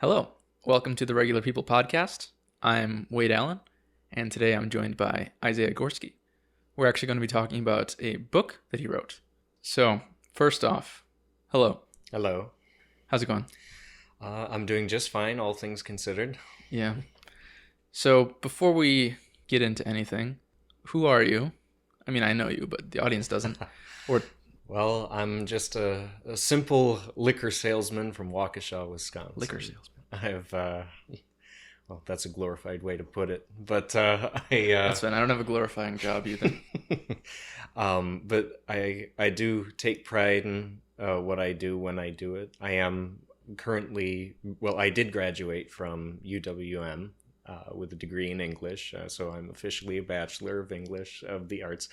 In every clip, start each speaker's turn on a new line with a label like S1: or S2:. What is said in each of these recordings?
S1: Hello, welcome to the Regular People Podcast. I'm Wade Allen, and today I'm joined by Isaiah Gorski. We're actually going to be talking about a book that he wrote. So, first off, hello.
S2: Hello.
S1: How's it going?
S2: I'm doing just fine, all things considered.
S1: Yeah. So, before we get into anything, who are you? I mean, I know you, but the audience doesn't.
S2: Well, I'm just a simple liquor salesman from Waukesha, Wisconsin.
S1: Liquor salesman.
S2: I have, well, that's a glorified way to put it, but
S1: That's fine. I don't have a glorifying job either.
S2: But I do take pride in what I do when I do it. I am currently, well, I did graduate from UWM with a degree in English, so I'm officially a Bachelor of English of the Arts,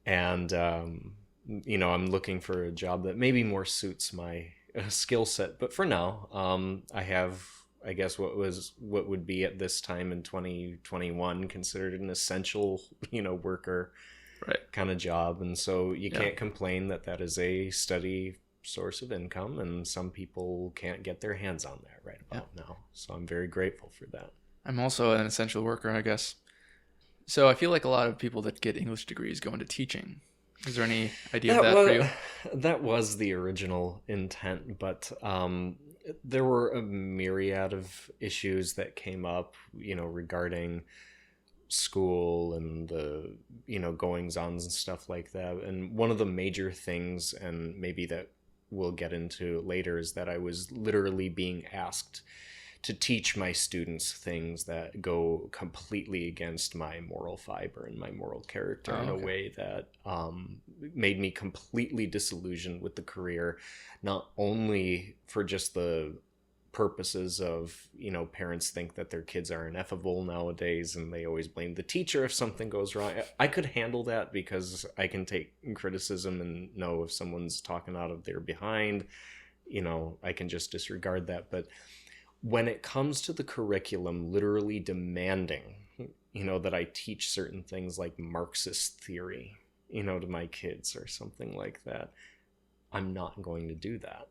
S2: and I'm looking for a job that maybe more suits my skill set. But for now, I have, I guess, what would be at this time in 2021 considered an essential, worker kind of job. And so you can't complain that is a steady source of income. And some people can't get their hands on that right about now. So I'm very grateful for that.
S1: I'm also an essential worker, I guess. So I feel like a lot of people that get English degrees go into teaching. Is there any idea of that for you?
S2: That was the original intent, but there were a myriad of issues that came up, regarding school and the, goings-ons and stuff like that. And one of the major things, and maybe that we'll get into later, is that I was literally being asked to teach my students things that go completely against my moral fiber and my moral character in a way that made me completely disillusioned with the career, not only for just the purposes of, parents think that their kids are ineffable nowadays and they always blame the teacher if something goes wrong. I could handle that because I can take criticism and know if someone's talking out of their behind, I can just disregard that. But when it comes to the curriculum literally demanding, that I teach certain things like Marxist theory, to my kids or something like that, I'm not going to do that.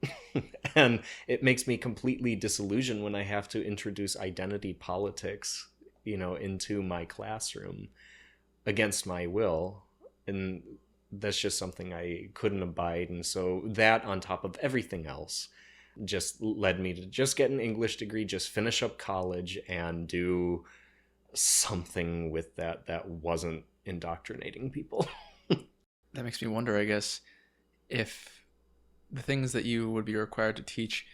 S2: And it makes me completely disillusioned when I have to introduce identity politics, into my classroom against my will. And that's just something I couldn't abide. And so that, on top of everything else, just led me to just get an English degree, just finish up college and do something with that wasn't indoctrinating people.
S1: That makes me wonder, I guess, if the things that you would be required to teach,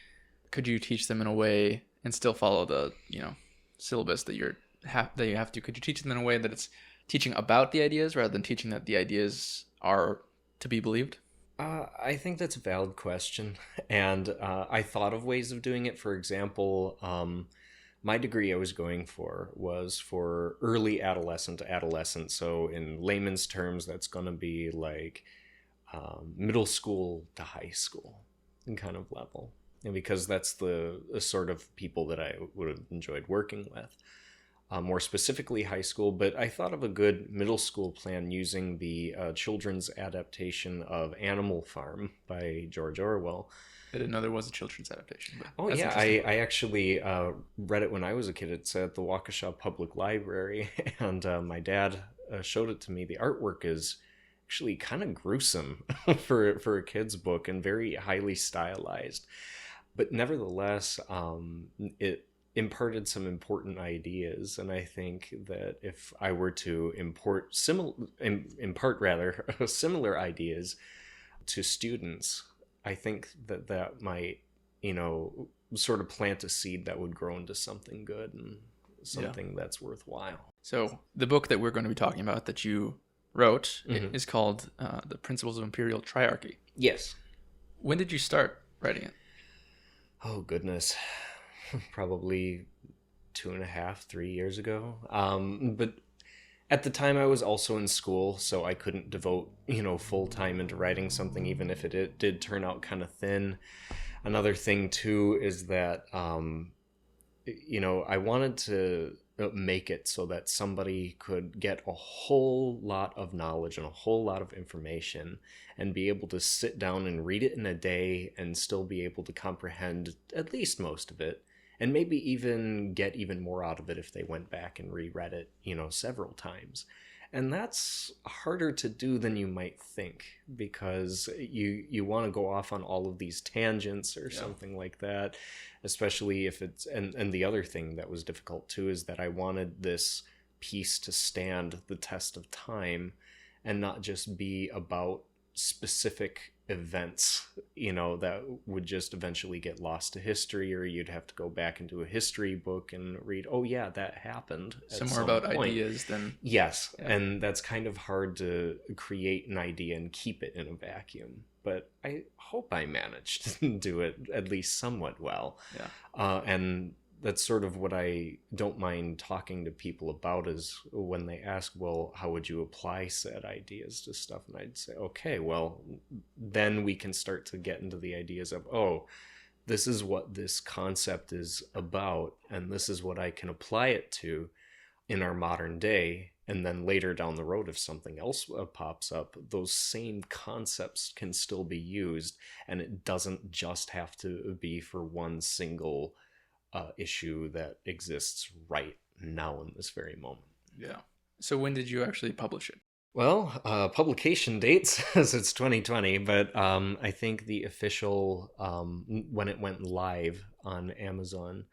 S1: could you teach them in a way and still follow the, syllabus that you have to? Could you teach them in a way that it's teaching about the ideas rather than teaching that the ideas are to be believed?
S2: I think that's a valid question, and I thought of ways of doing it. For example, my degree I was going for was for early adolescent to adolescent, so in layman's terms, that's going to be like middle school to high school kind of level, and because that's the sort of people that I would have enjoyed working with. More specifically high school, but I thought of a good middle school plan using the children's adaptation of Animal Farm by George Orwell.
S1: I didn't know there was a children's adaptation.
S2: Oh yeah, I actually read it when I was a kid. It's at the Waukesha Public Library, and my dad showed it to me. The artwork is actually kind of gruesome for a kid's book and very highly stylized. But nevertheless, it imparted some important ideas, and I think that if I were to impart similar ideas to students, I think that might, sort of plant a seed that would grow into something good and something that's worthwhile.
S1: So the book that we're going to be talking about that you wrote is called The Principles of Imperial Triarchy.
S2: Yes.
S1: When did you start writing it?
S2: Oh, goodness. Probably 2.5, 3 years ago. But at the time I was also in school, so I couldn't devote, full time into writing something, even if it did turn out kind of thin. Another thing too is that, I wanted to make it so that somebody could get a whole lot of knowledge and a whole lot of information and be able to sit down and read it in a day and still be able to comprehend at least most of it and maybe even get even more out of it if they went back and reread it, several times. And that's harder to do than you might think, because you want to go off on all of these tangents or something like that, especially if it's, and the other thing that was difficult too is that I wanted this piece to stand the test of time and not just be about specific events, that would just eventually get lost to history, or you'd have to go back into a history book and read, oh yeah, that happened
S1: Some more about ideas than...
S2: Yes, and that's kind of hard to create an idea and keep it in a vacuum. But I hope I managed to do it at least somewhat well.
S1: Yeah.
S2: And that's sort of what I don't mind talking to people about, is when they ask, well, how would you apply said ideas to stuff? And I'd say, okay, well, then we can start to get into the ideas of, oh, this is what this concept is about, and this is what I can apply it to in our modern day. And then later down the road, if something else pops up, those same concepts can still be used, and it doesn't just have to be for one single issue that exists right now in this very moment.
S1: Yeah. So when did you actually publish it?
S2: Well, publication date says it's 2020, but I think the official, when it went live on Amazon,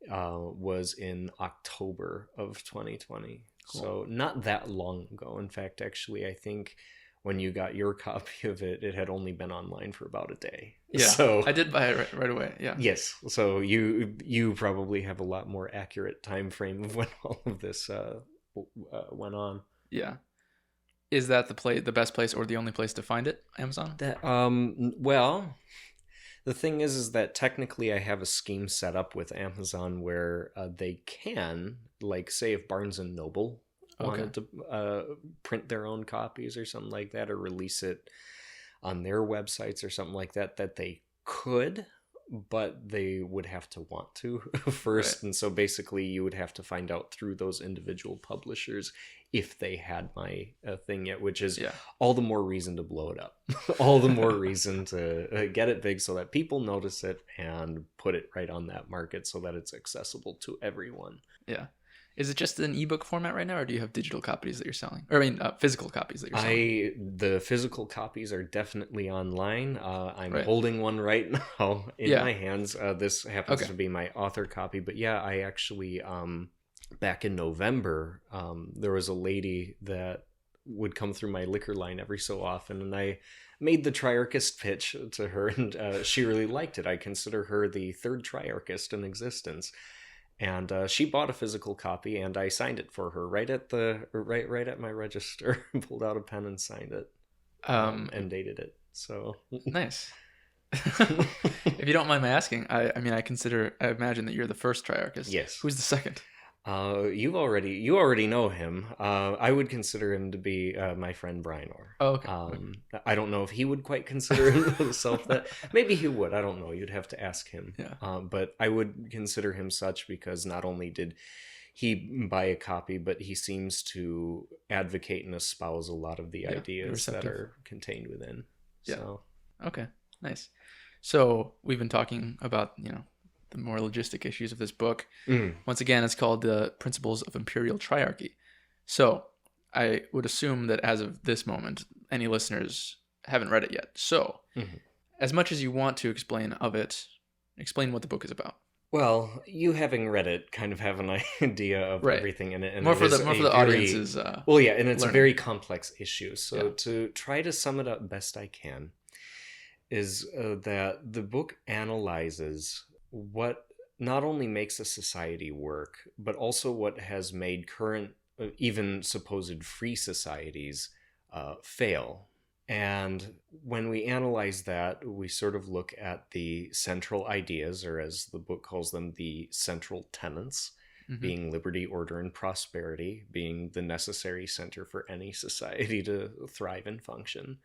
S2: was in October of 2020. Cool. So not that long ago. In fact, actually, I think when you got your copy of it, it had only been online for about a day.
S1: Yeah,
S2: so
S1: I did buy it right away. Yeah.
S2: Yes. So you probably have a lot more accurate time frame of when all of this went on.
S1: Yeah. Is that the best place or the only place to find it? Amazon?
S2: Well, the thing is that technically I have a scheme set up with Amazon where they can, like, say if Barnes and Noble wanted to print their own copies or something like that, or release it on their websites or something like that, that they could, but they would have to want to first. Right. And so basically you would have to find out through those individual publishers if they had my thing yet, which is all the more reason to blow it up. All the more reason to get it big so that people notice it and put it right on that market so that it's accessible to everyone.
S1: Yeah. Is it just an ebook format right now, or do you have digital copies that you're selling? Or physical copies that you're selling?
S2: The physical copies are definitely online. I'm holding one right now in my hands. This happens to be my author copy. But yeah, I actually, back in November, there was a lady that would come through my liquor line every so often, and I made the triarchist pitch to her, and she really liked it. I consider her the third triarchist in existence. And she bought a physical copy, and I signed it for her right at my register. Pulled out a pen and signed it, and dated it. So
S1: nice. If you don't mind my asking, I imagine that you're the first triarchist.
S2: Yes.
S1: Who's the second?
S2: You already know him. I would consider him to be my friend Brynor.
S1: Oh, okay.
S2: I don't know if he would quite consider himself that. Maybe he would. I don't know. You'd have to ask him.
S1: Yeah.
S2: But I would consider him such because not only did he buy a copy, but he seems to advocate and espouse a lot of the ideas that are contained within.
S1: Yeah.
S2: So.
S1: Okay. Nice. So we've been talking about, the more logistic issues of this book. Once again, it's called The Principles of Imperial Triarchy. So I would assume that as of this moment, any listeners haven't read it yet. So as much as you want to explain what the book is about.
S2: Well, you having read it kind of have an idea of everything in it. And
S1: more for the audience's
S2: and it's a very complex issue. So to try to sum it up best I can is that the book analyzes what not only makes a society work, but also what has made current, even supposed free societies fail. And when we analyze that, we sort of look at the central ideas, or as the book calls them, the central tenets, being liberty, order, and prosperity, being the necessary center for any society to thrive and function.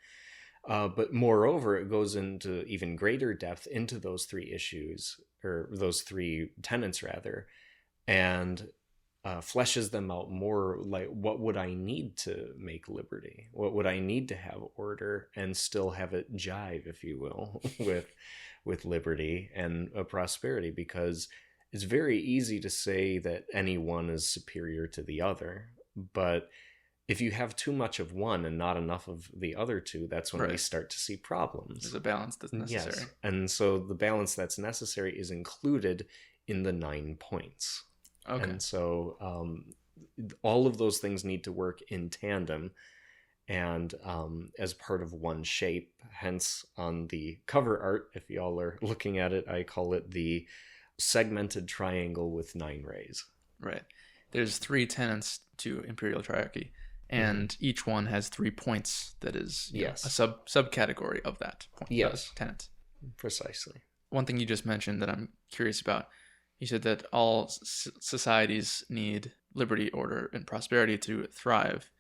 S2: But moreover, it goes into even greater depth into those three issues, or those three tenets rather, and fleshes them out more, like what would I need to make liberty? What would I need to have order and still have it jive, if you will, with liberty and prosperity? Because it's very easy to say that any one is superior to the other, but if you have too much of one and not enough of the other two, that's when we
S1: Right.
S2: start to see problems.
S1: There's a balance that's necessary.
S2: Yes. And so the balance that's necessary is included in the 9 points.
S1: Okay.
S2: And so all of those things need to work in tandem and as part of one shape. Hence, on the cover art, if y'all are looking at it, I call it the segmented triangle with 9 rays.
S1: Right. There's 3 tenets to imperial triarchy, and each one has 3 points that is
S2: Yes.
S1: a subcategory of that point.
S2: Yes.
S1: Tenet.
S2: Precisely.
S1: One thing you just mentioned that I'm curious about, you said that all societies need liberty, order, and prosperity to thrive.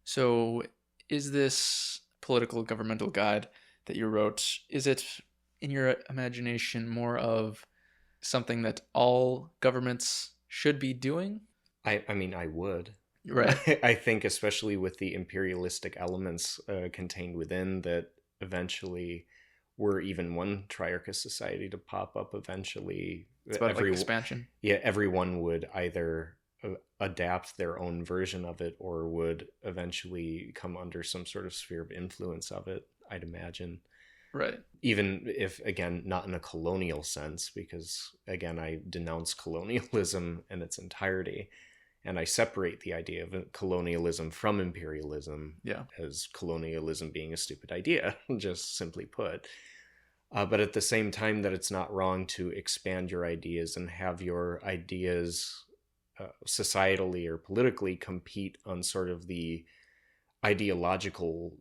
S1: So is this political governmental guide that you wrote, is it, in your imagination, more of something that all governments should be doing?
S2: I mean, I would.
S1: Right.
S2: I think especially with the imperialistic elements contained within that eventually were even one triarchist society to pop up eventually.
S1: It's about like expansion.
S2: Yeah, everyone would either adapt their own version of it or would eventually come under some sort of sphere of influence of it, I'd imagine.
S1: Right.
S2: Even if, again, not in a colonial sense, because, again, I denounce colonialism in its entirety. And I separate the idea of colonialism from imperialism, as colonialism being a stupid idea, just simply put. But at the same time, that it's not wrong to expand your ideas and have your ideas societally or politically compete on sort of the ideological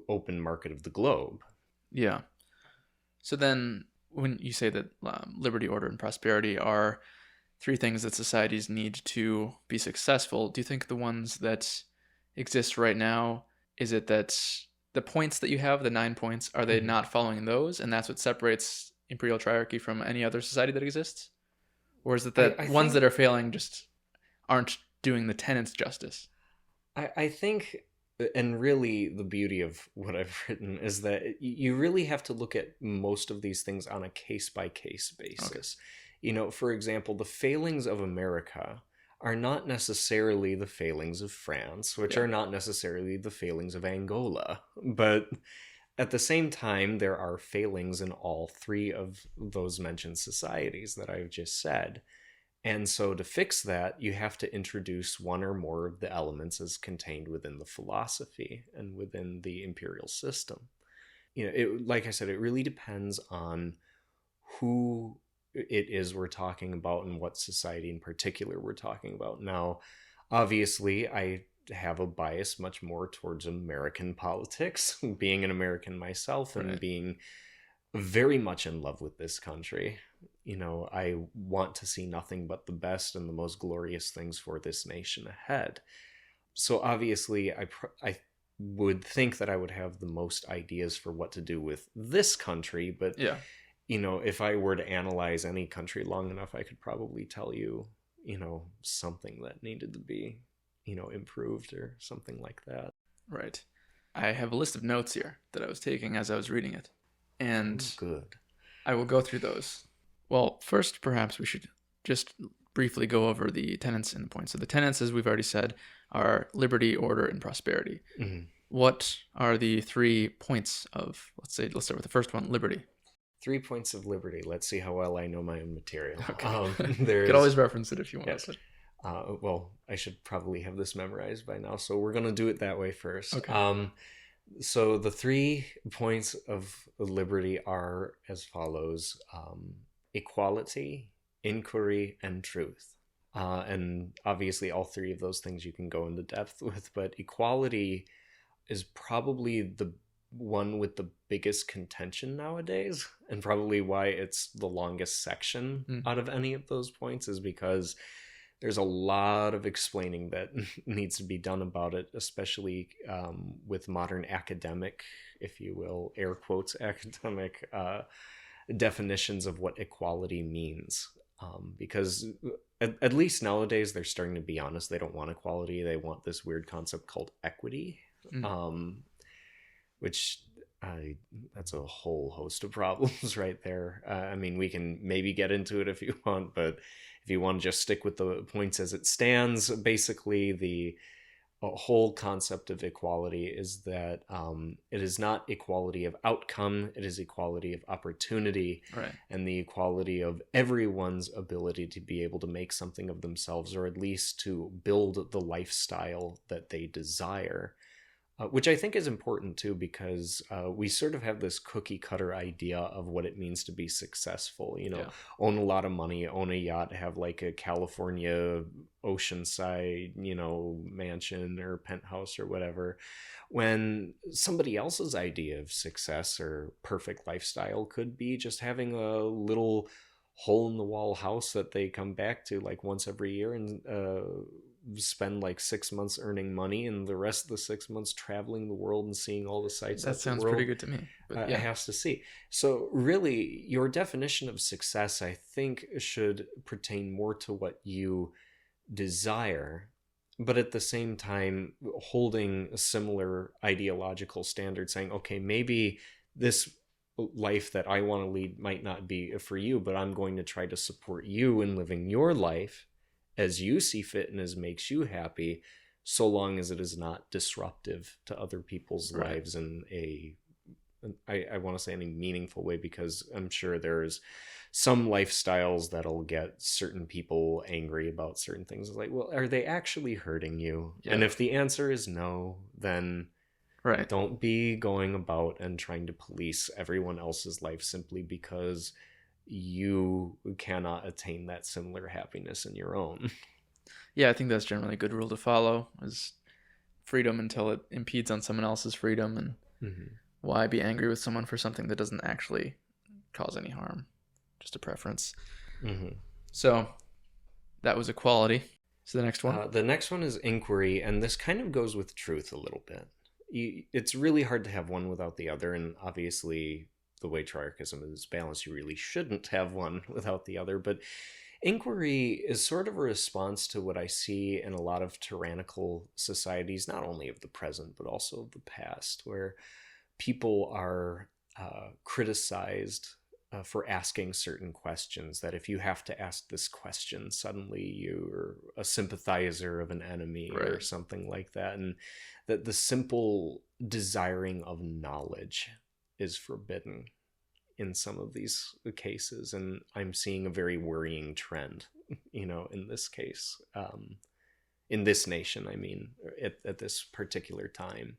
S2: open market of the globe.
S1: Yeah. So then when you say that liberty, order, and prosperity are 3 things that societies need to be successful, do you think the ones that exist right now, is it that the points that you have, the 9 points, are they not following those, and that's what separates imperial triarchy from any other society that exists? Or is it that I ones that are failing just aren't doing the tenets justice?
S2: I think, and really the beauty of what I've written is that you really have to look at most of these things on a case-by-case basis. Okay. For example, the failings of America are not necessarily the failings of France, which are not necessarily the failings of Angola. But at the same time, there are failings in all 3 of those mentioned societies that I've just said. And so to fix that, you have to introduce one or more of the elements as contained within the philosophy and within the imperial system. Like I said, it really depends on who it is we're talking about and what society in particular we're talking about. Now, obviously, I have a bias much more towards American politics, being an American myself and being very much in love with this country. I want to see nothing but the best and the most glorious things for this nation ahead. So obviously, I would think that I would have the most ideas for what to do with this country, but if I were to analyze any country long enough, I could probably tell you, something that needed to be, improved or something like that.
S1: Right. I have a list of notes here that I was taking as I was reading it. And
S2: good.
S1: I will go through those. Well, first, perhaps we should just briefly go over the tenets and the points. So the tenets, as we've already said, are liberty, order, and prosperity. What are the 3 points of, let's start with the first one, liberty?
S2: 3 points of liberty. Let's see how well I know my own material.
S1: Okay. You could always reference it if you want.
S2: Yes. Well, I should probably have this memorized by now, so we're going to do it that way first.
S1: Okay.
S2: So the 3 points of liberty are as follows: equality, inquiry, and truth. And obviously all 3 of those things you can go into depth with, but equality is probably the one with the biggest contention nowadays, and probably why it's the longest section out of any of those points is because there's a lot of explaining that needs to be done about it, especially with modern academic, if you will, air quotes, academic definitions of what equality means. Because at least nowadays, they're starting to be honest. They don't want equality. They want this weird concept called equity, which I that's a whole host of problems right there. I mean, we can maybe get into it if you want, but if you want to just stick with the points as it stands, basically the whole concept of equality is that it is not equality of outcome, it is equality of opportunity,
S1: Right.
S2: and the equality of everyone's ability to be able to make something of themselves, or at least to build the lifestyle that they desire. Which I think is important too, because we sort of have this cookie cutter idea of what it means to be successful. You know,
S1: Yeah.
S2: own a lot of money, own a yacht, have like a California oceanside, you know, mansion or penthouse or whatever. When somebody else's idea of success or perfect lifestyle could be just having a little hole in the wall house that they come back to like once every year and spend like 6 months earning money and the rest of the 6 months traveling the world and seeing all the sights
S1: That
S2: that the
S1: sounds pretty
S2: world
S1: good to me. But yeah.
S2: has to see. So really, your definition of success, I think, should pertain more to what you desire, but at the same time holding a similar ideological standard, saying, okay, maybe this life that I want to lead might not be for you, but I'm going to try to support you in living your life as you see fit and as makes you happy, so long as it is not disruptive to other people's
S1: Right.
S2: lives in a I want to say any meaningful way, because I'm sure there's some lifestyles that'll get certain people angry about certain things. It's like, well, are they actually hurting you? And
S1: Yeah.
S2: if the answer is no, then
S1: Right.
S2: don't be going about and trying to police everyone else's life simply because you cannot attain that similar happiness in your own.
S1: Yeah, I think that's generally a good rule to follow, is freedom until it impedes on someone else's freedom, and
S2: Mm-hmm.
S1: why be angry with someone for something that doesn't actually cause any harm, just a preference.
S2: Mm-hmm.
S1: So that was equality. So the next one.
S2: The next one is inquiry, and this kind of goes with truth a little bit. It's really hard to have one without the other, and obviously, the way triarchism is balanced, you really shouldn't have one without the other. But inquiry is sort of a response to what I see in a lot of tyrannical societies, not only of the present, but also of the past, where people are criticized for asking certain questions. That if you have to ask this question, suddenly you're a sympathizer of an enemy or
S1: Right.
S2: something like that. And that the simple desiring of knowledge is forbidden in some of these cases. And I'm seeing a very worrying trend, you know, in this case, in this nation, I mean, at this particular time,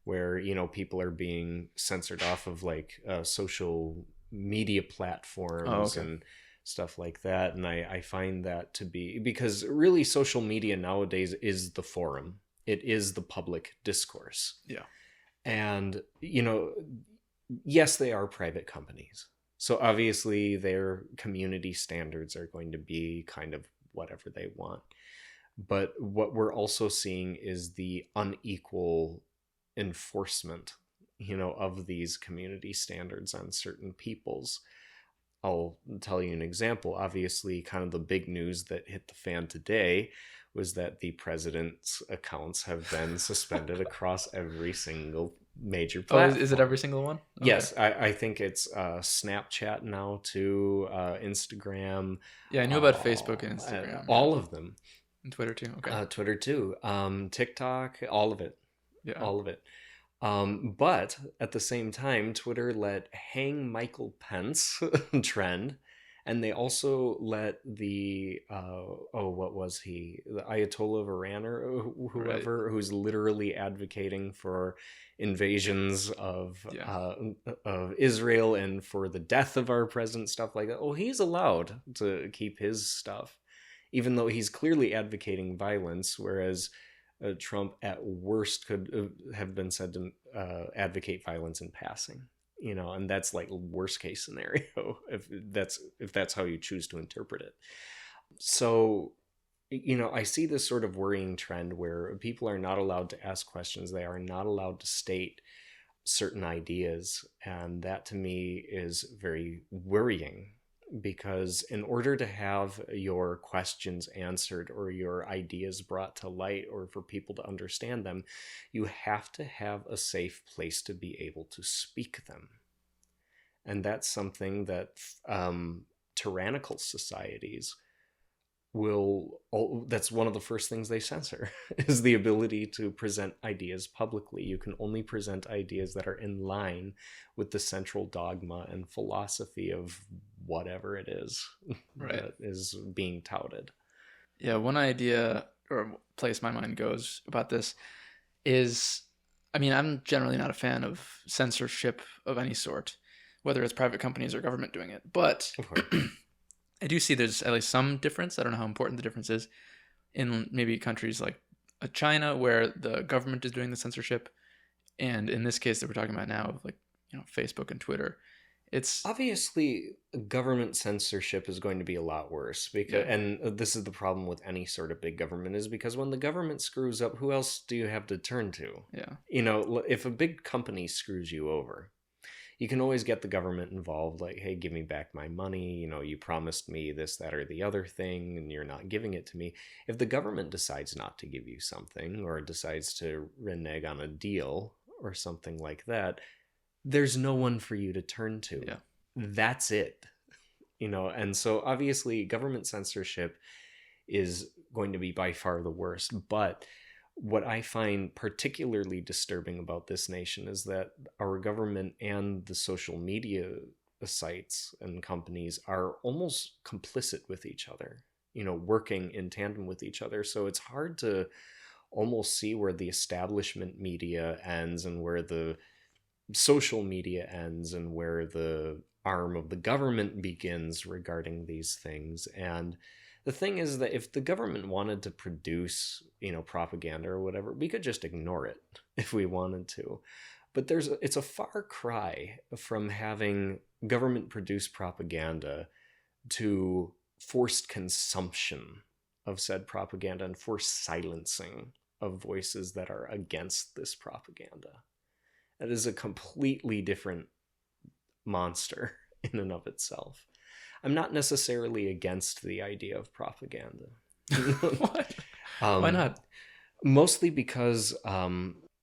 S2: where, you know, people are being censored off of like social media
S1: Oh,
S2: platforms
S1: okay.
S2: and stuff like that. And I find that to be, because really social media nowadays is the forum, it is the public discourse.
S1: Yeah.
S2: And, you know, yes, they are private companies, so obviously their community standards are going to be kind of whatever they want. But what we're also seeing is the unequal enforcement, you know, of these community standards on certain peoples. I'll tell you an example. Obviously, kind of the big news that hit the fan today was that the president's accounts have been suspended across every single major
S1: Oh,
S2: platform.
S1: is it every single one? Okay.
S2: Yes, I think it's Snapchat now too, Instagram.
S1: Yeah, I knew about Facebook and Instagram. Yeah.
S2: All of them.
S1: And Twitter too. Okay.
S2: Twitter too, TikTok, all of it,
S1: Yeah.
S2: all of it. But at the same time, Twitter let hang Michael Pence trend, and they also let the what was he, the Ayatollah of Iran or whoever, who's literally advocating for invasions
S1: Yeah.
S2: of Israel and for the death of our president, stuff like that. Oh, he's allowed to keep his stuff, even though he's clearly advocating violence, whereas Trump at worst could have been said to advocate violence in passing, you know, and that's like worst case scenario if that's how you choose to interpret it. So, you know, I see this sort of worrying trend where people are not allowed to ask questions, they are not allowed to state certain ideas, and that to me is very worrying. because in order to have your questions answered or your ideas brought to light or for people to understand them, you have to have a safe place to be able to speak them. And that's something that tyrannical societies that's one of the first things they censor is the ability to present ideas publicly. You can only present ideas that are in line with the central dogma and philosophy of whatever it is
S1: Right.
S2: that is being touted.
S1: Yeah, one idea or place my mind goes about this is, I mean, I'm generally not a fan of censorship of any sort, whether it's private companies or government doing it. But
S2: Of course.
S1: I do see there's at least some difference. I don't know how important the difference is in maybe countries like China, where the government is doing the censorship, and in this case that we're talking about now, of like, you know, Facebook and Twitter, it's
S2: Obviously, government censorship is going to be a lot worse because,
S1: yeah,
S2: and this is the problem with any sort of big government, is because when the government screws up, who else do you have to turn to?
S1: yeah,
S2: You know, if a big company screws you over, you can always get the government involved, like, hey, give me back my money, you know, you promised me this, that, or the other thing, and you're not giving it to me. If the government decides not to give you something or decides to renege on a deal or something like that, there's no one for you to turn to.
S1: yeah,
S2: That's it. You know, and so obviously government censorship is going to be by far the worst, but what I find particularly disturbing about this nation is that our government and the social media sites and companies are almost complicit with each other, you know, working in tandem with each other. So it's hard to almost see where the establishment media ends and where the social media ends and where the arm of the government begins regarding these things. And the thing is that if the government wanted to produce, you know, propaganda or whatever, we could just ignore it if we wanted to. But it's a far cry from having government produced propaganda to forced consumption of said propaganda and forced silencing of voices that are against this propaganda. That is a completely different monster in and of itself. I'm not necessarily against the idea of propaganda.
S1: what? Why
S2: um,
S1: not?
S2: Mostly because,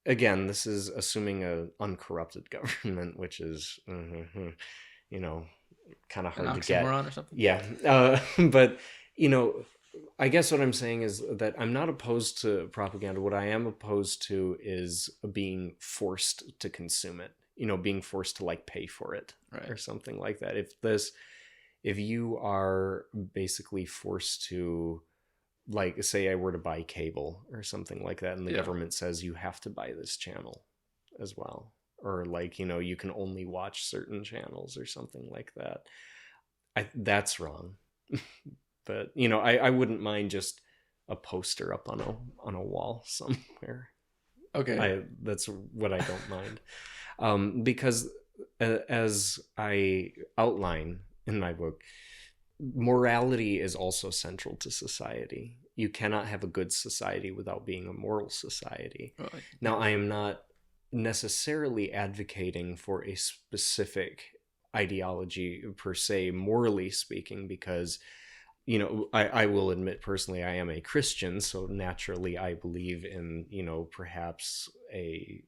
S2: again, this is assuming an uncorrupted government, which is, you know, kind of
S1: An
S2: hard to get.
S1: oxymoron or something?
S2: Yeah. But, you know, I guess what I'm saying is that I'm not opposed to propaganda. What I am opposed to is being forced to consume it, you know, being forced to like pay for it
S1: Right.
S2: or something like that. If you are basically forced to, like, say I were to buy cable or something like that, and the
S1: Yeah.
S2: government says you have to buy this channel as well, or like, you know, you can only watch certain channels or something like that, that's wrong. But, you know, I wouldn't mind just a poster up on a wall somewhere.
S1: Okay.
S2: That's what I don't mind, because as I outline in my book, morality is also central to society. You cannot have a good society without being a moral society.
S1: Well,
S2: Now, I am not necessarily advocating for a specific ideology per se, morally speaking, because, you know, I will admit personally I am a Christian, so naturally I believe in, you know, perhaps a,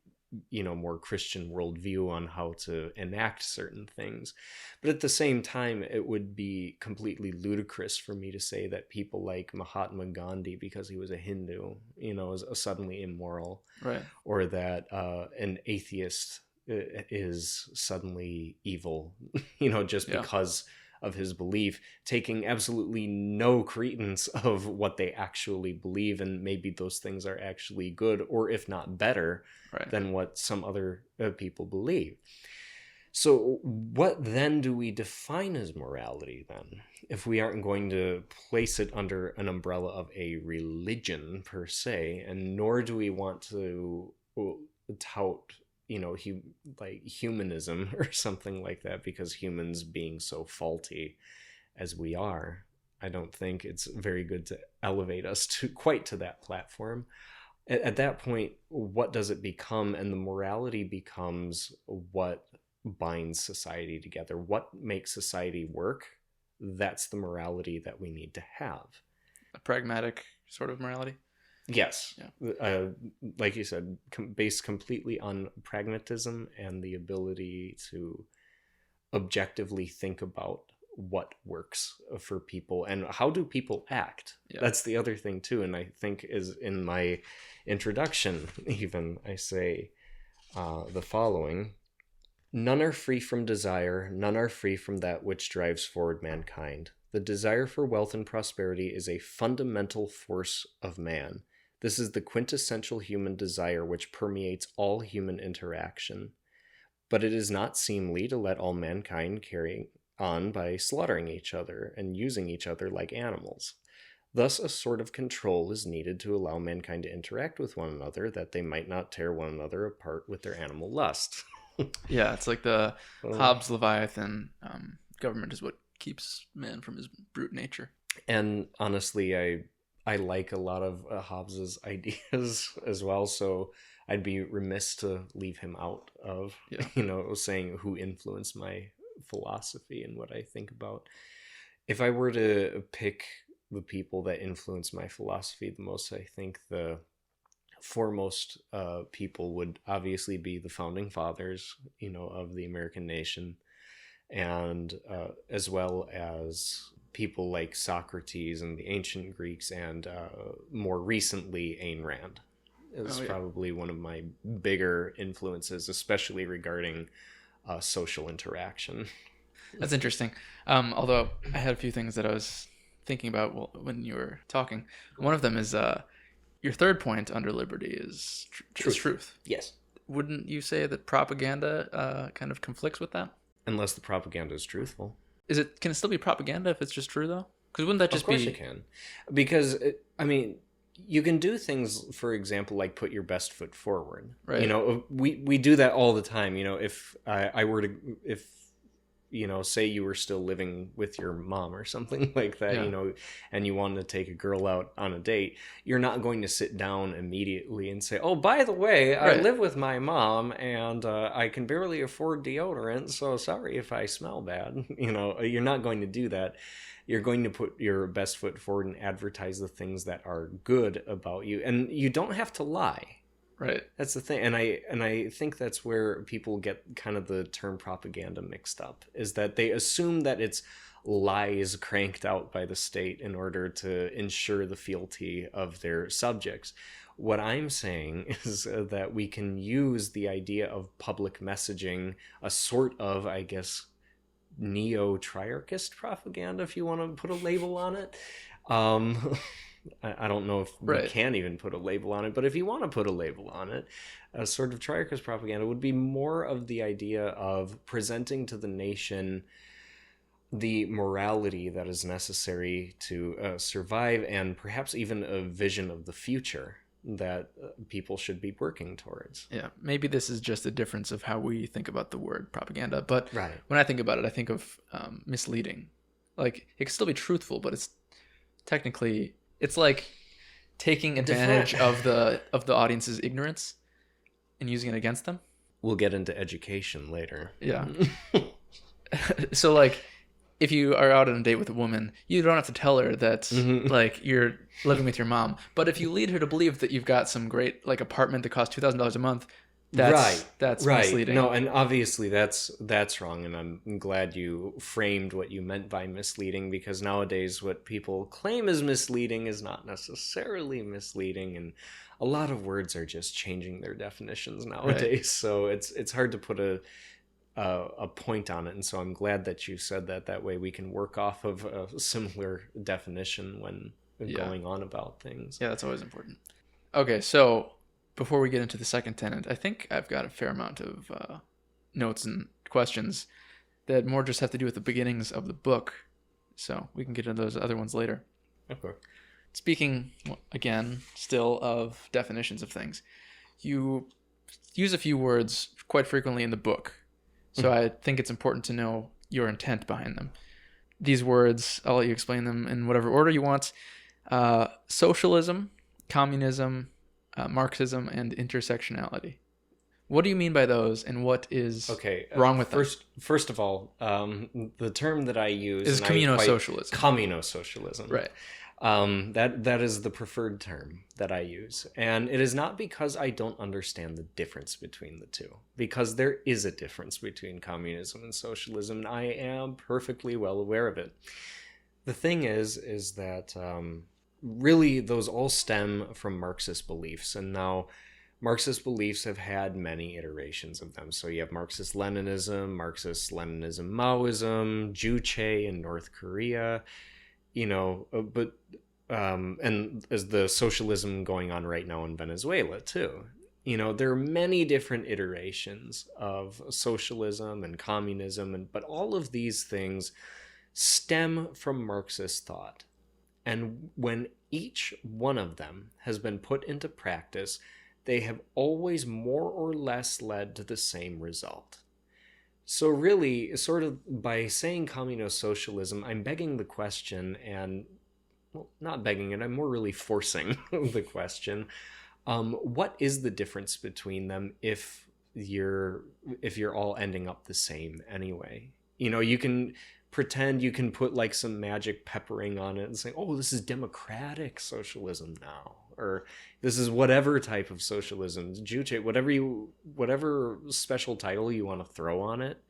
S2: you know, more Christian worldview on how to enact certain things. But at the same time, it would be completely ludicrous for me to say that people like Mahatma Gandhi, because he was a Hindu, you know, is suddenly immoral,
S1: right.
S2: or that an atheist is suddenly evil, you know, just
S1: Yeah.
S2: because of his belief, taking absolutely no credence of what they actually believe, and maybe those things are actually good, or if not better,
S1: Right.
S2: than what some other people believe. So what then do we define as morality then, if we aren't going to place it under an umbrella of a religion per se, and nor do we want to tout, you know, like humanism or something like that, because humans being so faulty as we are, I don't think it's very good to elevate us to quite to that platform. At that point, what does it become? And the morality becomes what binds society together, what makes society work, that's the morality that we need to have.
S1: A pragmatic sort of morality.
S2: Yes.
S1: Yeah.
S2: Like you said, based completely on pragmatism and the ability to objectively think about what works for people and how do people act.
S1: Yeah.
S2: That's the other thing too. And I think is in my introduction, even I say the following: none are free from desire, none are free from that which drives forward mankind. The desire for wealth and prosperity is a fundamental force of man. This is the quintessential human desire which permeates all human interaction. But it is not seemly to let all mankind carry on by slaughtering each other and using each other like animals. Thus, a sort of control is needed to allow mankind to interact with one another, that they might not tear one another apart with their animal lust.
S1: Yeah, it's like the Hobbes Leviathan. Government is what keeps man from his brute nature.
S2: And honestly, I like a lot of Hobbes's ideas as well, so I'd be remiss to leave him out of, saying who influenced my philosophy and what I think about. If I were to pick the people that influenced my philosophy the most, I think the foremost people would obviously be the founding fathers, of the American nation, and as well as people like Socrates and the ancient Greeks, and more recently Ayn Rand is probably one of my bigger influences, especially regarding social interaction.
S1: That's interesting. Although I had a few things that I was thinking about when you were talking. One of them is your third point under liberty is truth.
S2: Yes.
S1: Wouldn't you say that propaganda kind of conflicts with that?
S2: Unless the propaganda is truthful.
S1: Can it still be propaganda if it's just true, though? Because wouldn't that just be...
S2: Of course it can. Because, you can do things, for example, like put your best foot forward.
S1: Right.
S2: We do that all the time. If I were to... say you were still living with your mom or something like that, and you wanted to take a girl out on a date, you're not going to sit down immediately and say, oh, by the way, I live with my mom and I can barely afford deodorant, so sorry if I smell bad. You're not going to do that. You're going to put your best foot forward and advertise the things that are good about you. And you don't have to lie.
S1: Right.
S2: That's the thing. And I think that's where people get kind of the term propaganda mixed up, is that they assume that it's lies cranked out by the state in order to ensure the fealty of their subjects. What I'm saying is that we can use the idea of public messaging, a sort of, I guess, neo-triarchist propaganda, if you want to put a label on it. I don't know if we can even put a label on it, but if you want to put a label on it, a sort of triarchist propaganda would be more of the idea of presenting to the nation the morality that is necessary to survive, and perhaps even a vision of the future that people should be working towards.
S1: Yeah, maybe this is just a difference of how we think about the word propaganda, but when I think about it, I think of misleading. Like, it can still be truthful, but it's technically... It's like taking advantage of the audience's ignorance and using it against them.
S2: We'll get into education later.
S1: Yeah. So, like, if you are out on a date with a woman, you don't have to tell her that, like, you're living with your mom. But if you lead her to believe that you've got some great, like, apartment that costs $2,000 a month, that's misleading.
S2: No, and obviously that's wrong, and I'm glad you framed what you meant by misleading, because nowadays what people claim is misleading is not necessarily misleading, and a lot of words are just changing their definitions nowadays. So it's hard to put a point on it, and so I'm glad that you said that. That way we can work off of a similar definition when going on about things.
S1: Yeah, that's always important. Okay, so before we get into the second tenet, I think I've got a fair amount of notes and questions that more just have to do with the beginnings of the book. So we can get into those other ones later.
S2: Okay.
S1: Speaking, again, still of definitions of things, you use a few words quite frequently in the book. So I think it's important to know your intent behind them. These words, I'll let you explain them in whatever order you want. Socialism, communism, Marxism, and intersectionality. What do you mean by those, and what is
S2: Okay,
S1: wrong with them?
S2: first of all, the term that I use
S1: Is
S2: and I quite
S1: communo-socialism.
S2: communo-socialism.
S1: Right.
S2: That is the preferred term that I use, and it is not because I don't understand the difference between the two, because there is a difference between communism and socialism, and I am perfectly well aware of it. The thing is that really those all stem from Marxist beliefs, and now Marxist beliefs have had many iterations of them. So you have Marxist-Leninism, Maoism, Juche in North Korea, but and as the socialism going on right now in Venezuela too. There are many different iterations of socialism and communism, but all of these things stem from Marxist thought. And when each one of them has been put into practice, they have always more or less led to the same result. So really, sort of by saying communo-socialism, I'm begging the question, and, well, not begging it, I'm more really forcing the question. What is the difference between them if you're all ending up the same anyway? You can pretend you can put like some magic peppering on it and say, oh, this is democratic socialism now, or this is whatever type of socialism, juche, whatever special title you want to throw on it,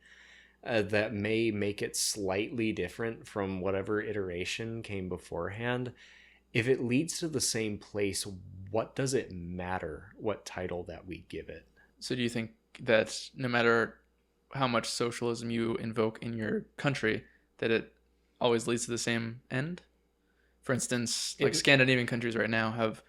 S2: that may make it slightly different from whatever iteration came beforehand. If it leads to the same place, what does it matter what title that we give it?
S1: So do you think that no matter how much socialism you invoke in your country, that it always leads to the same end? For instance, like Scandinavian countries right now have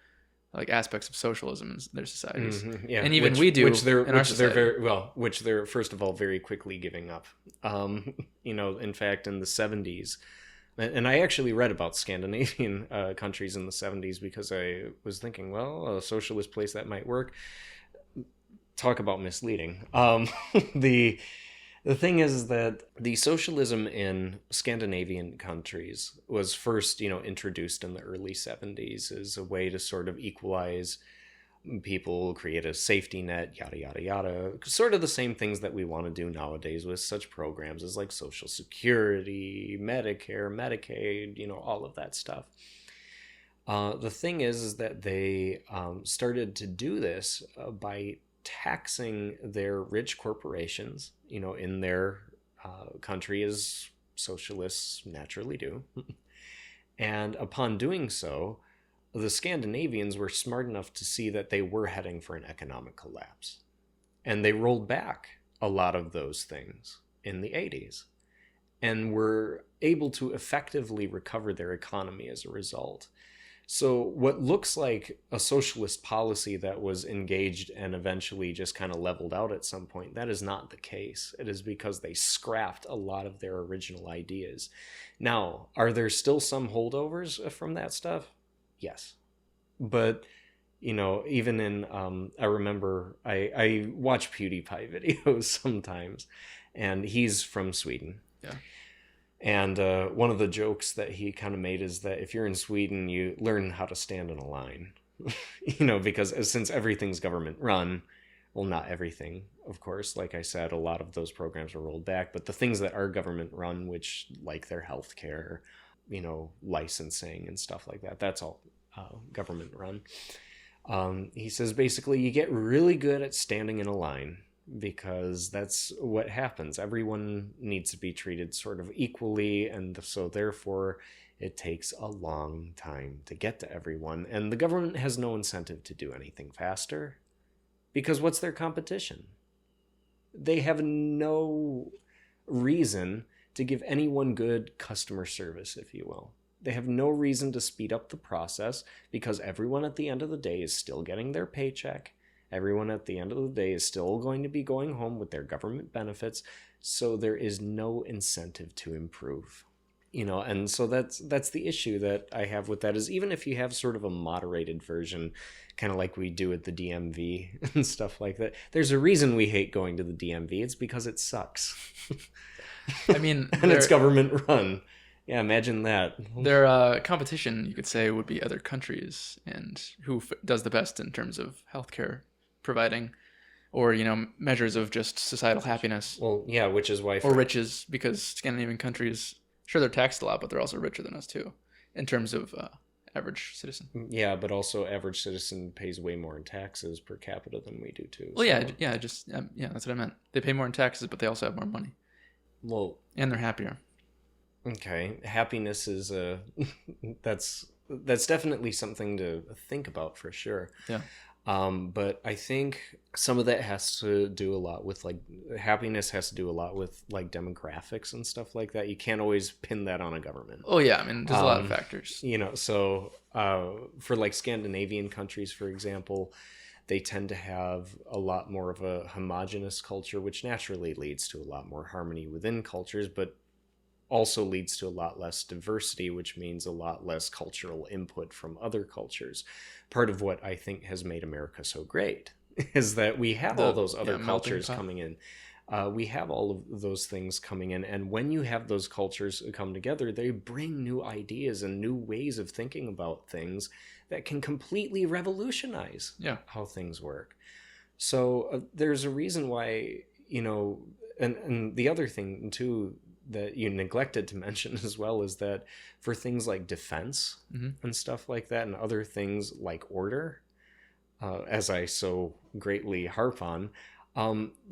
S1: like aspects of socialism in their societies,
S2: yeah,
S1: and even we do in our society.
S2: which they're first of all very quickly giving up. In fact, in the 70s, and I actually read about Scandinavian countries in the 70s because I was thinking, well, a socialist place that might work. Talk about misleading. The thing is that the socialism in Scandinavian countries was first, introduced in the early 70s as a way to sort of equalize people, create a safety net, yada, yada, yada. Sort of the same things that we want to do nowadays with such programs as like Social Security, Medicare, Medicaid, all of that stuff. The thing is that they started to do this by taxing their rich corporations, in their country, as socialists naturally do. And upon doing so, the Scandinavians were smart enough to see that they were heading for an economic collapse. And they rolled back a lot of those things in the 80s and were able to effectively recover their economy as a result. So what looks like a socialist policy that was engaged and eventually just kind of leveled out at some point, that is not the case. It is because they scrapped a lot of their original ideas. Now, are there still some holdovers from that stuff? Yes. But, even in, I remember I watch PewDiePie videos sometimes, and he's from Sweden.
S1: Yeah.
S2: And one of the jokes that he kind of made is that if you're in Sweden, you learn how to stand in a line, because since everything's government run, well, not everything, of course. Like I said, a lot of those programs were rolled back, but the things that are government run, which like their healthcare, licensing and stuff like that, that's all government run. He says basically you get really good at standing in a line, because that's what happens. Everyone needs to be treated sort of equally, and so therefore it takes a long time to get to everyone, and the government has no incentive to do anything faster, because what's their competition? They have no reason to give anyone good customer service, if you will. They have no reason to speed up the process, because everyone at the end of the day is still getting their paycheck. Everyone at the end of the day is still going to be going home with their government benefits, so there is no incentive to improve. And so that's the issue that I have with that, is even if you have sort of a moderated version, kind of like we do at the DMV and stuff like that, there's a reason we hate going to the DMV. It's because it sucks.
S1: I mean,
S2: and it's government run. Yeah, imagine that.
S1: Their competition, you could say, would be other countries and who does the best in terms of healthcare providing. or measures of just societal happiness
S2: Well, yeah, which is why
S1: or riches, because Scandinavian countries, sure, they're taxed a lot, but they're also richer than us too in terms of average citizen.
S2: yeah, but also average citizen pays way more in taxes per capita than we do too.
S1: Well,
S2: So,
S1: yeah, that's what I meant. They pay more in taxes, but they also have more money,
S2: well,
S1: and they're happier.
S2: okay, happiness is a that's definitely something to think about for sure.
S1: Yeah.
S2: But I think some of that has to do a lot with like happiness has to do a lot with like demographics and stuff like that. You can't always pin that on a government.
S1: Oh yeah, I mean, there's a lot of factors.
S2: So for like Scandinavian countries, for example, they tend to have a lot more of a homogenous culture, which naturally leads to a lot more harmony within cultures, but also leads to a lot less diversity, which means a lot less cultural input from other cultures. Part of what I think has made America so great is that we have all those other cultures coming in. We have all of those things coming in. And when you have those cultures come together, they bring new ideas and new ways of thinking about things that can completely revolutionize how things work. So there's a reason why, and the other thing too, that you neglected to mention as well is that for things like defense and stuff like that and other things like order, as I so greatly harp on,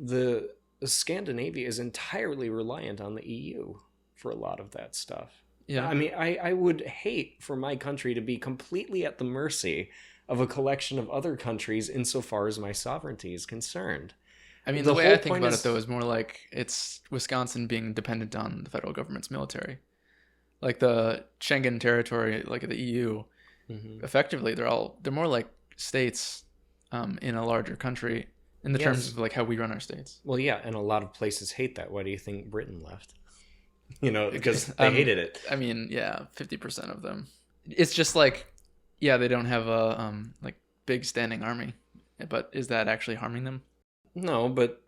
S2: the Scandinavia is entirely reliant on the EU for a lot of that stuff.
S1: Yeah.
S2: I mean, I would hate for my country to be completely at the mercy of a collection of other countries insofar as my sovereignty is concerned.
S1: I mean, the way I think about it, though, is more like it's Wisconsin being dependent on the federal government's military. Like the Schengen territory, like the EU, effectively, they're more like states in a larger country in the terms of like how we run our states.
S2: Well, yeah, and a lot of places hate that. Why do you think Britain left? Because they hated it.
S1: I mean, yeah, 50% of them. It's just like, yeah, they don't have a like big standing army, but is that actually harming them?
S2: No, but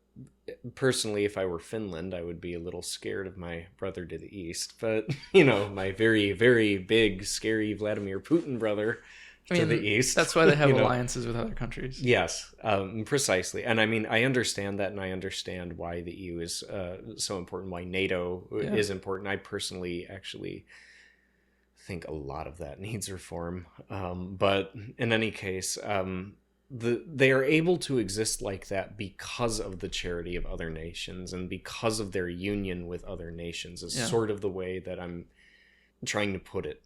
S2: personally, if I were Finland, I would be a little scared of my brother to the east. But, my very, very big, scary Vladimir Putin brother to the east.
S1: That's why they have alliances with other countries.
S2: Yes, precisely. And I mean, I understand that, and I understand why the EU is so important, why NATO is important. I personally actually think a lot of that needs reform. But in any case... they are able to exist like that because of the charity of other nations and because of their union with other nations is sort of the way that I'm trying to put it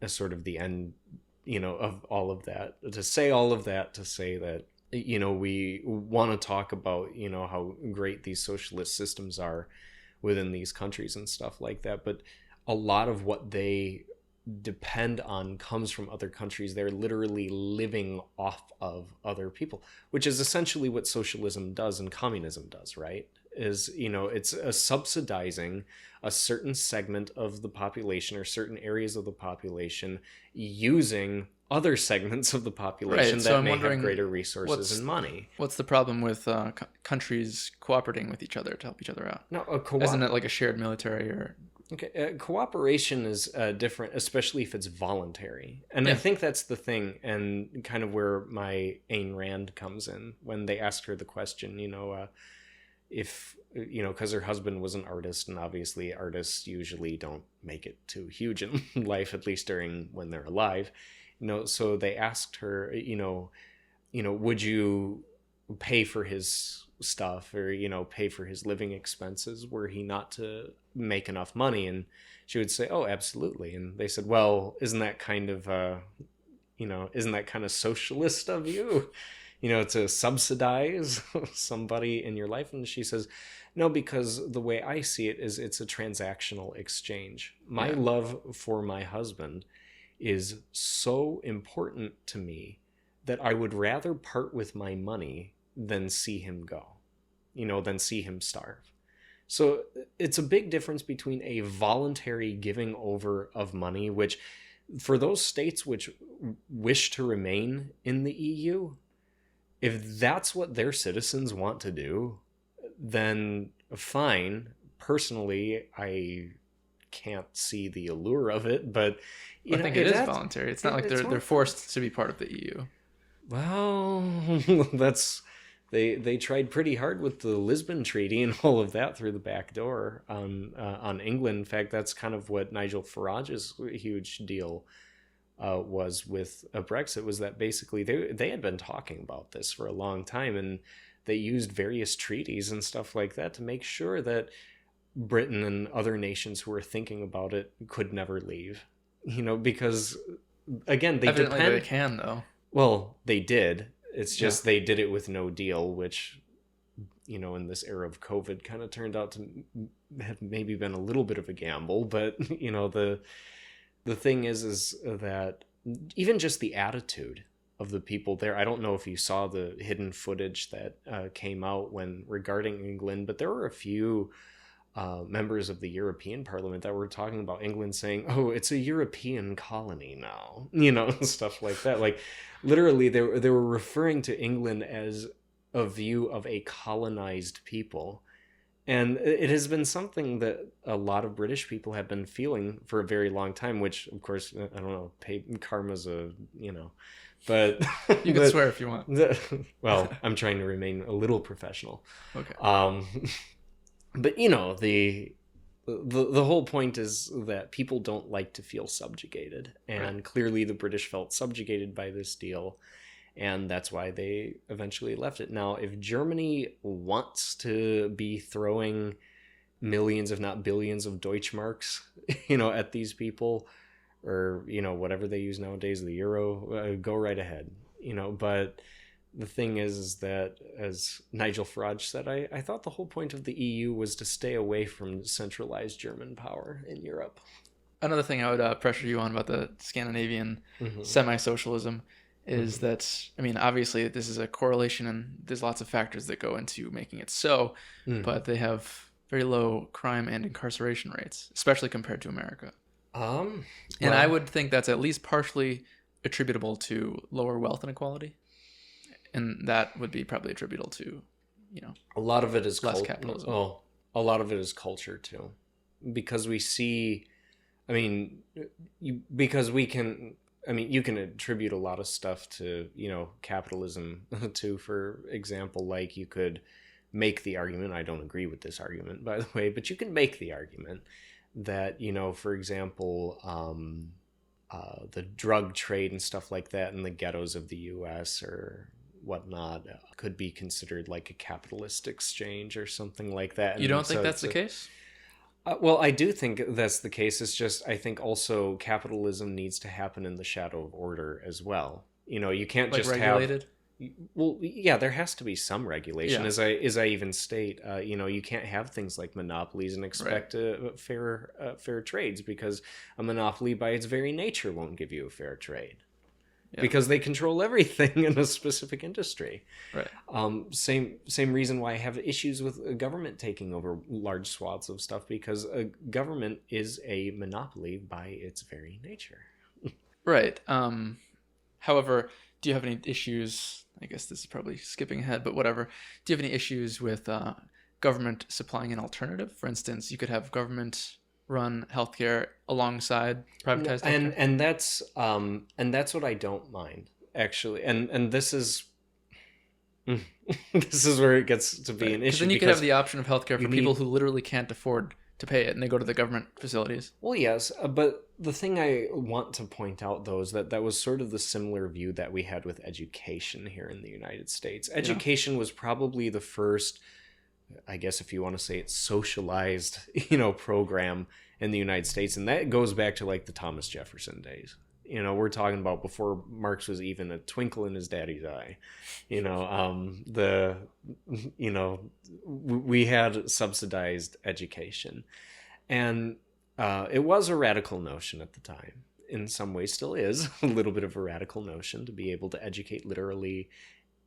S2: as sort of the end, of all of that. To say all of that, to say that, we want to talk about, how great these socialist systems are within these countries and stuff like that. But a lot of what they depend on comes from other countries. They're literally living off of other people, which is essentially what socialism does and communism does, right? Is, it's a subsidizing a certain segment of the population or certain areas of the population using other segments of the population that may have greater resources and money.
S1: What's the problem with countries cooperating with each other to help each other out?
S2: No,
S1: isn't it like a shared military or...
S2: Okay, cooperation is different, especially if it's voluntary. And I think that's the thing, and kind of where my Ayn Rand comes in when they asked her the question, if, because her husband was an artist, and obviously artists usually don't make it too huge in life, at least during when they're alive. So they asked her, would you pay for his stuff or pay for his living expenses were he not to make enough money? And she would say, oh, absolutely. And they said, well, isn't that kind of socialist of you, to subsidize somebody in your life? And she says, no, because the way I see it is it's a transactional exchange. My love for my husband is so important to me that I would rather part with my money than see him go, than see him starve. So it's a big difference between a voluntary giving over of money, which for those states which wish to remain in the EU, if that's what their citizens want to do, then fine. Personally, I can't see the allure of it, but
S1: I think it is voluntary. It's not like they're forced to be part of the EU.
S2: Well, that's They tried pretty hard with the Lisbon Treaty and all of that through the back door on England. In fact, that's kind of what Nigel Farage's huge deal was with Brexit, was that basically they had been talking about this for a long time, and they used various treaties and stuff like that to make sure that Britain and other nations who were thinking about it could never leave. Because again, they
S1: Evidently
S2: depend.
S1: they can, though.
S2: Well, they did. It's just they did it with no deal, which, in this era of COVID kind of turned out to have maybe been a little bit of a gamble. But, the thing is that even just the attitude of the people there, I don't know if you saw the hidden footage that came out regarding England, but there were a few members of the European Parliament that were talking about England, saying, "Oh, it's a European colony now," and stuff like that. Like, literally, they were referring to England as a view of a colonized people. And it has been something that a lot of British people have been feeling for a very long time, which, of course, I don't know, karma's but...
S1: You can swear if you want.
S2: Well, I'm trying to remain a little professional.
S1: Okay.
S2: But, the whole point is that people don't like to feel subjugated. And clearly the British felt subjugated by this deal. And that's why they eventually left it. Now, if Germany wants to be throwing millions, if not billions, of Deutschmarks, at these people, or, whatever they use nowadays, the euro, go right ahead. But the thing is that, as Nigel Farage said, I thought the whole point of the EU was to stay away from centralized German power in Europe.
S1: Another thing I would pressure you on about the Scandinavian semi-socialism is that, obviously this is a correlation and there's lots of factors that go into making it so, but they have very low crime and incarceration rates, especially compared to America. And I would think that's at least partially attributable to lower wealth inequality. And that would be probably attributable to,
S2: a lot of it is
S1: less capitalism.
S2: Oh, a lot of it is culture too, because we see, because we can. You can attribute a lot of stuff to, capitalism too. For example, like you could make the argument, I don't agree with this argument, by the way, but you can make the argument that, for example, the drug trade and stuff like that in the ghettos of the U.S. or whatnot could be considered like a capitalist exchange or something like that.
S1: You don't think that's the case?
S2: Well, I do think that's the case. It's just, I think also capitalism needs to happen in the shadow of order as well. You can't
S1: like
S2: just
S1: regulated?
S2: Well, yeah, there has to be some regulation.
S1: Yeah.
S2: As I even state, you can't have things like monopolies and expect fair trades, because a monopoly by its very nature won't give you a fair trade. Yeah. Because they control everything in a specific industry.
S1: Right.
S2: Same reason why I have issues with a government taking over large swaths of stuff, because a government is a monopoly by its very nature.
S1: Right. However, do you have any issues? I guess this is probably skipping ahead, but whatever. Do you have any issues with government supplying an alternative? For instance, you could have government-run healthcare alongside privatized healthcare.
S2: And that's what I don't mind, actually. And this is this is where it gets to be an issue.
S1: Then you could have the option of healthcare for people who literally can't afford to pay it, and they go to the government facilities.
S2: Well, yes, but the thing I want to point out, though, is that was sort of the similar view that we had with education here in the United States. Education was probably the first, I guess if you want to say it, socialized, program in the United States, and that goes back to like the Thomas Jefferson days. We're talking about before Marx was even a twinkle in his daddy's eye. We had subsidized education, and it was a radical notion at the time. In some ways, still is a little bit of a radical notion to be able to educate literally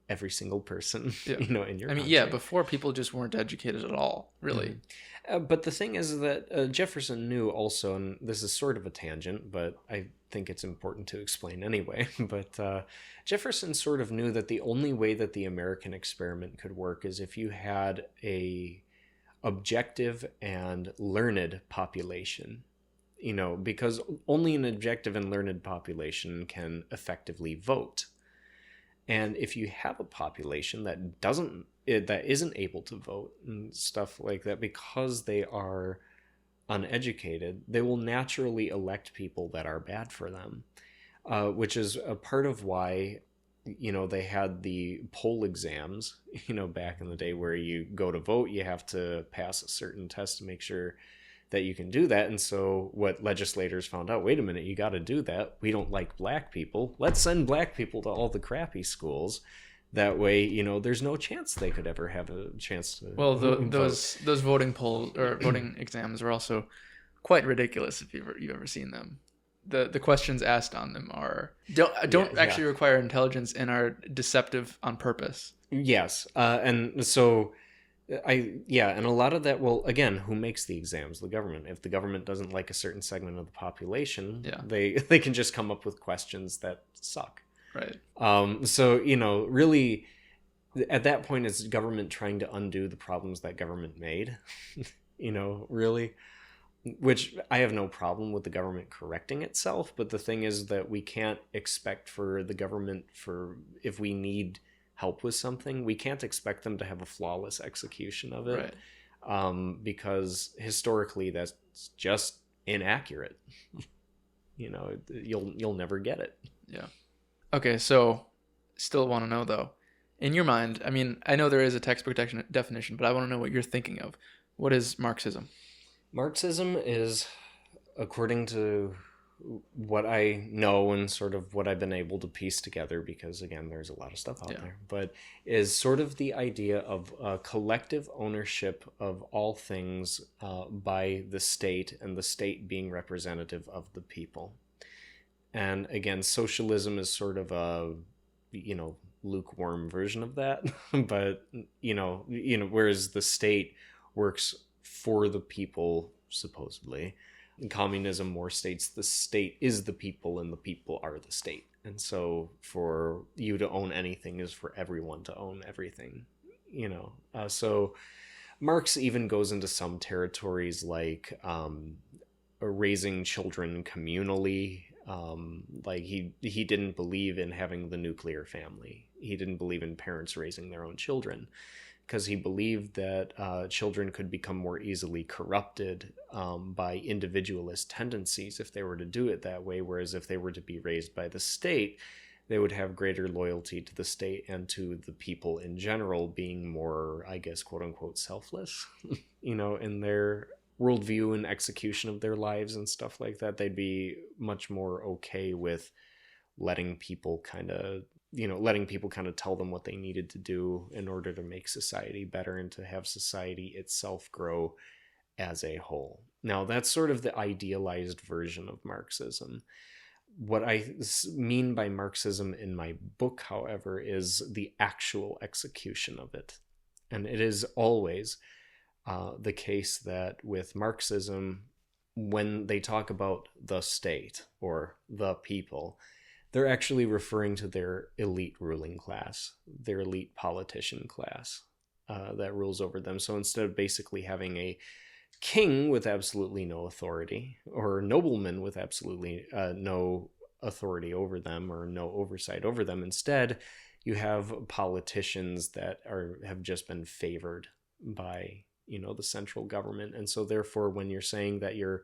S2: every single person, in your country.
S1: Before people just weren't educated at all, really.
S2: Mm-hmm. But the thing is that Jefferson knew also, and this is sort of a tangent, but I think it's important to explain anyway, but Jefferson sort of knew that the only way that the American experiment could work is if you had a objective and learned population, because only an objective and learned population can effectively vote. And if you have a population that isn't able to vote and stuff like that because they are uneducated, they will naturally elect people that are bad for them, which is a part of why they had the poll exams, back in the day where you go to vote, you have to pass a certain test to make sure that you can do that. And so what legislators found out, wait a minute, you got to do that. We don't like black people. Let's send black people to all the crappy schools. That way, there's no chance they could ever have a chance to
S1: Well,
S2: vote.
S1: those voting polls or voting exams are also quite ridiculous if you've ever seen them. The questions asked on them don't actually require intelligence and are deceptive on purpose.
S2: Yes, and so and a lot of that, well, again, who makes the exams? The government. If the government doesn't like a certain segment of the population, they can just come up with questions that suck.
S1: Right.
S2: So really, at that point, it's government trying to undo the problems that government made. Really. Which I have no problem with the government correcting itself, but the thing is that we can't expect for the government, if we need help with something, we can't expect them to have a flawless execution of it, because historically that's just inaccurate. You'll never get it.
S1: Yeah. Okay, so still want to know though, in your mind, I mean, I know there is a textbook definition, but I want to know what you're thinking of. What is Marxism?
S2: Marxism is, according to what I know and sort of what I've been able to piece together, because again, there's a lot of stuff out there, but is sort of the idea of collective ownership of all things by the state, and the state being representative of the people. And again, socialism is sort of a, lukewarm version of that, but whereas the state works for the people, supposedly. And communism more states the state is the people and the people are the state. And so for you to own anything is for everyone to own everything, So Marx even goes into some territories like raising children communally. Like he didn't believe in having the nuclear family. He didn't believe in parents raising their own children, because he believed that children could become more easily corrupted by individualist tendencies if they were to do it that way, whereas if they were to be raised by the state, they would have greater loyalty to the state and to the people in general, being more, I guess, quote unquote, selfless, in their worldview and execution of their lives and stuff like that. They'd be much more okay with letting people kind of tell them what they needed to do in order to make society better and to have society itself grow as a whole. Now, that's sort of the idealized version of Marxism. What I mean by Marxism in my book, however, is the actual execution of it. And it is always the case that with Marxism, when they talk about the state or the people, they're actually referring to their elite ruling class, their elite politician class that rules over them. So instead of basically having a king with absolutely no authority, or a nobleman with absolutely no authority over them or no oversight over them, instead you have politicians that have just been favored by the central government. And so therefore, when you're saying that you're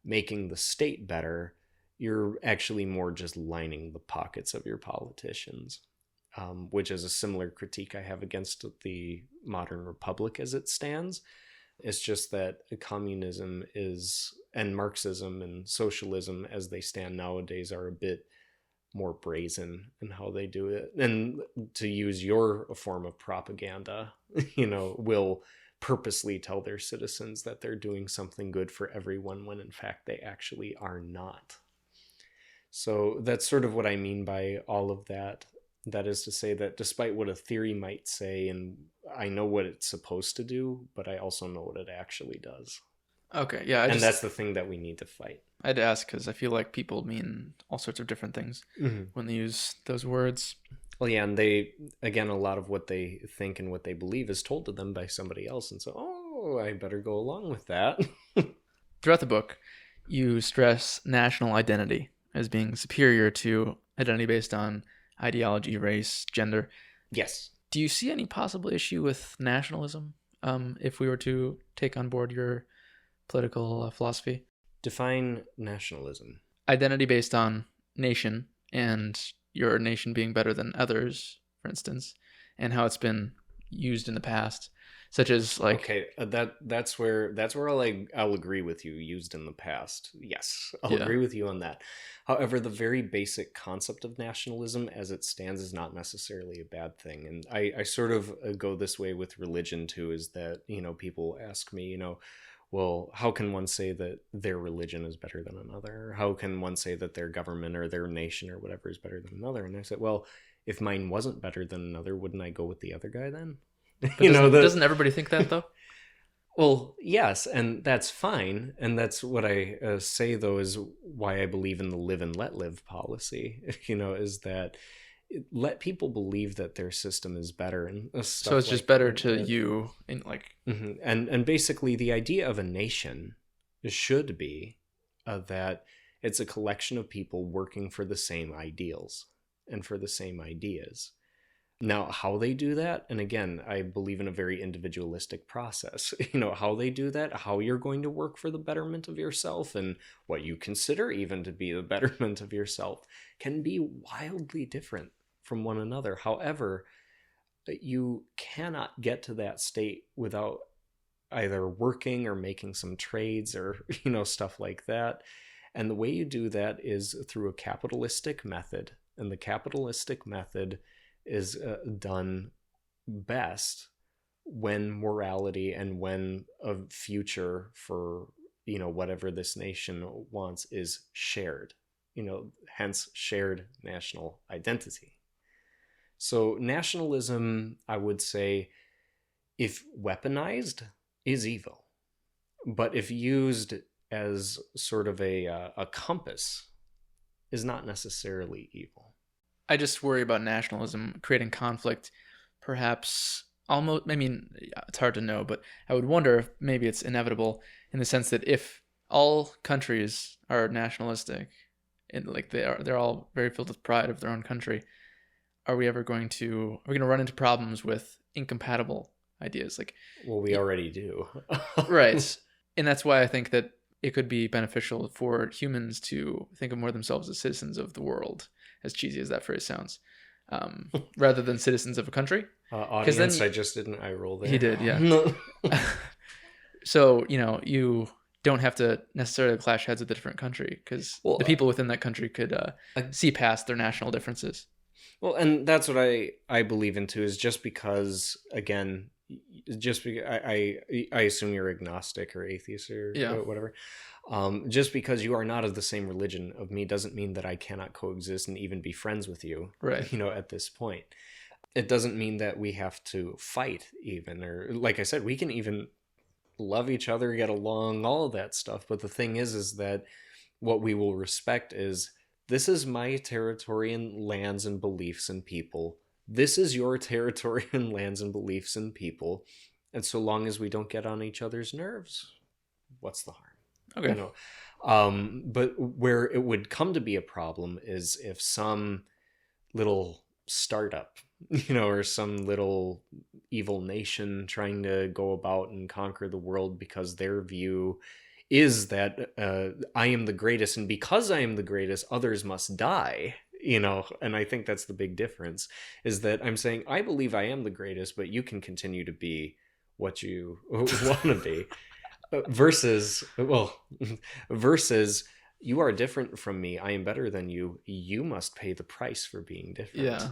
S2: making the state better, you're actually more just lining the pockets of your politicians, which is a similar critique I have against the modern republic as it stands. It's just that communism and Marxism and socialism as they stand nowadays are a bit more brazen in how they do it. And to use your form of propaganda, will purposely tell their citizens that they're doing something good for everyone when in fact they actually are not. So that's sort of what I mean by all of that. That is to say that despite what a theory might say, and I know what it's supposed to do, but I also know what it actually does.
S1: Okay, yeah.
S2: And that's the thing that we need to fight.
S1: I had to ask because I feel like people mean all sorts of different things when they use those words.
S2: Well, yeah, and again, a lot of what they think and what they believe is told to them by somebody else. And so, I better go along with that.
S1: Throughout the book, you stress national identity as being superior to identity based on ideology, race, gender.
S2: Yes.
S1: Do you see any possible issue with nationalism if we were to take on board your political philosophy?
S2: Define nationalism.
S1: Identity based on nation, and your nation being better than others, for instance, and how it's been used in the past, such as like
S2: Okay, that's where I'll agree with you. Used in the past, yes, I'll
S1: yeah,
S2: agree with you on that. However, the very basic concept of nationalism as it stands is not necessarily a bad thing, and I sort of go this way with religion too. Is that, people ask me, well, how can one say that their religion is better than another? How can one say that their government or their nation or whatever is better than another? And I said, well, if mine wasn't better than another, wouldn't I go with the other guy then?
S1: but doesn't everybody think that though?
S2: Well, yes, and that's fine. And that's what I say, though, is why I believe in the live and let live policy, is that let people believe that their system is better and stuff.
S1: So it's just better to you in like
S2: and basically the idea of a nation should be that it's a collection of people working for the same ideals and for the same ideas. Now, how they do that, and again, I believe in a very individualistic process. How they do that, how you're going to work for the betterment of yourself and what you consider even to be the betterment of yourself can be wildly different from one another. However, you cannot get to that state without either working or making some trades or, stuff like that. And the way you do that is through a capitalistic method. And the capitalistic method is done best when morality and when a future for whatever this nation wants is shared, hence shared national identity. So nationalism, I would say, if weaponized, is evil, but if used as sort of a compass, is not necessarily evil.
S1: I just worry about nationalism creating conflict, perhaps almost, I mean, it's hard to know, but I would wonder if maybe it's inevitable in the sense that if all countries are nationalistic and like they're all very filled with pride of their own country, are we going to run into problems with incompatible ideas? Like,
S2: well, we already do.
S1: Right. And that's why I think that it could be beneficial for humans to think of more themselves as citizens of the world, as cheesy as that phrase sounds, rather than citizens of a country.
S2: Audience, I just did an eye roll there.
S1: He did, yeah. So, you don't have to necessarily clash heads with a different country because the people within that country could see past their national differences.
S2: Well, and that's what I believe in too, is just because, again, just because I assume you're agnostic or atheist or whatever. Just because you are not of the same religion of me doesn't mean that I cannot coexist and even be friends with you.
S1: Right.
S2: At this point, it doesn't mean that we have to fight even, or like I said, we can even love each other, get along, all of that stuff. But the thing is that what we will respect is, this is my territory and lands and beliefs and people. This is your territory and lands and beliefs and people. And so long as we don't get on each other's nerves, what's the harm?
S1: Okay.
S2: But where it would come to be a problem is if some little startup, or some little evil nation trying to go about and conquer the world because their view is that I am the greatest, and because I am the greatest, others must die. And I think that's the big difference, is that I'm saying I believe I am the greatest, but you can continue to be what you want to be. Versus you are different from me. I am better than you. You must pay the price for being different.
S1: Yeah.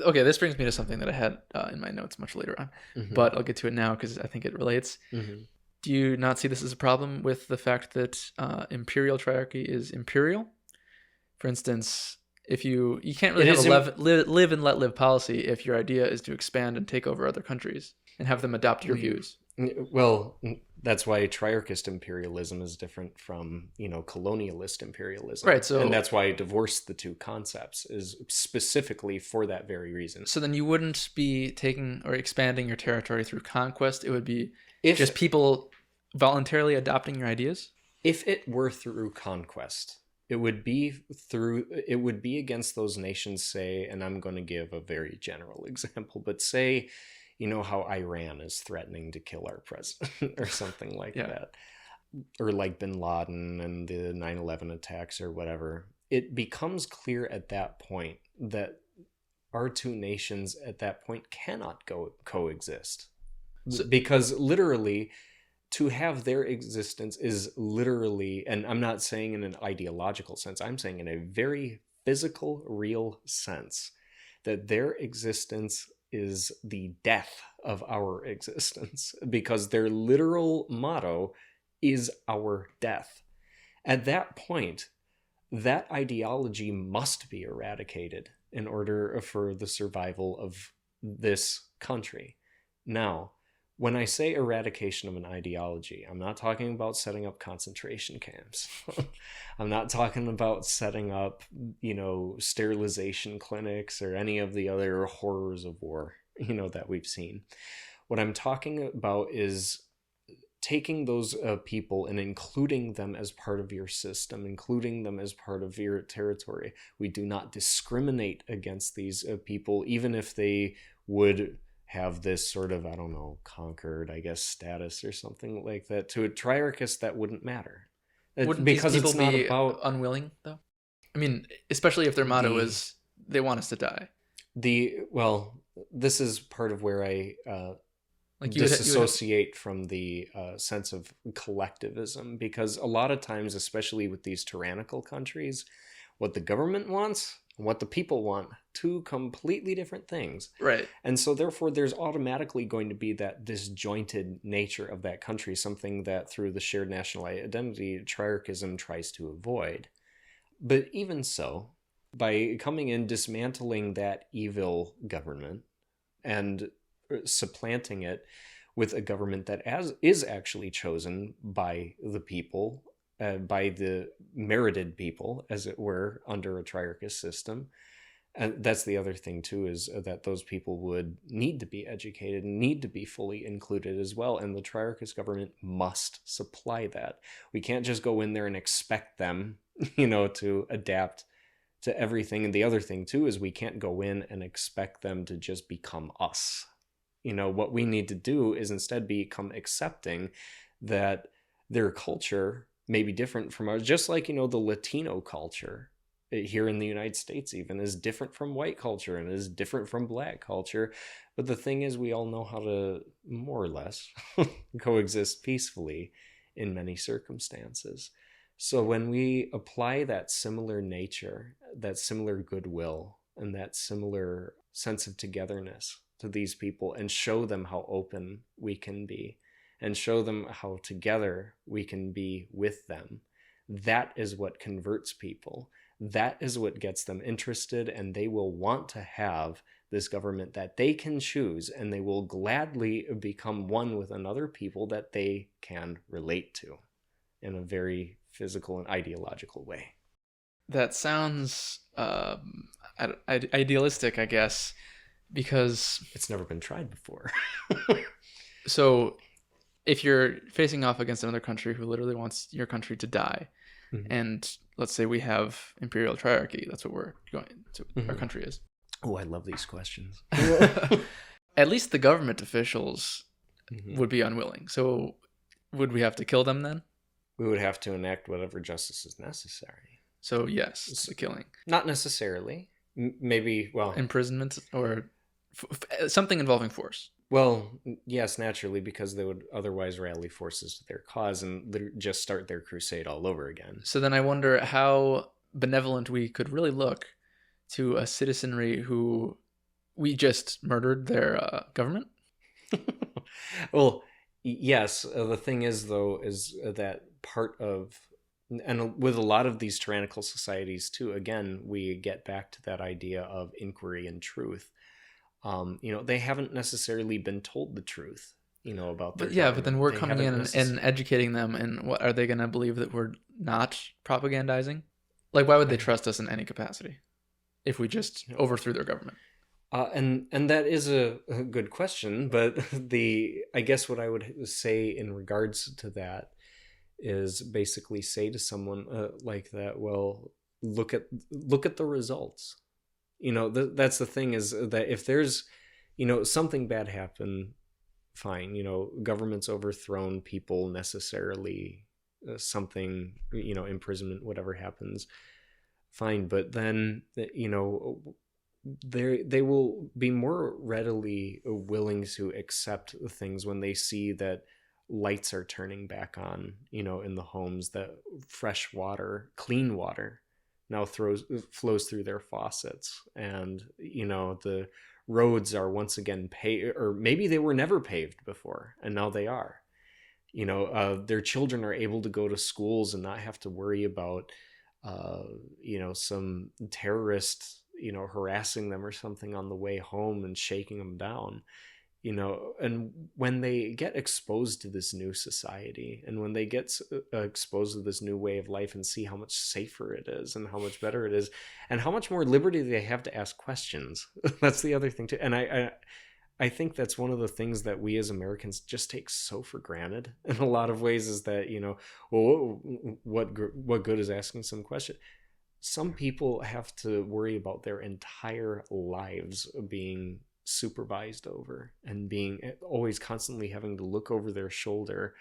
S1: Okay, this brings me to something that I had in my notes much later on, but I'll get to it now because I think it relates. Do you not see this as a problem with the fact that imperial triarchy is imperial? For instance, if you can't really have a live and let live policy if your idea is to expand and take over other countries and have them adopt your views.
S2: Well, that's why triarchist imperialism is different from, colonialist imperialism.
S1: Right. So,
S2: and that's why I divorced the two concepts, is specifically for that very reason.
S1: So then you wouldn't be taking or expanding your territory through conquest. It would be just people voluntarily adopting your ideas?
S2: If it were through conquest, It would be against those nations, say, and I'm going to give a very general example, but say, how Iran is threatening to kill our president or something like
S1: Yeah.
S2: that, or like bin Laden and the 9/11 attacks or whatever. It becomes clear at that point that our two nations at that point cannot coexist,
S1: So,
S2: because literally to have their existence is literally, and I'm not saying in an ideological sense, I'm saying in a very physical, real sense, that their existence is the death of our existence, because their literal motto is our death. At that point, that ideology must be eradicated in order for the survival of this country. Now, when I say eradication of an ideology, I'm not talking about setting up concentration camps. I'm not talking about setting up, sterilization clinics or any of the other horrors of war, that we've seen. What I'm talking about is taking those people and including them as part of your system, including them as part of your territory. We do not discriminate against these people, even if they would have this sort of, I don't know, conquered, I guess, status or something like that. To a triarchist, that wouldn't matter.
S1: wouldn't these
S2: Because
S1: people
S2: it's not
S1: be
S2: about
S1: unwilling, though? I mean, especially if their motto is they want us to die.
S2: This is part of where I
S1: Like
S2: disassociate from the sense of collectivism, because a lot of times, especially with these tyrannical countries, what the government wants and what the people want, two completely different things.
S1: Right.
S2: And so therefore there's automatically going to be that disjointed nature of that country, something that through the shared national identity, triarchism tries to avoid. But even so, by coming in, dismantling that evil government and supplanting it with a government that is actually chosen by the people, by the merited people, as it were, under a triarchist system. And that's the other thing too, is that those people would need to be educated and need to be fully included as well. And the triarchist government must supply that. We can't just go in there and expect them, to adapt to everything. And the other thing too is we can't go in and expect them to just become us. What we need to do is instead become accepting that their culture may be different from ours, just like, the Latino culture here in the United States even is different from white culture and is different from black culture. But the thing is, we all know how to more or less coexist peacefully in many circumstances. So when we apply that similar nature, that similar goodwill, and that similar sense of togetherness to these people, and show them how open we can be, and show them how together we can be with them, that is what converts people. That is what gets them interested, and they will want to have this government that they can choose, and they will gladly become one with another people that they can relate to in a very physical and ideological way.
S1: That sounds idealistic, I guess, because
S2: it's never been tried before.
S1: So if you're facing off against another country who literally wants your country to die, mm-hmm. and let's say we have imperial triarchy, that's what we're going to, mm-hmm. our country is.
S2: Oh, I love these questions.
S1: At least the government officials
S2: mm-hmm.
S1: would be unwilling. So would we have to kill them then?
S2: We would have to enact whatever justice is necessary.
S1: So yes, it's the killing.
S2: Not necessarily. Maybe,
S1: imprisonment or something involving force.
S2: Well, yes, naturally, because they would otherwise rally forces to their cause and just start their crusade all over again.
S1: So then I wonder how benevolent we could really look to a citizenry who we just murdered their government.
S2: Well, yes. The thing is, though, is that part of, and with a lot of these tyrannical societies too, again, we get back to that idea of inquiry and truth. They haven't necessarily been told the truth, about their government.
S1: But then we're coming in and educating them, and what are they going to believe, that we're not propagandizing? Like, why would they trust us in any capacity if we just overthrew their government?
S2: And that is a good question, but I guess what I would say in regards to that is basically say to someone like that, well, look at the results. That's the thing, is that if there's something bad happen, fine, government's overthrown, people necessarily, something, imprisonment, whatever happens, fine. But then they will be more readily willing to accept things when they see that lights are turning back on, in the homes, that fresh water, clean water now flows through their faucets, and the roads are once again paved, or maybe they were never paved before and now they are. Their children are able to go to schools and not have to worry about some terrorist harassing them or something on the way home and shaking them down. And when they get exposed to this new society, and when they get exposed to this new way of life and see how much safer it is and how much better it is and how much more liberty they have to ask questions, that's the other thing too. And I think that's one of the things that we as Americans just take so for granted in a lot of ways, is that, well, what good is asking some question? Some people have to worry about their entire lives being supervised over, and being always constantly having to look over their shoulder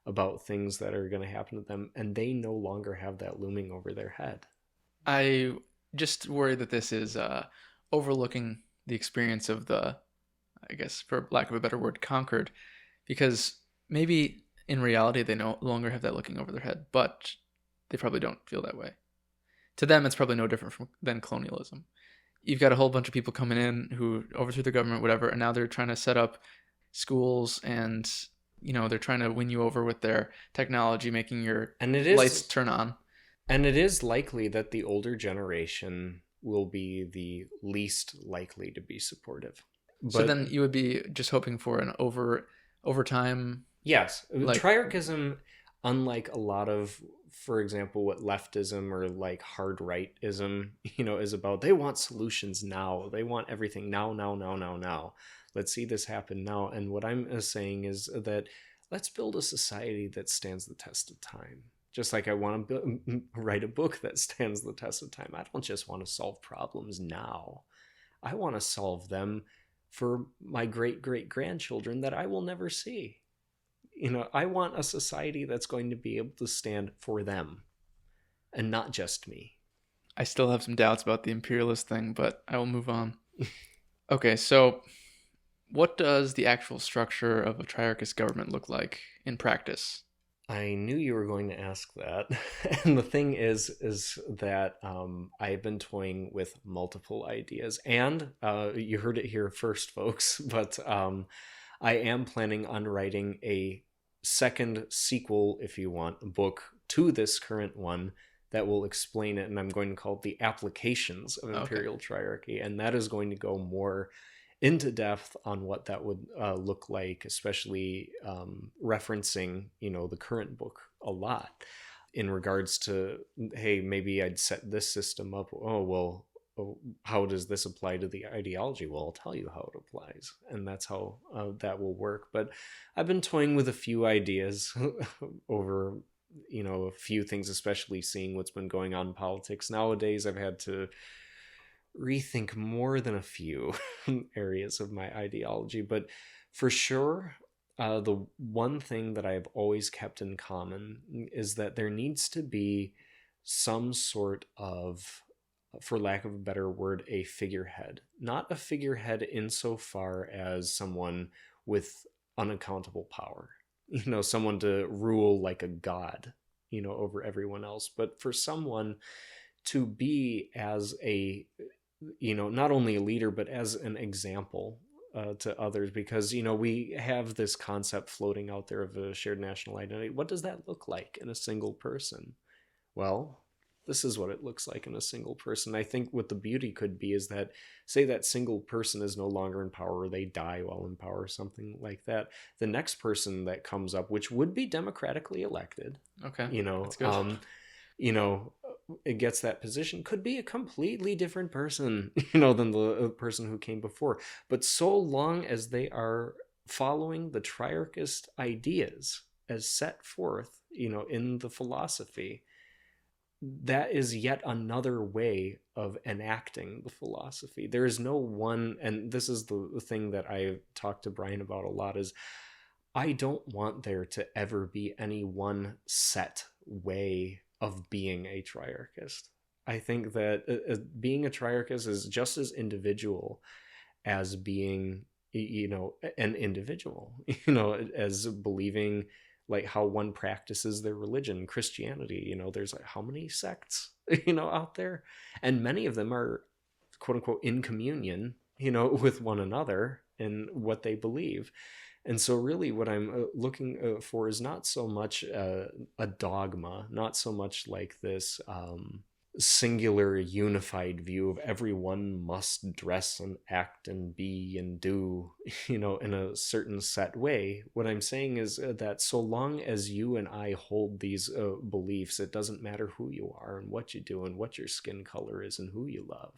S2: about things that are going to happen to them, and they no longer have that looming over their head.
S1: I just worry that this is overlooking the experience of the, I guess, for lack of a better word, conquered, because maybe in reality they no longer have that looking over their head, but they probably don't feel that way. To them, it's probably no different than colonialism. You've got a whole bunch of people coming in who overthrew the government, whatever, and now they're trying to set up schools, and they're trying to win you over with their technology, making your lights turn on.
S2: And it is likely that the older generation will be the least likely to be supportive.
S1: So then you would be just hoping for an over time.
S2: Yes, triarchism, unlike a lot of, for example, what leftism or like hard rightism, is about. They want solutions now. They want everything now. Let's see this happen now. And what I'm saying is that let's build a society that stands the test of time. Just like I want to write a book that stands the test of time. I don't just want to solve problems now. I want to solve them for my great-great-grandchildren that I will never see. I want a society that's going to be able to stand for them and not just me.
S1: I still have some doubts about the imperialist thing, but I will move on. Okay, so what does the actual structure of a triarchist government look like in practice?
S2: I knew you were going to ask that. And the thing is that I've been toying with multiple ideas. And you heard it here first, folks, but I am planning on writing a second sequel, if you want, book to this current one that will explain it. And I'm going to call it The Applications of Imperial Triarchy. And that is going to go more into depth on what that would look like, especially referencing, the current book a lot in regards to, hey, maybe I'd set this system up. Oh, well, how does this apply to the ideology? Well, I'll tell you how it applies. And that's how that will work. But I've been toying with a few ideas over, a few things, especially seeing what's been going on in politics nowadays. I've had to rethink more than a few areas of my ideology, but for sure, the one thing that I have always kept in common is that there needs to be some sort of, for lack of a better word, a figurehead. Not a figurehead insofar as someone with unaccountable power, someone to rule like a god, over everyone else, but for someone to be as a, not only a leader, but as an example to others, because, we have this concept floating out there of a shared national identity. What does that look like in a single person? Well, this is what it looks like in a single person. I think what the beauty could be is that, say that single person is no longer in power, or they die while in power, or something like that. The next person that comes up, which would be democratically elected,
S1: that's good.
S2: It gets that position, could be a completely different person, than the person who came before. But so long as they are following the triarchist ideas, as set forth, in the philosophy, that is yet another way of enacting the philosophy. There is no one, and this is the thing that I talked to Brian about a lot, is I don't want there to ever be any one set way of being a triarchist. I think that being a triarchist is just as individual as being, an individual, as believing like how one practices their religion, Christianity. There's like how many sects, out there, and many of them are quote unquote in communion, with one another in what they believe. And so really what I'm looking for is not so much a dogma, not so much like this singular unified view of everyone must dress and act and be and do, in a certain set way. What I'm saying is that so long as you and I hold these beliefs, it doesn't matter who you are and what you do and what your skin color is and who you love.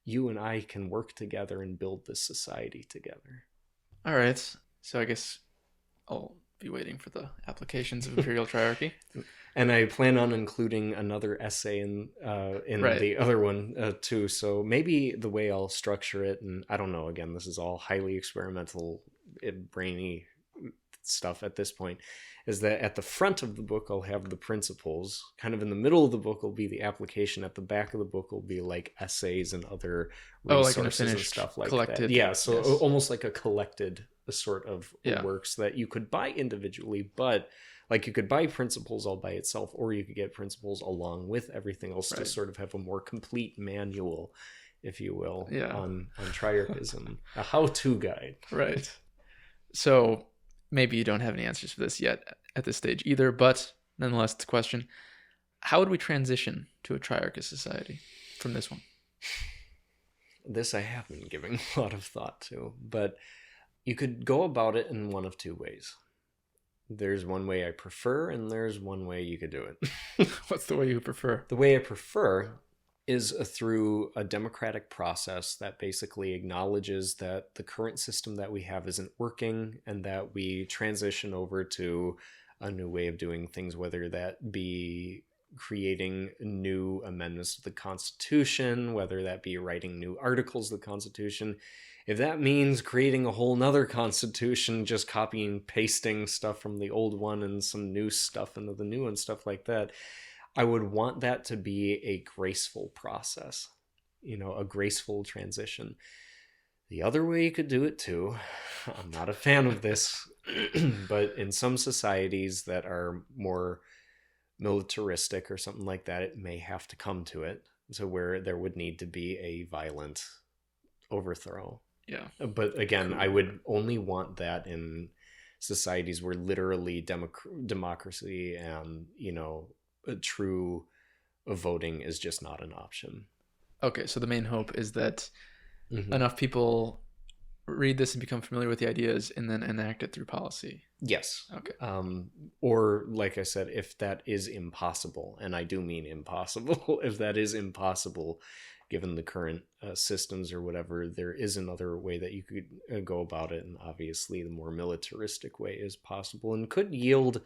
S2: You and I can work together and build this society together.
S1: All right. So I guess I'll be waiting for the applications of imperial triarchy.
S2: And I plan on including another essay in right. the other one too. So maybe the way I'll structure it, and I don't know, again, this is all highly experimental, brainy stuff at this point, is that at the front of the book I'll have the principles, kind of in the middle of the book will be the application, at the back of the book will be like essays and other resources like and stuff like collected, that. Yeah, so yes. Almost like a collected sort of works that you could buy individually, but like you could buy Principles all by itself, or you could get Principles along with everything else to sort of have a more complete manual, if you will, on triarchism, a how-to guide.
S1: Right. So maybe you don't have any answers for this yet at this stage either, but nonetheless, it's a question. How would we transition to a triarchist society from this one?
S2: This I have been giving a lot of thought to, but you could go about it in one of two ways. There's one way I prefer, and there's one way you could do it.
S1: What's the way you prefer?
S2: The way I prefer is through a democratic process that basically acknowledges that the current system that we have isn't working, and that we transition over to a new way of doing things, whether that be creating new amendments to the Constitution, whether that be writing new articles of the Constitution. If that means creating a whole nother constitution, just copying and pasting stuff from the old one and some new stuff into the new one, stuff like that, I would want that to be a graceful process, a graceful transition. The other way you could do it too, I'm not a fan of this, but in some societies that are more militaristic or something like that, it may have to come to it. So where there would need to be a violent overthrow.
S1: Yeah.
S2: But again, I would only want that in societies where literally democracy and, a true voting is just not an option.
S1: Okay, so the main hope is that enough people read this and become familiar with the ideas and then enact it through policy.
S2: Yes.
S1: Okay.
S2: Or like I said, if that is impossible, and I do mean impossible, if that is impossible, given the current systems or whatever, there is another way that you could go about it. And obviously the more militaristic way is possible and could yield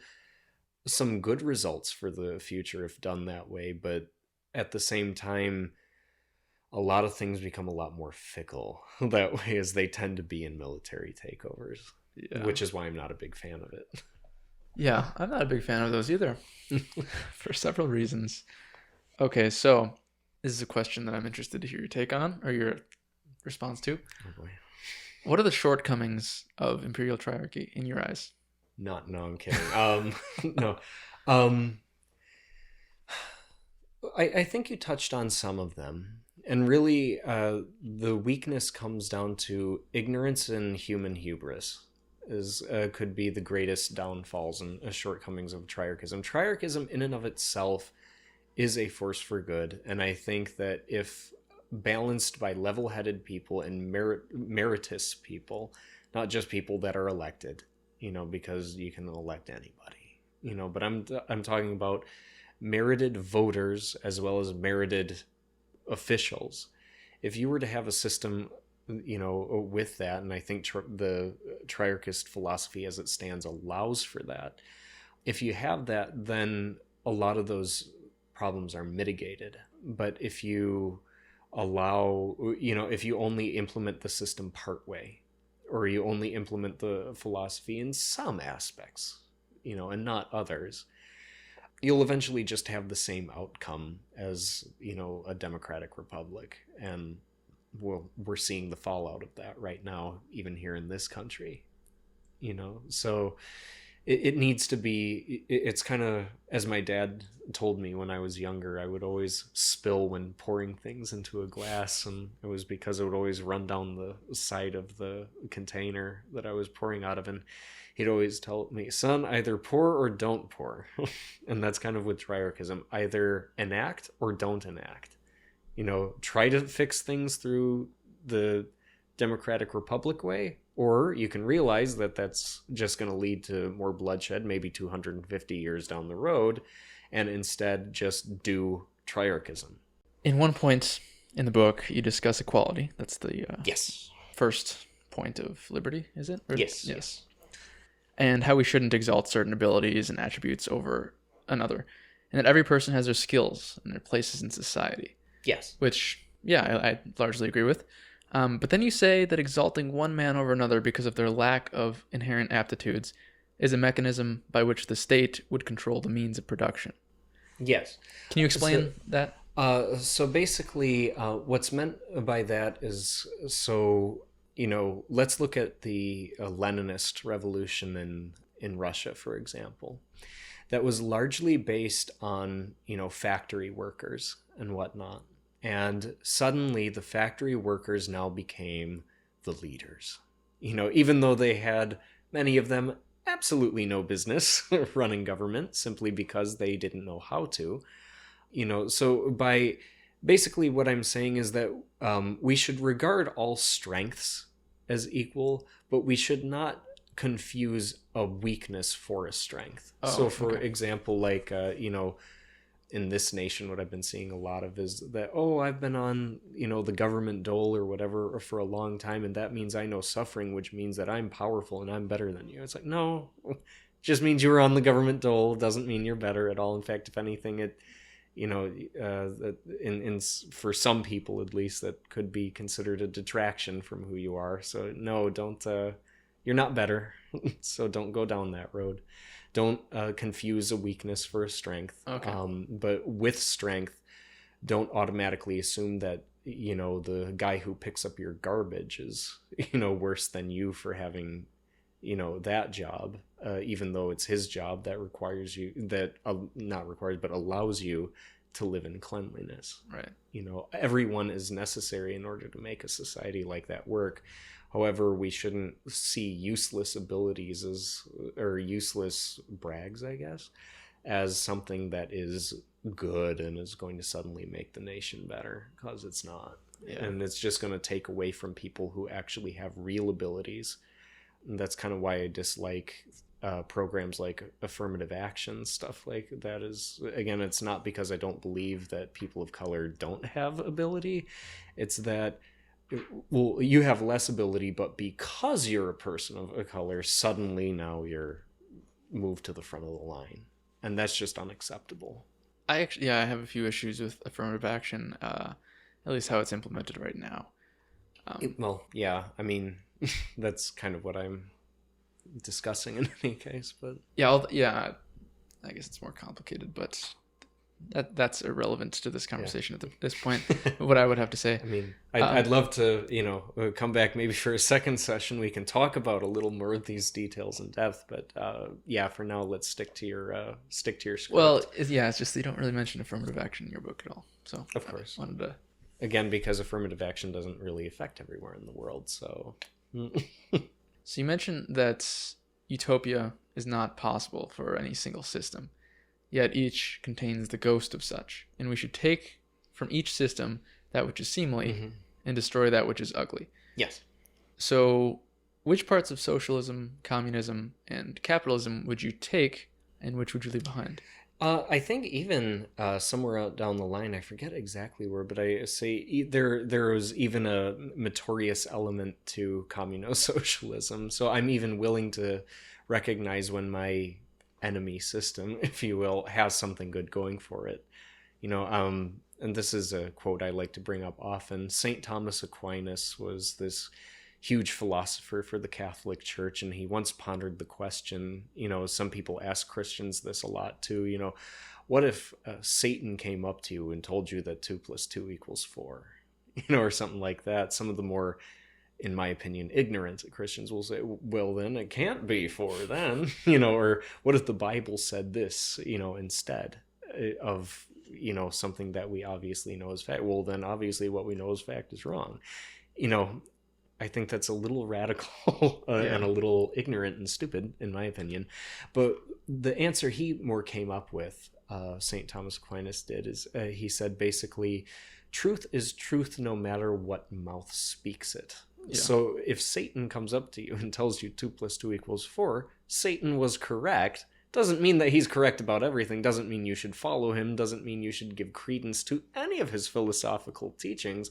S2: some good results for the future if done that way. But at the same time, a lot of things become a lot more fickle that way, as they tend to be in military takeovers, which is why I'm not a big fan of it.
S1: Yeah, I'm not a big fan of those either for several reasons. Okay, so this is a question that I'm interested to hear your take on, or your response to.
S2: Oh boy.
S1: What are the shortcomings of imperial triarchy in your eyes?
S2: No, I'm kidding. No. I think you touched on some of them. And really, the weakness comes down to ignorance and human hubris. Could be the greatest downfalls and shortcomings of triarchism. Triarchism in and of itself is a force for good, and I think that if balanced by level-headed people and meritorious people, not just people that are elected, because you can elect anybody, but I'm talking about merited voters as well as merited officials. If you were to have a system with that, and I think the triarchist philosophy as it stands allows for that. If you have that, then a lot of those problems are mitigated. But if you allow, if you only implement the system part way, or you only implement the philosophy in some aspects, and not others, you'll eventually just have the same outcome as, a democratic republic. And we're seeing the fallout of that right now, even here in this country, so it needs to be, it's kind of, as my dad told me when I was younger, I would always spill when pouring things into a glass, and it was because it would always run down the side of the container that I was pouring out of, and he'd always tell me, son, either pour or don't pour. And that's kind of with triarchism, either enact or don't enact. Try to fix things through the democratic republic way, or you can realize that that's just going to lead to more bloodshed, maybe 250 years down the road, and instead just do triarchism.
S1: In one point in the book, you discuss equality. That's the
S2: yes,
S1: first point of liberty, is it?
S2: Yes.
S1: And how we shouldn't exalt certain abilities and attributes over another, and that every person has their skills and their places in society.
S2: Yes.
S1: Which, I largely agree with. But then you say that exalting one man over another because of their lack of inherent aptitudes is a mechanism by which the state would control the means of production.
S2: Yes.
S1: Can you explain that?
S2: So basically, what's meant by that is, let's look at the Leninist revolution in Russia, for example. That was largely based on, factory workers and whatnot. And suddenly the factory workers now became the leaders. Even though they had, many of them, absolutely no business running government, simply because they didn't know how to. So by basically what I'm saying is that we should regard all strengths as equal, but we should not confuse a weakness for a strength. So for example, like, in this nation, what I've been seeing a lot of is that, I've been on, the government dole or whatever for a long time, and that means I know suffering, which means that I'm powerful and I'm better than you. It's like, no, it just means you were on the government dole. Doesn't mean you're better at all. In fact, if anything, it, for some people at least, that could be considered a detraction from who you are. So no, don't, you're not better. So don't go down that road. Don't confuse a weakness for a strength.
S1: Okay.
S2: But with strength, don't automatically assume that, the guy who picks up your garbage is, worse than you for having, that job, even though it's his job that requires you, that not requires, but allows you to live in cleanliness.
S1: Right.
S2: Everyone is necessary in order to make a society like that work. However, we shouldn't see useless abilities or useless brags, I guess, as something that is good and is going to suddenly make the nation better, because it's not. Yeah. And it's just going to take away from people who actually have real abilities. And that's kind of why I dislike programs like affirmative action, stuff like that. Is, again, it's not because I don't believe that people of color don't have ability. It's that, well, you have less ability, but because you're a person of color, suddenly now you're moved to the front of the line. And that's just unacceptable.
S1: I have a few issues with affirmative action, at least how it's implemented right now.
S2: I mean, that's kind of what I'm discussing in any case, but
S1: I guess it's more complicated, but that's irrelevant to this conversation at this point. What I would have to say.
S2: I mean, I'd love to, come back maybe for a second session. We can talk about a little more of these details in depth, but for now, let's stick to your script.
S1: Well, it's just that you don't really mention affirmative action in your book at all. So
S2: of course,
S1: I wanted to.
S2: Again, because affirmative action doesn't really affect everywhere in the world, so.
S1: So you mentioned that utopia is not possible for any single system, yet each contains the ghost of such, and we should take from each system that which is seemly and destroy that which is ugly.
S2: Yes.
S1: So which parts of socialism, communism, and capitalism would you take, and which would you leave behind?
S2: I think even somewhere out down the line, I forget exactly where, but I say there was even a notorious element to communo-socialism. So I'm even willing to recognize when my enemy system, if you will, has something good going for it. And this is a quote I like to bring up often. St. Thomas Aquinas was this huge philosopher for the Catholic Church, and he once pondered the question, some people ask Christians this a lot too, what if Satan came up to you and told you that 2 + 2 = 4, or something like that. Some of the more, in my opinion, ignorant Christians will say, well, then it can't be 4 then, or what if the Bible said this, instead of, something that we obviously know is fact? Well, then obviously what we know is fact is wrong. you know I think that's a little radical
S1: Yeah.
S2: and a little ignorant and stupid, in my opinion. But the answer he more came up with, St. Thomas Aquinas did, is he said basically, truth is truth no matter what mouth speaks it.
S1: Yeah.
S2: So if Satan comes up to you and tells you 2 + 2 = 4, Satan was correct. Doesn't mean that he's correct about everything, doesn't mean you should follow him, doesn't mean you should give credence to any of his philosophical teachings.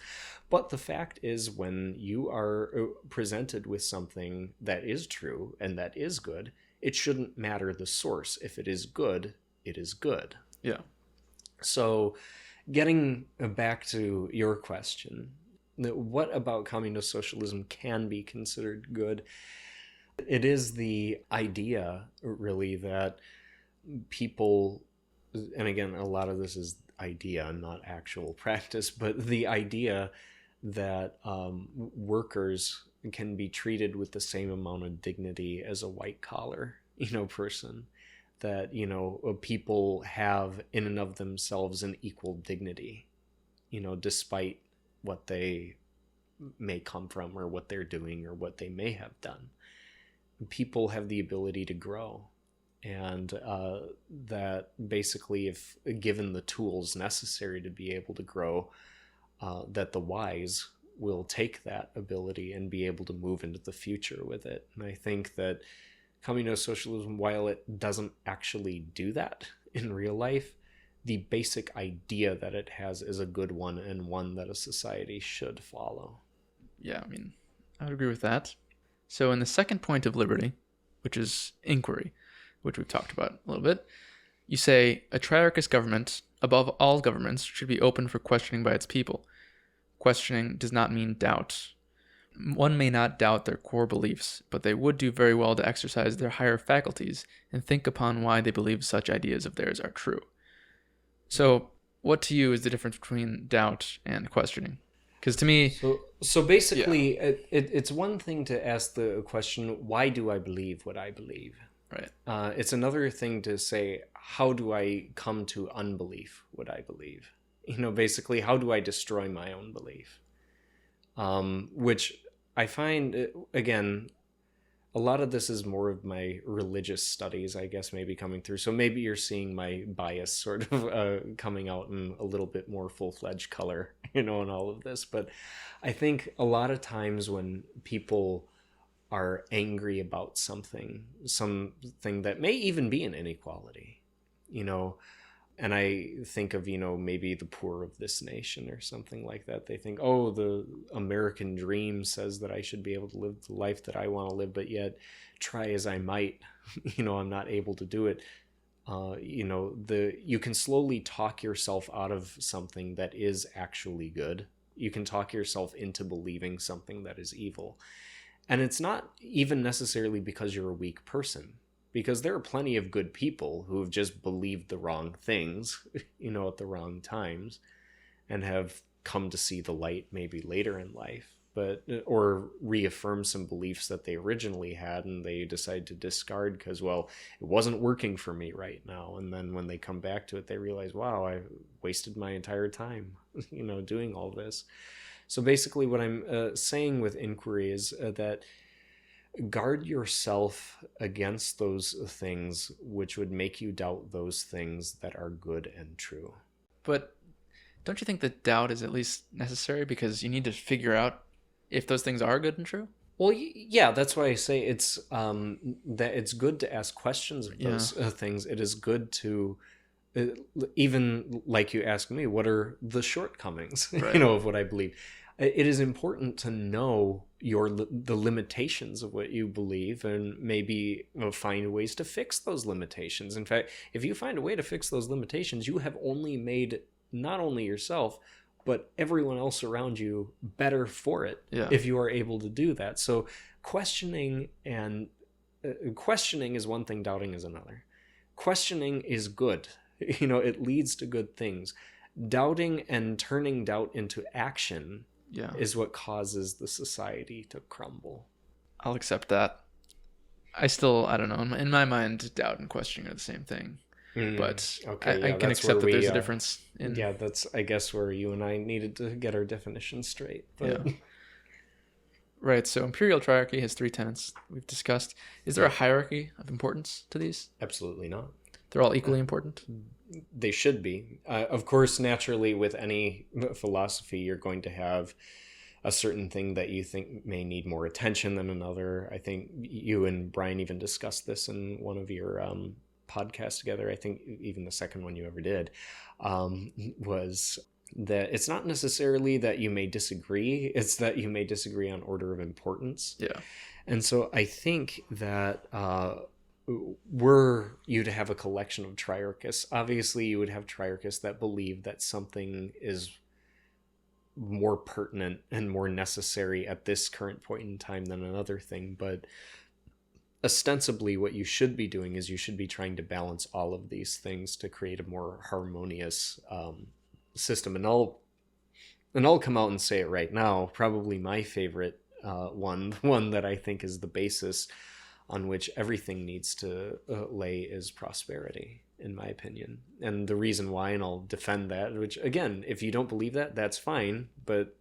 S2: But the fact is, when you are presented with something that is true and that is good, it shouldn't matter the source. If it is good, it is good.
S1: Yeah.
S2: So, getting back to your question, what about communist socialism can be considered good? It is the idea, really, that people, and again, a lot of this is idea, not actual practice, but the idea that workers can be treated with the same amount of dignity as a white collar, person. That, people have in and of themselves an equal dignity, despite what they may come from or what they're doing or what they may have done. People have the ability to grow, and that basically, if given the tools necessary to be able to grow, that the wise will take that ability and be able to move into the future with it. And I think that communist socialism, while it doesn't actually do that in real life, the basic idea that it has is a good one, and one that a society should follow.
S1: Yeah, I would agree with that. So in the second point of liberty, which is inquiry, which we've talked about a little bit, you say a triarchist government, above all governments, should be open for questioning by its people. Questioning does not mean doubt. One may not doubt their core beliefs, but they would do very well to exercise their higher faculties and think upon why they believe such ideas of theirs are true. So, what to you is the difference between doubt and questioning? Because to me,
S2: so basically, yeah, it's one thing to ask the question, why do I believe what I believe?
S1: Right.
S2: It's another thing to say, how do I come to unbelief what I believe? Basically, how do I destroy my own belief? Which I find, again, a lot of this is more of my religious studies, I guess, maybe coming through. So maybe you're seeing my bias sort of coming out in a little bit more full-fledged color, in all of this. But I think a lot of times when people are angry about something that may even be an inequality, and I think of, maybe the poor of this nation or something like that. They think, oh, the American dream says that I should be able to live the life that I want to live, but yet try as I might, I'm not able to do it. You can slowly talk yourself out of something that is actually good. You can talk yourself into believing something that is evil. And it's not even necessarily because you're a weak person, because there are plenty of good people who have just believed the wrong things, at the wrong times, and have come to see the light maybe later in life, or reaffirm some beliefs that they originally had and they decide to discard because, well, it wasn't working for me right now. And then when they come back to it, they realize, wow, I wasted my entire time, doing all this. So basically what I'm saying with inquiry is that guard yourself against those things which would make you doubt those things that are good and true.
S1: But don't you think that doubt is at least necessary, because you need to figure out if those things are good and true?
S2: Well, yeah, that's why I say it's that it's good to ask questions of those things. It is good to even like you asked me, what are the shortcomings,
S1: Right.
S2: of what I believe? It is important to know the limitations of what you believe, and maybe find ways to fix those limitations. In fact, if you find a way to fix those limitations, you have only made not only yourself, but everyone else around you better for it.
S1: Yeah.
S2: If you are able to do that. So questioning is one thing, doubting is another. Questioning is good. It leads to good things. Doubting and turning doubt into action is what causes the society to crumble.
S1: I'll accept that. I don't know. In my mind, doubt and questioning are the same thing. But
S2: okay,
S1: I can accept that there's a difference.
S2: That's, I guess, where you and I needed to get our definitions straight. But...
S1: Yeah. Right, so Imperial Triarchy has 3 tenets we've discussed. Is there a hierarchy of importance to these?
S2: Absolutely not.
S1: They're all equally important?
S2: They should be. Of course, naturally, with any philosophy, you're going to have a certain thing that you think may need more attention than another. I think you and Brian even discussed this in one of your podcasts together. I think even the second one you ever did was that it's not necessarily that you may disagree, it's that you may disagree on order of importance.
S1: Yeah.
S2: And so I think that were you to have a collection of triarchists, obviously you would have triarchists that believe that something is more pertinent and more necessary at this current point in time than another thing. But ostensibly what you should be doing is you should be trying to balance all of these things to create a more harmonious system. And I'll come out and say it right now, probably my favorite one that I think is the basis on which everything needs to lay is prosperity, in my opinion. And the reason why, and I'll defend that, which again, if you don't believe that, that's fine, but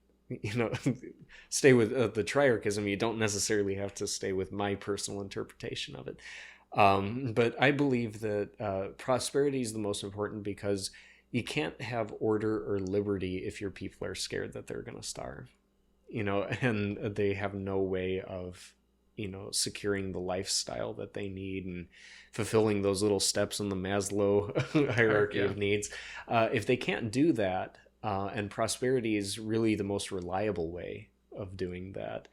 S2: stay with the triarchism. You don't necessarily have to stay with my personal interpretation of it. But I believe that prosperity is the most important, because you can't have order or liberty if your people are scared that they're going to starve, and they have no way of, securing the lifestyle that they need and fulfilling those little steps in the Maslow hierarchy of needs. If they can't do that, and prosperity is really the most reliable way of doing that,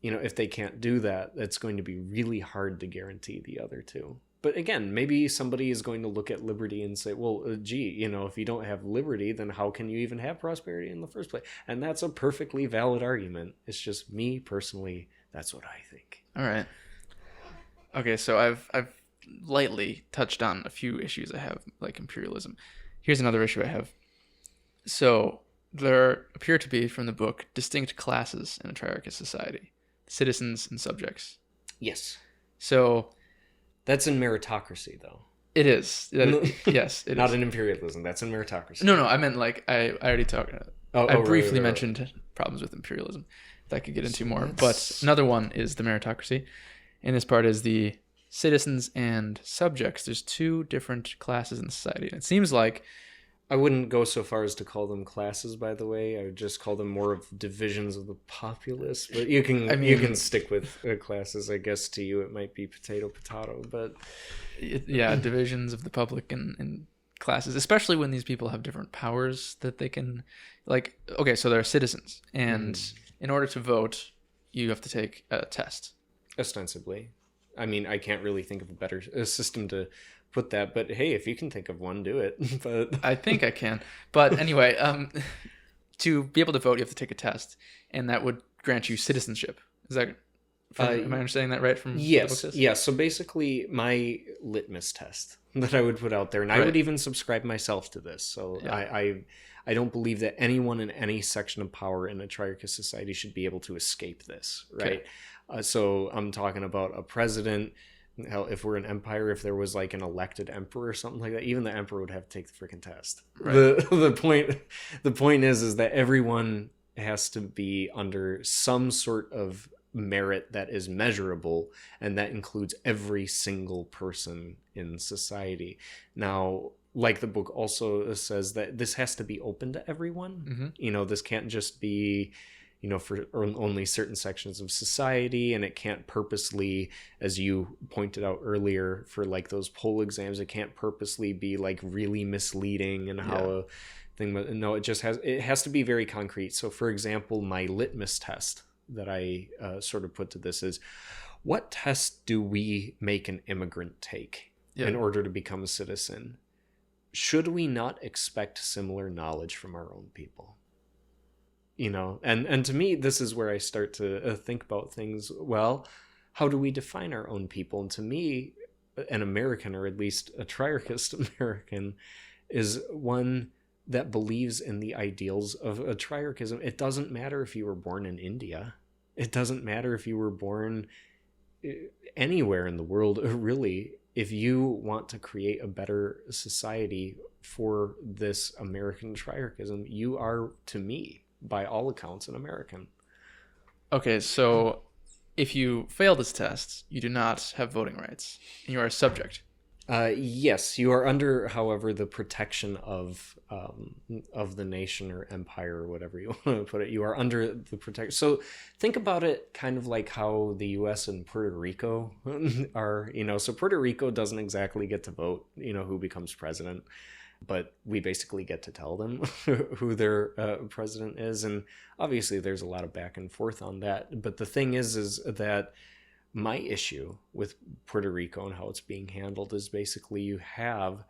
S2: if they can't do that, it's going to be really hard to guarantee the other two. But again, maybe somebody is going to look at liberty and say, well, gee, if you don't have liberty, then how can you even have prosperity in the first place? And that's a perfectly valid argument. It's just me personally, that's what I think.
S1: All right. Okay, so I've lightly touched on a few issues I have, like imperialism. Here's another issue I have. So there appear to be, from the book, distinct classes in a triarchist society: citizens and subjects.
S2: Yes.
S1: So
S2: that's in Meritocracy, though.
S1: It is. Yes, it
S2: Not
S1: is.
S2: in Imperialism. That's in Meritocracy.
S1: No, I meant like I already talked. I briefly mentioned problems with imperialism that I could get into more. But another one is the Meritocracy. And this part is the citizens and subjects. There's 2 different classes in society. And it seems like...
S2: I wouldn't go so far as to call them classes, by the way. I would just call them more of divisions of the populace. But you can stick with classes. I guess to you it might be potato, but...
S1: Yeah, divisions of the public and classes, especially when these people have different powers that they can... Like, okay, so they're citizens. And in order to vote, you have to take a test.
S2: Ostensibly. I mean, I can't really think of a better system to put that, but hey, if you can think of one, do it. But
S1: I think I can. But anyway, to be able to vote, you have to take a test, and that would grant you citizenship. Is that... am I understanding that right? From
S2: yes. So basically, my litmus test that I would put out there, and I would even subscribe myself to this. So I don't believe that anyone in any section of power in a triarchist society should be able to escape this, right? Okay. So I'm talking about a president. Hell, if we're an empire, if there was like an elected emperor or something like that, even the emperor would have to take the freaking test. Right. The point is that everyone has to be under some sort of merit that is measurable, and that includes every single person in society. Now, like the book also says, that this has to be open to everyone. This can't just be for only certain sections of society, and it can't purposely, as you pointed out earlier, for like those poll exams, it can't purposely be like really misleading and how a thing. No, it has to be very concrete. So, for example, my litmus test that I sort of put to this is, what test do we make an immigrant take in order to become a citizen? Should we not expect similar knowledge from our own people? And to me, this is where I start to think about things. Well, how do we define our own people? And to me, an American, or at least a triarchist American, is one that believes in the ideals of a triarchism. It doesn't matter if you were born in India. It doesn't matter if you were born anywhere in the world, really. If you want to create a better society for this American triarchism, you are, to me, by all accounts, an American.
S1: Okay, so if you fail this test, you do not have voting rights, and you are a subject.
S2: Yes, you are under, however, the protection of the nation or empire, or whatever you want to put it. You are under the protection. So think about it kind of like how the U.S. and Puerto Rico are. So Puerto Rico doesn't exactly get to vote, who becomes president, but we basically get to tell them who their president is. And obviously there's a lot of back and forth on that. But the thing is that my issue with Puerto Rico and how it's being handled is basically you have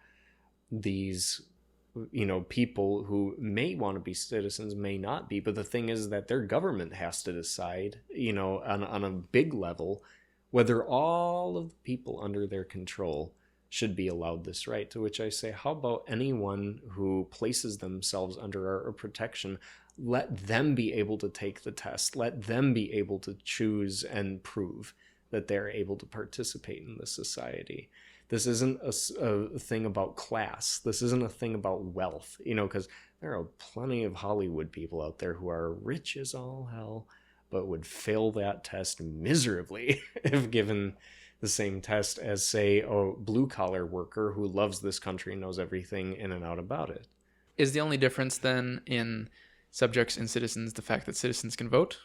S2: these, people who may want to be citizens, may not be. But the thing is that their government has to decide, on a big level, whether all of the people under their control should be allowed this right. To which I say, how about anyone who places themselves under our protection? Let them be able to take the test. Let them be able to choose and prove that they're able to participate in the society. This isn't a thing about class. This isn't a thing about wealth, because there are plenty of Hollywood people out there who are rich as all hell, but would fail that test miserably if given the same test as, say, a blue-collar worker who loves this country and knows everything in and out about it.
S1: Is the only difference then in subjects and citizens the fact that citizens can vote?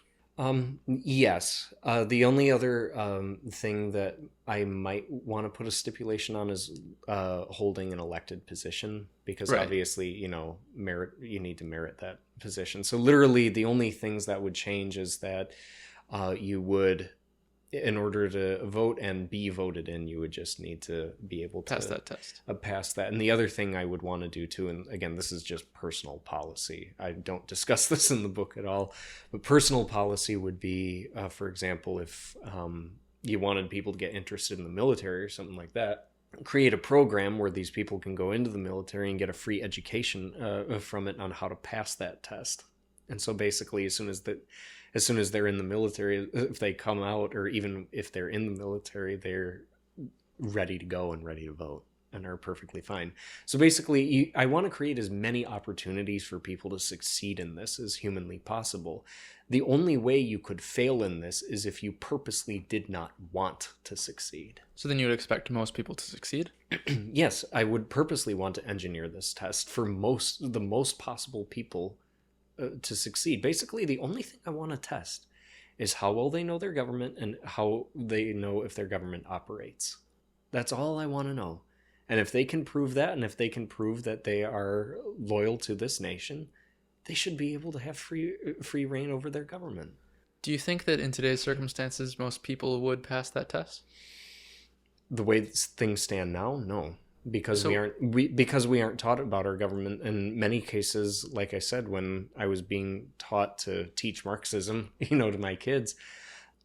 S2: Yes. The only other thing that I might want to put a stipulation on is holding an elected position, because obviously, you need to merit that position. So literally the only things that would change is that you would, in order to vote and be voted in, you would just need to be able to
S1: pass that test.
S2: Pass that. And the other thing I would want to do too, and again, this is just personal policy. I don't discuss this in the book at all, but personal policy would be, for example, if you wanted people to get interested in the military or something like that, create a program where these people can go into the military and get a free education from it on how to pass that test. And so basically, as soon as they're in the military, if they come out, or even if they're in the military, they're ready to go and ready to vote and are perfectly fine. So basically, I want to create as many opportunities for people to succeed in this as humanly possible. The only way you could fail in this is if you purposely did not want to succeed.
S1: So then you would expect most people to succeed?
S2: Yes, I would purposely want to engineer this test for the most possible people to succeed. Basically, the only thing I want to test is how well they know their government and how they know if their government operates. That's all I want to know. And if they can prove that, and if they can prove that they are loyal to this nation, they should be able to have free reign over their government.
S1: Do you think that in today's circumstances, most people would pass that test?
S2: The way things stand now, no. Because we aren't taught about our government. In many cases, like I said, when I was being taught to teach Marxism, to my kids,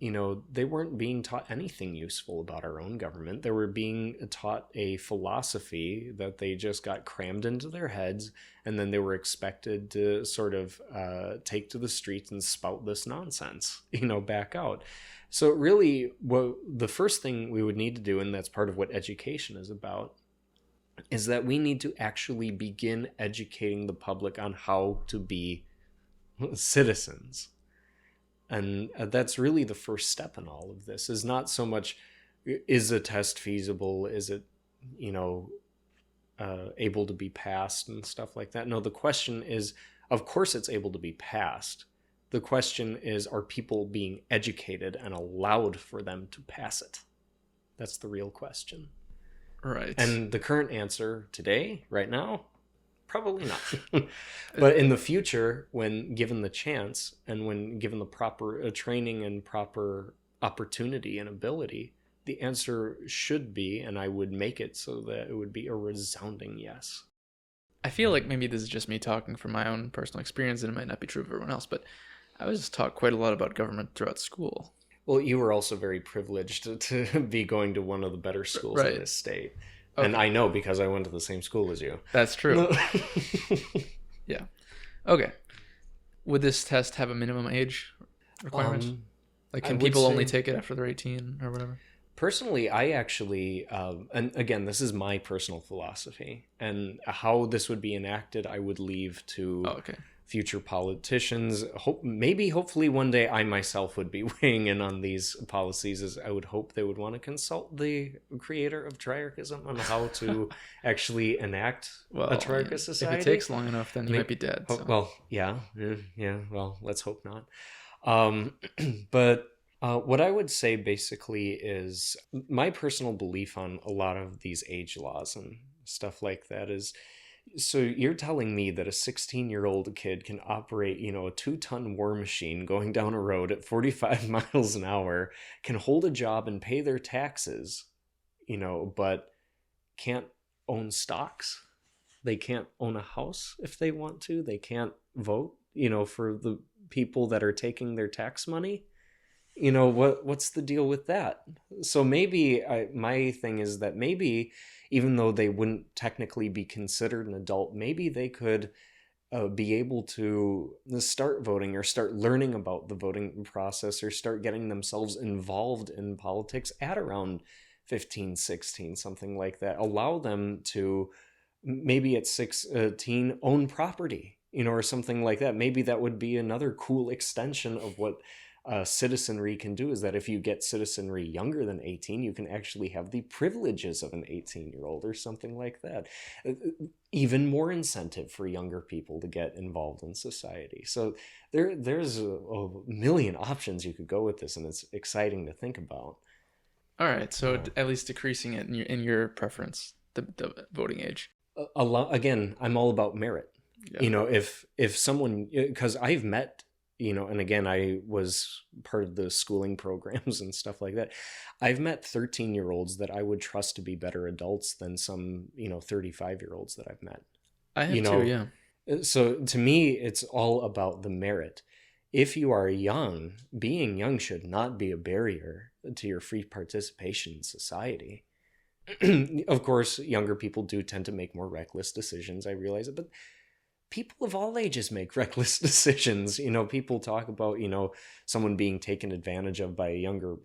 S2: they weren't being taught anything useful about our own government. They were being taught a philosophy that they just got crammed into their heads, and then they were expected to sort of take to the streets and spout this nonsense, back out. So really, the first thing we would need to do, and that's part of what education is about, is that we need to actually begin educating the public on how to be citizens. And that's really the first step in all of this, is not so much, is a test feasible? Is it, able to be passed and stuff like that? No, the question is, of course it's able to be passed, The question is, are people being educated and allowed for them to pass it? That's the real question.
S1: Right.
S2: And the current answer today, right now, probably not. But in the future, when given the chance and when given the proper training and proper opportunity and ability, the answer should be, and I would make it so that it would be a resounding yes.
S1: I feel like maybe this is just me talking from my own personal experience, and it might not be true of everyone else, but I was taught quite a lot about government throughout school.
S2: Well, you were also very privileged to be going to one of the better schools in
S1: Right.
S2: this state. And
S1: Okay.
S2: I know because I went to the same school as you.
S1: That's true. Yeah. Okay. Would this test have a minimum age requirement? Like,
S2: I
S1: can
S2: would
S1: people only
S2: say,
S1: take it after they're 18 or whatever?
S2: personally, I actually, and again, this is my personal philosophy, and how this would be enacted, I would leave to
S1: Oh, okay.
S2: future politicians. Maybe, hopefully, one day I myself would be weighing in on these policies, as I would hope they would want to consult the creator of triarchism on how to actually enact
S1: Well,
S2: a
S1: I mean,
S2: triarchist society.
S1: if it takes long enough, then you might be dead. So.
S2: Well, yeah, yeah. Well, let's hope not. But what I would say basically is my personal belief on a lot of these age laws and stuff like that is, so you're telling me that a 16-year-old kid can operate, a 2-ton war machine going down a road at 45 miles an hour, can hold a job and pay their taxes, but can't own stocks? They can't own a house if they want to. They can't vote, for the people that are taking their tax money. What's the deal with that? So maybe my thing is that maybe, even though they wouldn't technically be considered an adult, maybe they could be able to start voting or start learning about the voting process or start getting themselves involved in politics at around 15, 16, something like that. Allow them to maybe at 16 own property, or something like that. Maybe that would be another cool extension of what citizenry can do, is that if you get citizenry younger than 18, you can actually have the privileges of an 18-year-old or something like that. Even more incentive for younger people to get involved in society. So there's a million options you could go with this, and it's exciting to think about.
S1: All right. So at least decreasing it in your preference, the voting age.
S2: Again, I'm all about merit.
S1: Yeah.
S2: If someone, because I've met, and again, I was part of the schooling programs and stuff like that. I've met 13-year-olds that I would trust to be better adults than some, 35-year-olds that I've met.
S1: I have too. Yeah.
S2: So to me, it's all about the merit. If you are young, being young should not be a barrier to your free participation in society. Of course, younger people do tend to make more reckless decisions. I realize it, but people of all ages make reckless decisions. People talk about, someone being taken advantage of by a younger,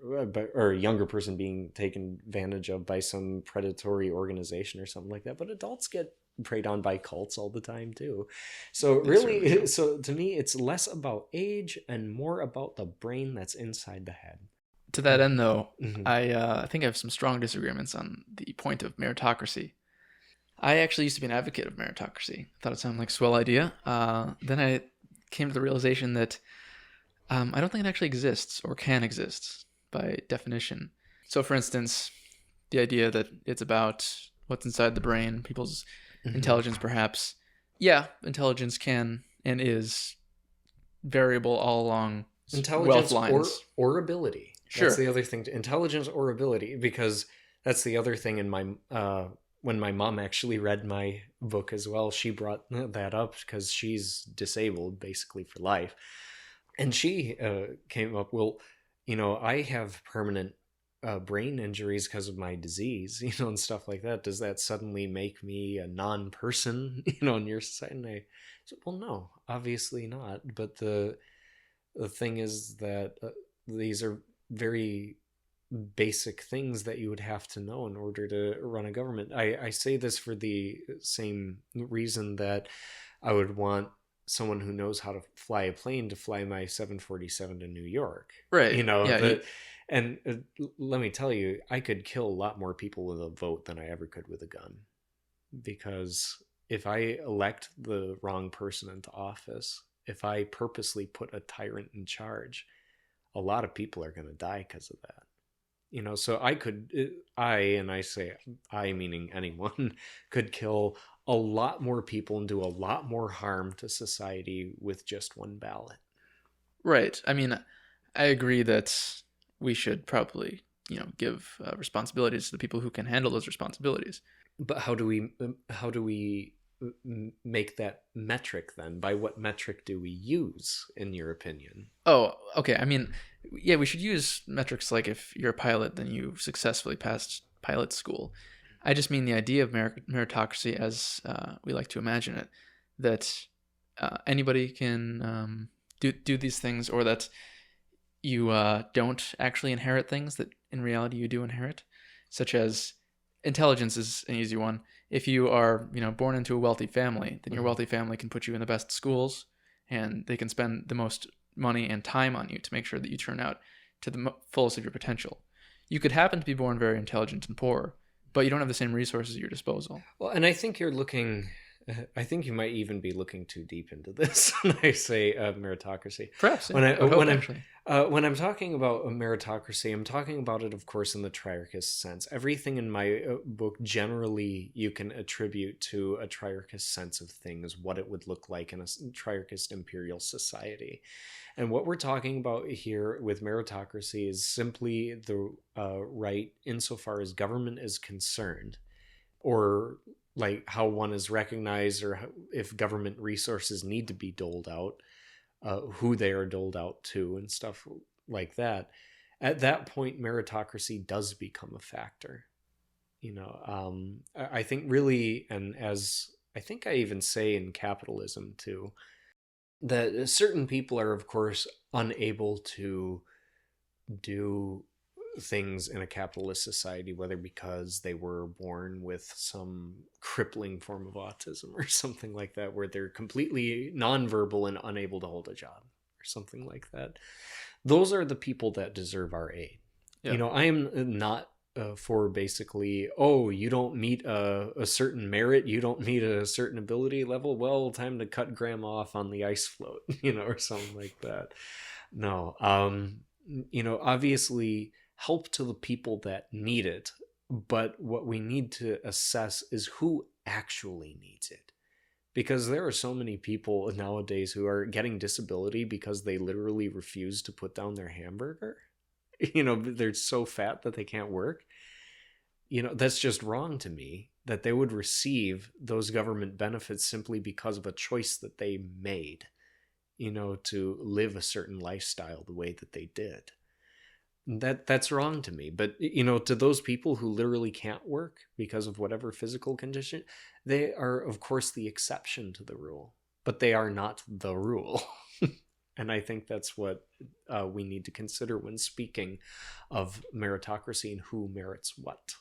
S2: or a younger person being taken advantage of by some predatory organization or something like that. But adults get preyed on by cults all the time too. So really, so to me, it's less about age and more about the brain that's inside the head.
S1: To that end, though,
S2: Mm-hmm.
S1: I think I have some strong disagreements on the point of meritocracy. I actually used to be an advocate of meritocracy. I thought it sounded like a swell idea. Then I came to the realization that I don't think it actually exists or can exist by definition. So, for instance, the idea that it's about what's inside the brain, people's intelligence, perhaps. Yeah, intelligence can and is variable all along
S2: Intelligence
S1: wealth lines.
S2: or ability.
S1: Sure.
S2: That's the other thing. Intelligence or ability, because that's the other thing in my when my mom actually read my book as well, she brought that up because she's disabled basically for life. And she came up, well, I have permanent brain injuries because of my disease, and stuff like that. Does that suddenly make me a non-person, in your society? And I said, well, no, obviously not. But the thing is that these are very basic things that you would have to know in order to run a government. I say this for the same reason that I would want someone who knows how to fly a plane to fly my 747 to New York.
S1: Right. Yeah.
S2: And let me tell you, I could kill a lot more people with a vote than I ever could with a gun. Because if I elect the wrong person into office, if I purposely put a tyrant in charge, a lot of people are going to die because of that. So and I say I meaning anyone, could kill a lot more people and do a lot more harm to society with just one ballot.
S1: Right. I mean, I agree that we should probably, give responsibilities to the people who can handle those responsibilities.
S2: But how do we make that metric then? By what metric do we use, in your opinion?
S1: Oh, okay. I mean, yeah, we should use metrics like if you're a pilot, then you successfully passed pilot school. I just mean the idea of meritocracy as we like to imagine it, that anybody can do these things, or that you don't actually inherit things that in reality you do inherit, such as intelligence is an easy one. If you are, born into a wealthy family, then your wealthy family can put you in the best schools, and they can spend the most money and time on you to make sure that you turn out to the fullest of your potential. You could happen to be born very intelligent and poor, but you don't have the same resources at your disposal.
S2: Well, and I think I think you might even be looking too deep into this when I say meritocracy.
S1: Perhaps, yeah.
S2: When
S1: I would hope, actually.
S2: When I'm talking about a meritocracy, I'm talking about it, of course, in the triarchist sense. Everything in my book, generally, you can attribute to a triarchist sense of things, what it would look like in a triarchist imperial society. And what we're talking about here with meritocracy is simply the right insofar as government is concerned, or like how one is recognized, or if government resources need to be doled out, who they are doled out to, and stuff like that. At that point, meritocracy does become a factor. I think really, and as I think I even say in Capitalism too, that certain people are, of course, unable to do things in a capitalist society, whether because they were born with some crippling form of autism or something like that, where they're completely nonverbal and unable to hold a job or something like that. Those are the people that deserve our aid.
S1: Yeah.
S2: I am not for basically, oh, you don't meet a certain merit, you don't meet a certain ability level, well, time to cut grandma off on the ice float, or something like that. No. Obviously help to the people that need it, but what we need to assess is who actually needs it. Because there are so many people nowadays who are getting disability because they literally refuse to put down their hamburger. They're so fat that they can't work. That's just wrong to me, that they would receive those government benefits simply because of a choice that they made, to live a certain lifestyle the way that they did. That's wrong to me. But to those people who literally can't work because of whatever physical condition, they are, of course, the exception to the rule, but they are not the rule. And I think that's what we need to consider when speaking of meritocracy and who merits what.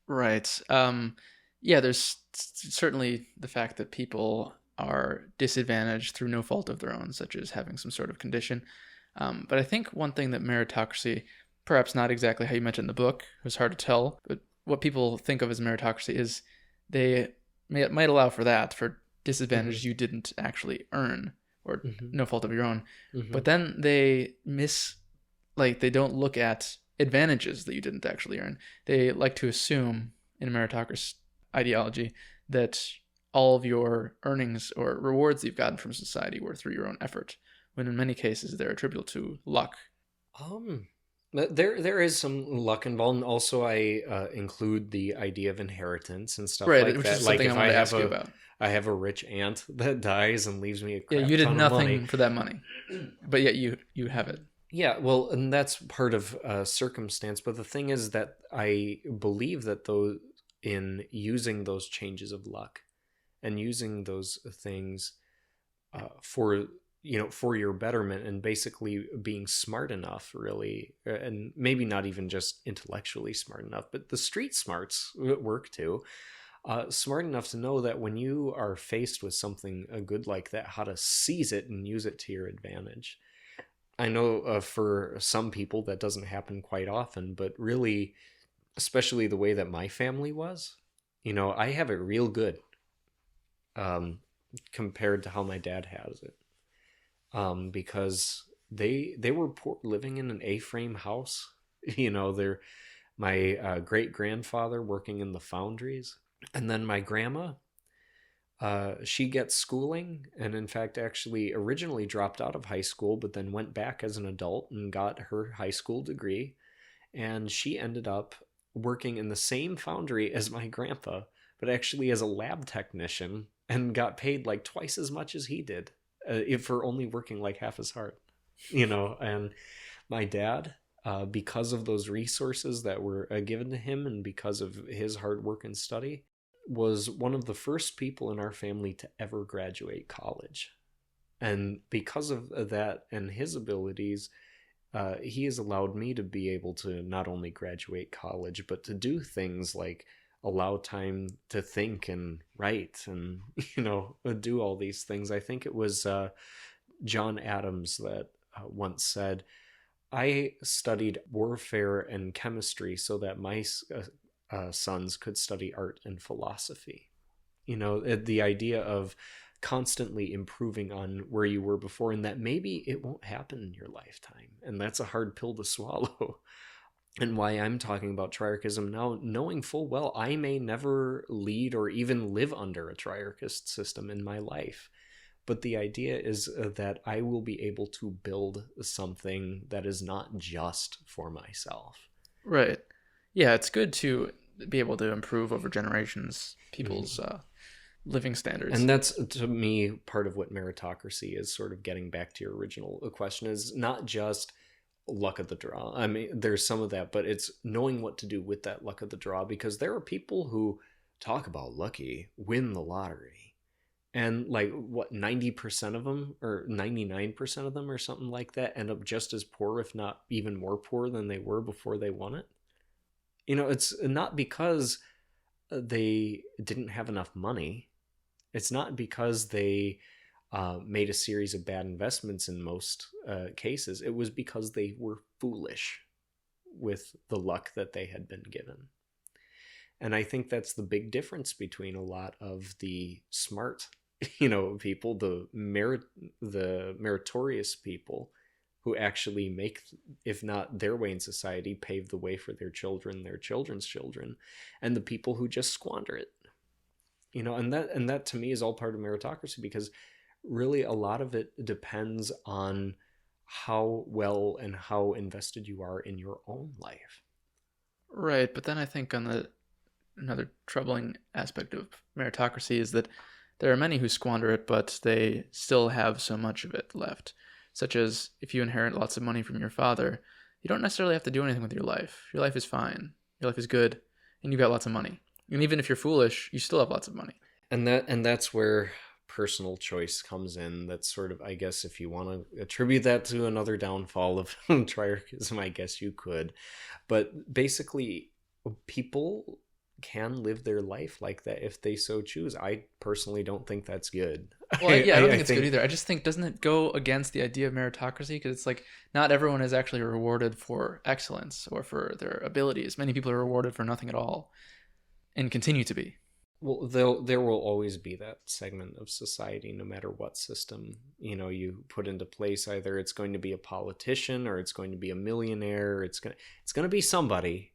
S1: Right. Yeah, there's certainly the fact that people are disadvantaged through no fault of their own, such as having some sort of condition. But I think one thing that meritocracy, perhaps not exactly how you mentioned in the book, it was hard to tell, but what people think of as meritocracy is they might allow for that, for disadvantages you didn't actually earn, or no fault of your own. But then they they don't look at advantages that you didn't actually earn. They like to assume in a meritocracy ideology that all of your earnings or rewards that you've gotten from society were through your own effort, when in many cases they're attributable to luck.
S2: There is some luck involved, and also I include the idea of inheritance and stuff
S1: Right,
S2: like
S1: which
S2: that.
S1: is
S2: Like
S1: something
S2: if
S1: I wanted to ask you about.
S2: I have a rich aunt that dies and leaves me a
S1: Yeah,
S2: crap
S1: you did
S2: ton of money.
S1: nothing for that money, but yet you have it.
S2: Yeah, well, and that's part of circumstance. But the thing is that I believe that those in using those changes of luck and using those things for for your betterment, and basically being smart enough, really, and maybe not even just intellectually smart enough, but the street smarts work too. Smart enough to know that when you are faced with something good like that, how to seize it and use it to your advantage. I know for some people that doesn't happen quite often, but really, especially the way that my family was, I have it real good compared to how my dad has it. because they were poor, living in an A-frame house. They're my great grandfather working in the foundries, and then my grandma. She gets schooling, and in fact, actually originally dropped out of high school, but then went back as an adult and got her high school degree. And she ended up working in the same foundry as my grandpa, but actually as a lab technician, and got paid like twice as much as he did, for only working like half as hard. And my dad, because of those resources that were given to him and because of his hard work and study, was one of the first people in our family to ever graduate college. And because of that and his abilities, he has allowed me to be able to not only graduate college, but to do things like allow time to think and write and, do all these things. I think it was John Adams that once said, I studied warfare and chemistry so that my sons could study art and philosophy. The idea of constantly improving on where you were before, and that maybe it won't happen in your lifetime. And that's a hard pill to swallow. And why I'm talking about triarchism now, knowing full well I may never lead or even live under a triarchist system in my life. But the idea is that I will be able to build something that is not just for myself.
S1: Right. Yeah, it's good to be able to improve over generations people's living standards.
S2: And that's, to me, part of what meritocracy is, sort of getting back to your original question, is not just luck of the draw. I mean, there's some of that, but it's knowing what to do with that luck of the draw, because there are people who talk about lucky, win the lottery. And like, what, 90% of them or 99% of them or something like that end up just as poor, if not even more poor than they were before they won it. It's not because they didn't have enough money. It's not because they made a series of bad investments in most cases. It was because they were foolish with the luck that they had been given. And I think that's the big difference between a lot of the smart, people, the meritorious people who actually make, if not their way in society, pave the way for their children, their children's children, and the people who just squander it. And that to me is all part of meritocracy, because really a lot of it depends on how well and how invested you are in your own life.
S1: Right, but then I think another troubling aspect of meritocracy is that there are many who squander it, but they still have so much of it left. Such as, if you inherit lots of money from your father, you don't necessarily have to do anything with your life. Your life is fine. Your life is good, and you've got lots of money. And even if you're foolish, you still have lots of money.
S2: And that's where personal choice comes in. That's sort of, I guess, if you want to attribute that to another downfall of triarchism, I guess you could. But basically, people can live their life like that if they so choose. I personally don't think that's good.
S1: Well, yeah, I don't think it's good either. I just think, doesn't it go against the idea of meritocracy? Because it's like, not everyone is actually rewarded for excellence or for their abilities. Many people are rewarded for nothing at all and continue to be.
S2: Well, there will always be that segment of society, no matter what system you put into place. Either it's going to be a politician, or it's going to be a millionaire. It's going to be somebody.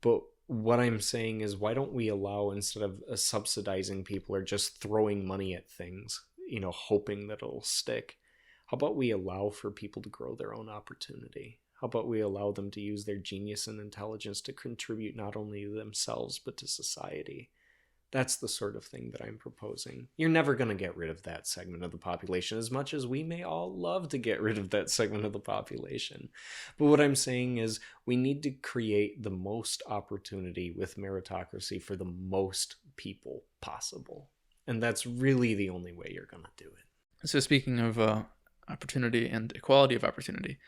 S2: But what I'm saying is, why don't we allow, instead of subsidizing people or just throwing money at things, hoping that it'll stick, how about we allow for people to grow their own opportunity? How about we allow them to use their genius and intelligence to contribute not only to themselves, but to society? That's the sort of thing that I'm proposing. You're never going to get rid of that segment of the population, as much as we may all love to get rid of that segment of the population. But what I'm saying is, we need to create the most opportunity with meritocracy for the most people possible. And that's really the only way you're going to do it.
S1: So speaking of opportunity and equality of opportunity,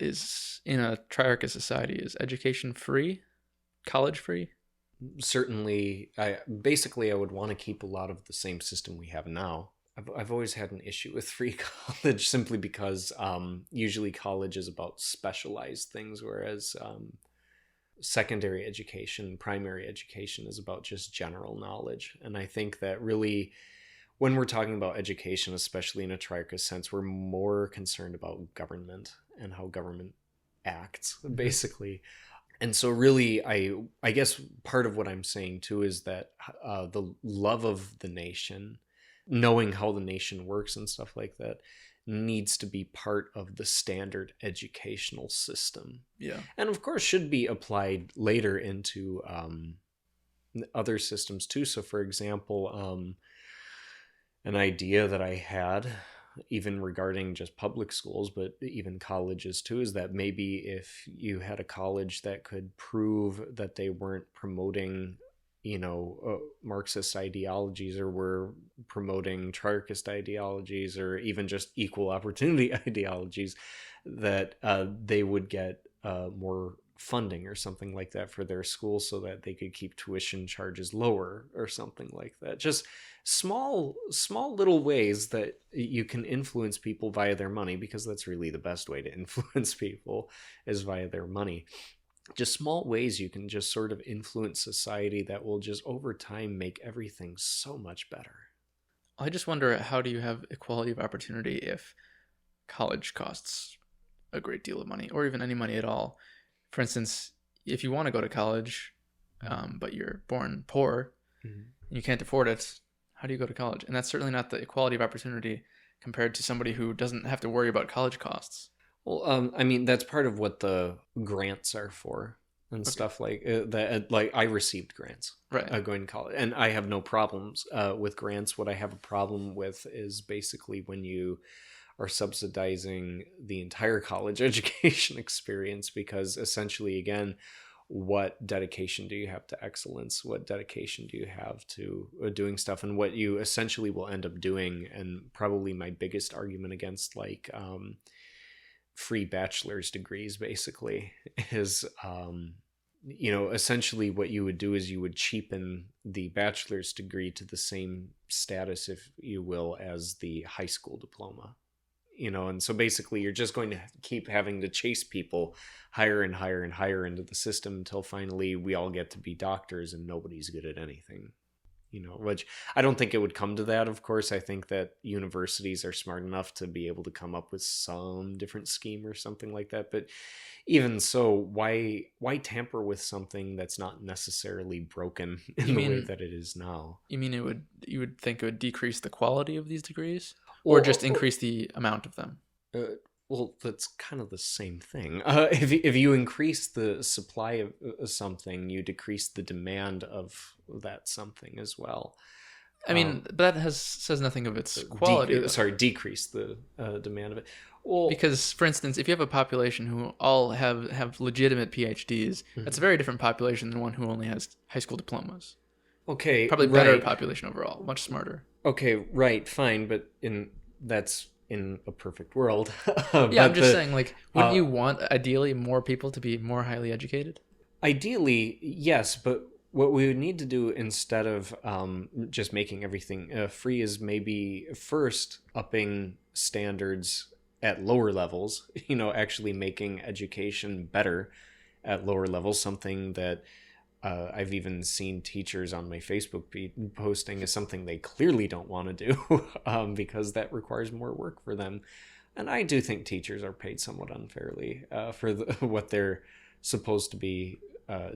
S1: is in a triarchist society, is education free? College free?
S2: Certainly, I would want to keep a lot of the same system we have now. I've always had an issue with free college, simply because usually college is about specialized things, whereas secondary education, primary education, is about just general knowledge. And I think that really when we're talking about education, especially in a triarchist sense, we're more concerned about government and how government acts, basically. And so really, I guess part of what I'm saying too is that the love of the nation, knowing how the nation works and stuff like that, needs to be part of the standard educational system.
S1: Yeah.
S2: And of course should be applied later into other systems too. So for example, an idea that I had, even regarding just public schools, but even colleges too, is that maybe if you had a college that could prove that they weren't promoting, Marxist ideologies, or were promoting triarchist ideologies, or even just equal opportunity ideologies, that they would get more funding or something like that for their school, so that they could keep tuition charges lower or something like that. Just small little ways that you can influence people via their money, because that's really the best way to influence people, is via their money. Just small ways you can just sort of influence society that will just over time make everything so much better.
S1: I just wonder, how do you have equality of opportunity if college costs a great deal of money, or even any money at all? For instance, if you want to go to college, but you're born poor, and you can't afford it, how do you go to college? And that's certainly not the equality of opportunity compared to somebody who doesn't have to worry about college costs.
S2: Well, I mean, that's part of what the grants are for and stuff like that. Like, I received grants going to college, and I have no problems with grants. What I have a problem with is basically when you are subsidizing the entire college education experience, because essentially, again, what dedication do you have to excellence? What dedication do you have to doing stuff? And what you essentially will end up doing, and probably my biggest argument against free bachelor's degrees basically is, essentially what you would do is you would cheapen the bachelor's degree to the same status, if you will, as the high school diploma. And so basically you're just going to keep having to chase people higher and higher and higher into the system until finally we all get to be doctors and nobody's good at anything. Which I don't think it would come to that, of course. I think that universities are smart enough to be able to come up with some different scheme or something like that. But even so, why tamper with something that's not necessarily broken in the way that it is now?
S1: You mean you would think it would decrease the quality of these degrees, or just increase the amount of them?
S2: Well, that's kind of the same thing. If you increase the supply of something, you decrease the demand of that something as well.
S1: I mean, but that says nothing of its quality.
S2: Decrease the demand of it. Well,
S1: because, for instance, if you have a population who all have legitimate PhDs, that's a very different population than one who only has high school diplomas.
S2: Okay,
S1: probably better population overall, much smarter.
S2: Okay, right, fine, but that's in a perfect world.
S1: Yeah, I'm just saying, wouldn't you want, ideally, more people to be more highly educated?
S2: Ideally, yes, but what we would need to do, instead of just making everything free, is maybe first upping standards at lower levels, actually making education better at lower levels, something that I've even seen teachers on my Facebook feed posting as something they clearly don't want to do because that requires more work for them. And I do think teachers are paid somewhat unfairly for what they're supposed to be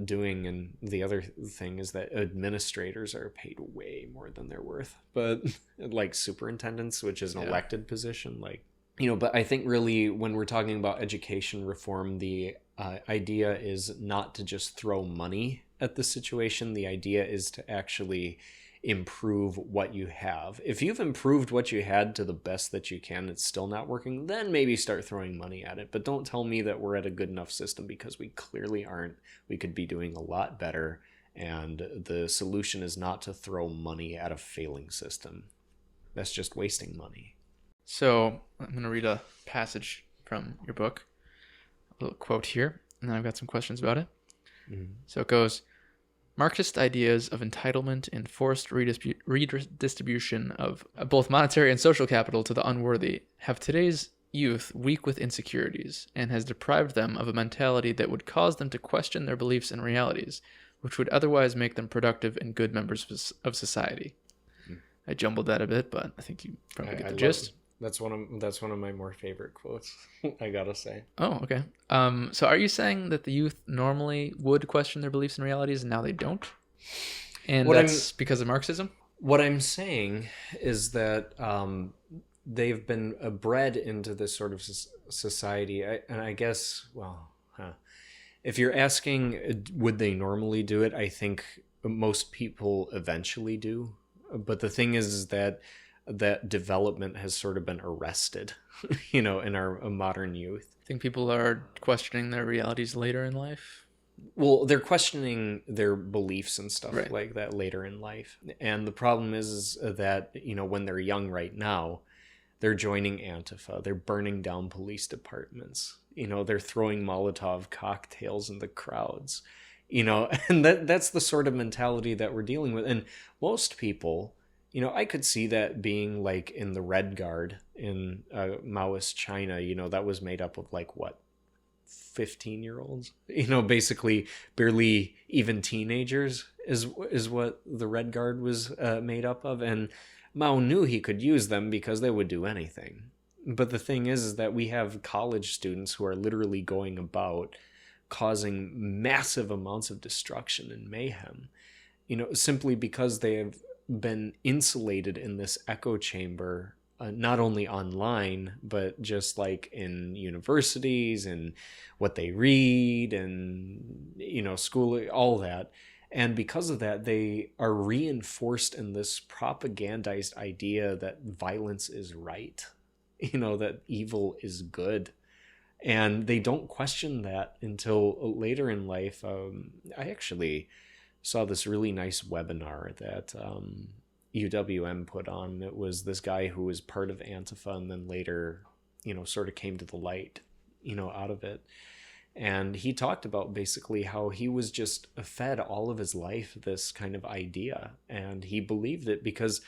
S2: doing. And the other thing is that administrators are paid way more than they're worth. But like superintendents, which is an elected position, but I think really when we're talking about education reform, the idea is not to just throw money at the situation. The idea is to actually improve what you have. If you've improved what you had to the best that you can, it's still not working, then maybe start throwing money at it. But don't tell me that we're at a good enough system, because we clearly aren't. We could be doing a lot better. And the solution is not to throw money at a failing system. That's just wasting money.
S1: So I'm going to read a passage from your book, a little quote here, and then I've got some questions about it. So it goes, Marxist ideas of entitlement and forced redistribution of both monetary and social capital to the unworthy have today's youth weak with insecurities, and has deprived them of a mentality that would cause them to question their beliefs and realities, which would otherwise make them productive and good members of society. I jumbled that a bit, but I think you probably get
S2: I
S1: the
S2: love
S1: gist.
S2: that's one of my more favorite quotes. I gotta say.
S1: Oh, okay. So are you saying that the youth normally would question their beliefs and realities and now they don't? And
S2: What I'm
S1: that's because of Marxism?
S2: what I'm saying is that they've been bred into this sort of society, and I guess, well, if you're asking, would they normally do it? I think most people eventually do. But the thing is that that development has sort of been arrested, in our modern youth.
S1: I think people are questioning their realities later in life.
S2: Well, they're questioning their beliefs and stuff
S1: Right.
S2: like that later in life. And the problem is that, when they're young right now, they're joining Antifa. They're burning down police departments. They're throwing Molotov cocktails in the crowds. And that's the sort of mentality that we're dealing with. And most people, I could see that being like in the Red Guard in Maoist China. That was made up of like what, 15-year-olds, basically barely even teenagers is what the Red Guard was made up of. And Mao knew he could use them because they would do anything. But the thing is that we have college students who are literally going about causing massive amounts of destruction and mayhem, simply because they have been insulated in this echo chamber, not only online, but just like in universities and what they read and, school, all that. And because of that, they are reinforced in this propagandized idea that violence is right, that evil is good. And they don't question that until later in life. I actually saw this really nice webinar that UWM put on. It was this guy who was part of Antifa and then later, sort of came to the light, out of it. And he talked about basically how he was just fed all of his life this kind of idea. And he believed it because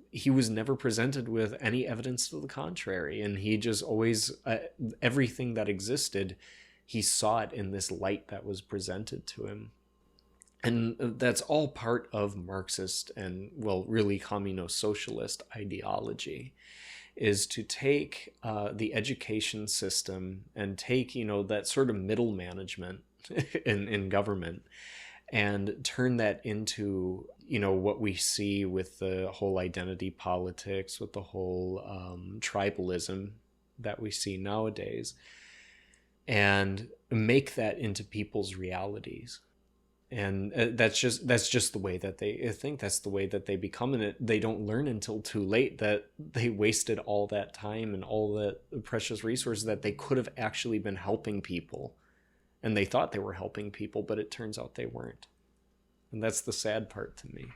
S2: he was never presented with any evidence to the contrary. And he just always, everything that existed, he saw it in this light that was presented to him. And that's all part of Marxist and, well, really communist-socialist ideology, is to take the education system and take, that sort of middle management in government and turn that into, what we see with the whole identity politics, with the whole tribalism that we see nowadays, and make that into people's realities. And that's just the way that they think. That's the way that they become, and they don't learn until too late that they wasted all that time and all that precious resources that they could have actually been helping people, and they thought they were helping people, but it turns out they weren't. And that's the sad part to me.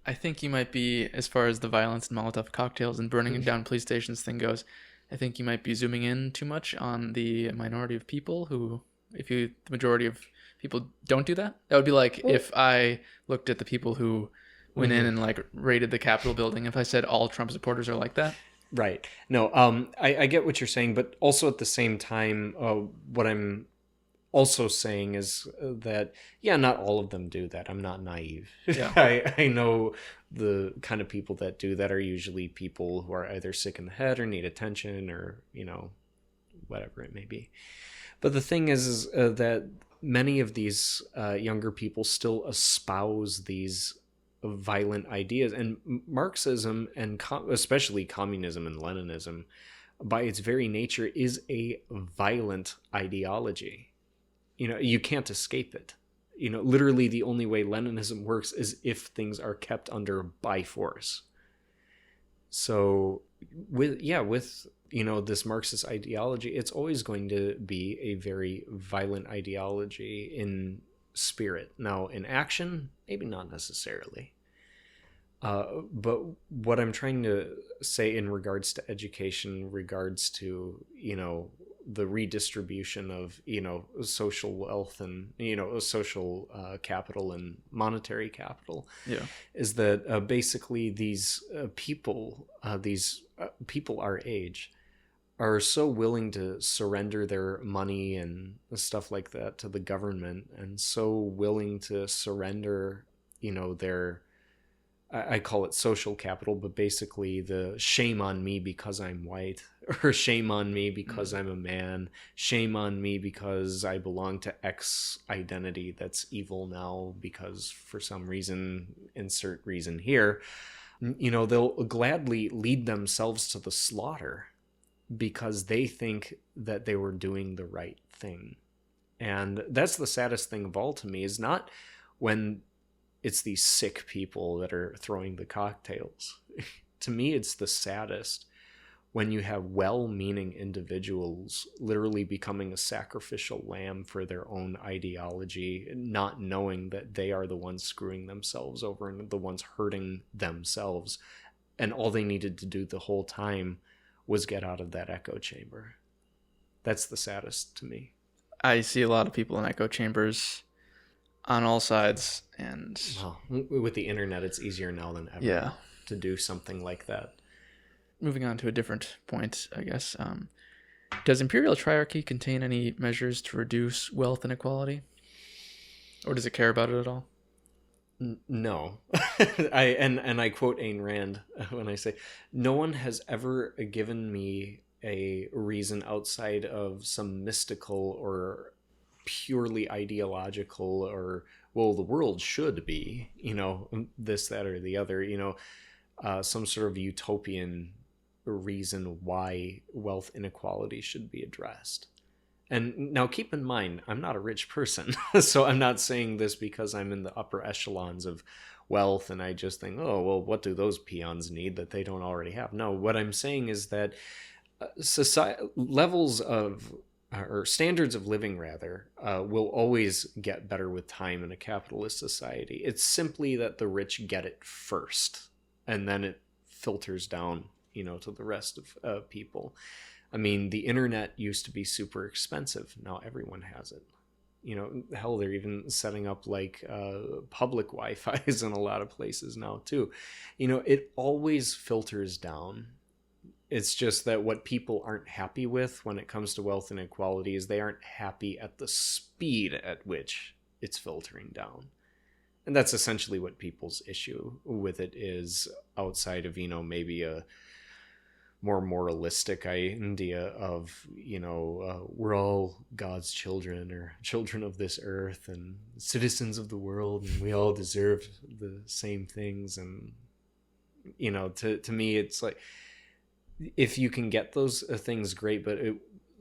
S1: I think you might be, as far as the violence and Molotov cocktails and burning down police stations thing goes, I think you might be zooming in too much on the minority of people who, the majority of people don't do that. That would be like if I looked at the people who went in and like raided the Capitol building. If I said all Trump supporters are like that.
S2: Right. No, I get what you're saying, but also at the same time, what I'm also saying is that, yeah, not all of them do that. I'm not naive.
S1: Yeah.
S2: I know the kind of people that do that are usually people who are either sick in the head or need attention or, whatever it may be. But the thing is that many of these younger people still espouse these violent ideas. And Marxism, and especially communism and Leninism, by its very nature, is a violent ideology. You can't escape it. Literally the only way Leninism works is if things are kept under by force. So with this Marxist ideology, it's always going to be a very violent ideology in spirit. Now, in action, maybe not necessarily. But what I'm trying to say in regards to education, regards to, the redistribution of, social wealth and, social capital and monetary capital,
S1: Yeah.
S2: is that basically these people our age, are so willing to surrender their money and stuff like that to the government, and so willing to surrender, their I call it social capital, but basically the shame on me because I'm white, or shame on me because I'm a man, shame on me because I belong to X identity that's evil now because for some reason, insert reason here, they'll gladly lead themselves to the slaughter because they think that they were doing the right thing. And that's the saddest thing of all to me, is not when it's these sick people that are throwing the cocktails. To me, it's the saddest when you have well-meaning individuals literally becoming a sacrificial lamb for their own ideology, not knowing that they are the ones screwing themselves over and the ones hurting themselves. And all they needed to do the whole time was get out of that echo chamber. That's the saddest to me.
S1: I see a lot of people in echo chambers on all sides, and
S2: well, with the internet, it's easier now than ever to do something like that.
S1: Moving on to a different point, I guess. Does Imperial Triarchy contain any measures to reduce wealth inequality? Or does it care about it at all?
S2: No. I quote Ayn Rand when I say, no one has ever given me a reason outside of some mystical or purely ideological or, well, the world should be, this, that, or the other, some sort of utopian reason why wealth inequality should be addressed. And now keep in mind, I'm not a rich person, so I'm not saying this because I'm in the upper echelons of wealth and I just think, oh, well, what do those peons need that they don't already have? No, what I'm saying is that levels of, or standards of living rather, will always get better with time in a capitalist society. It's simply that the rich get it first, and then it filters down, to the rest of people. I mean, the internet used to be super expensive. Now everyone has it. Hell, they're even setting up like public Wi-Fi's in a lot of places now too. It always filters down. It's just that what people aren't happy with when it comes to wealth inequality is they aren't happy at the speed at which it's filtering down. And that's essentially what people's issue with it is, outside of, maybe a more moralistic idea of, we're all God's children or children of this earth and citizens of the world, and we all deserve the same things. And, to me, it's like, if you can get those things, great, but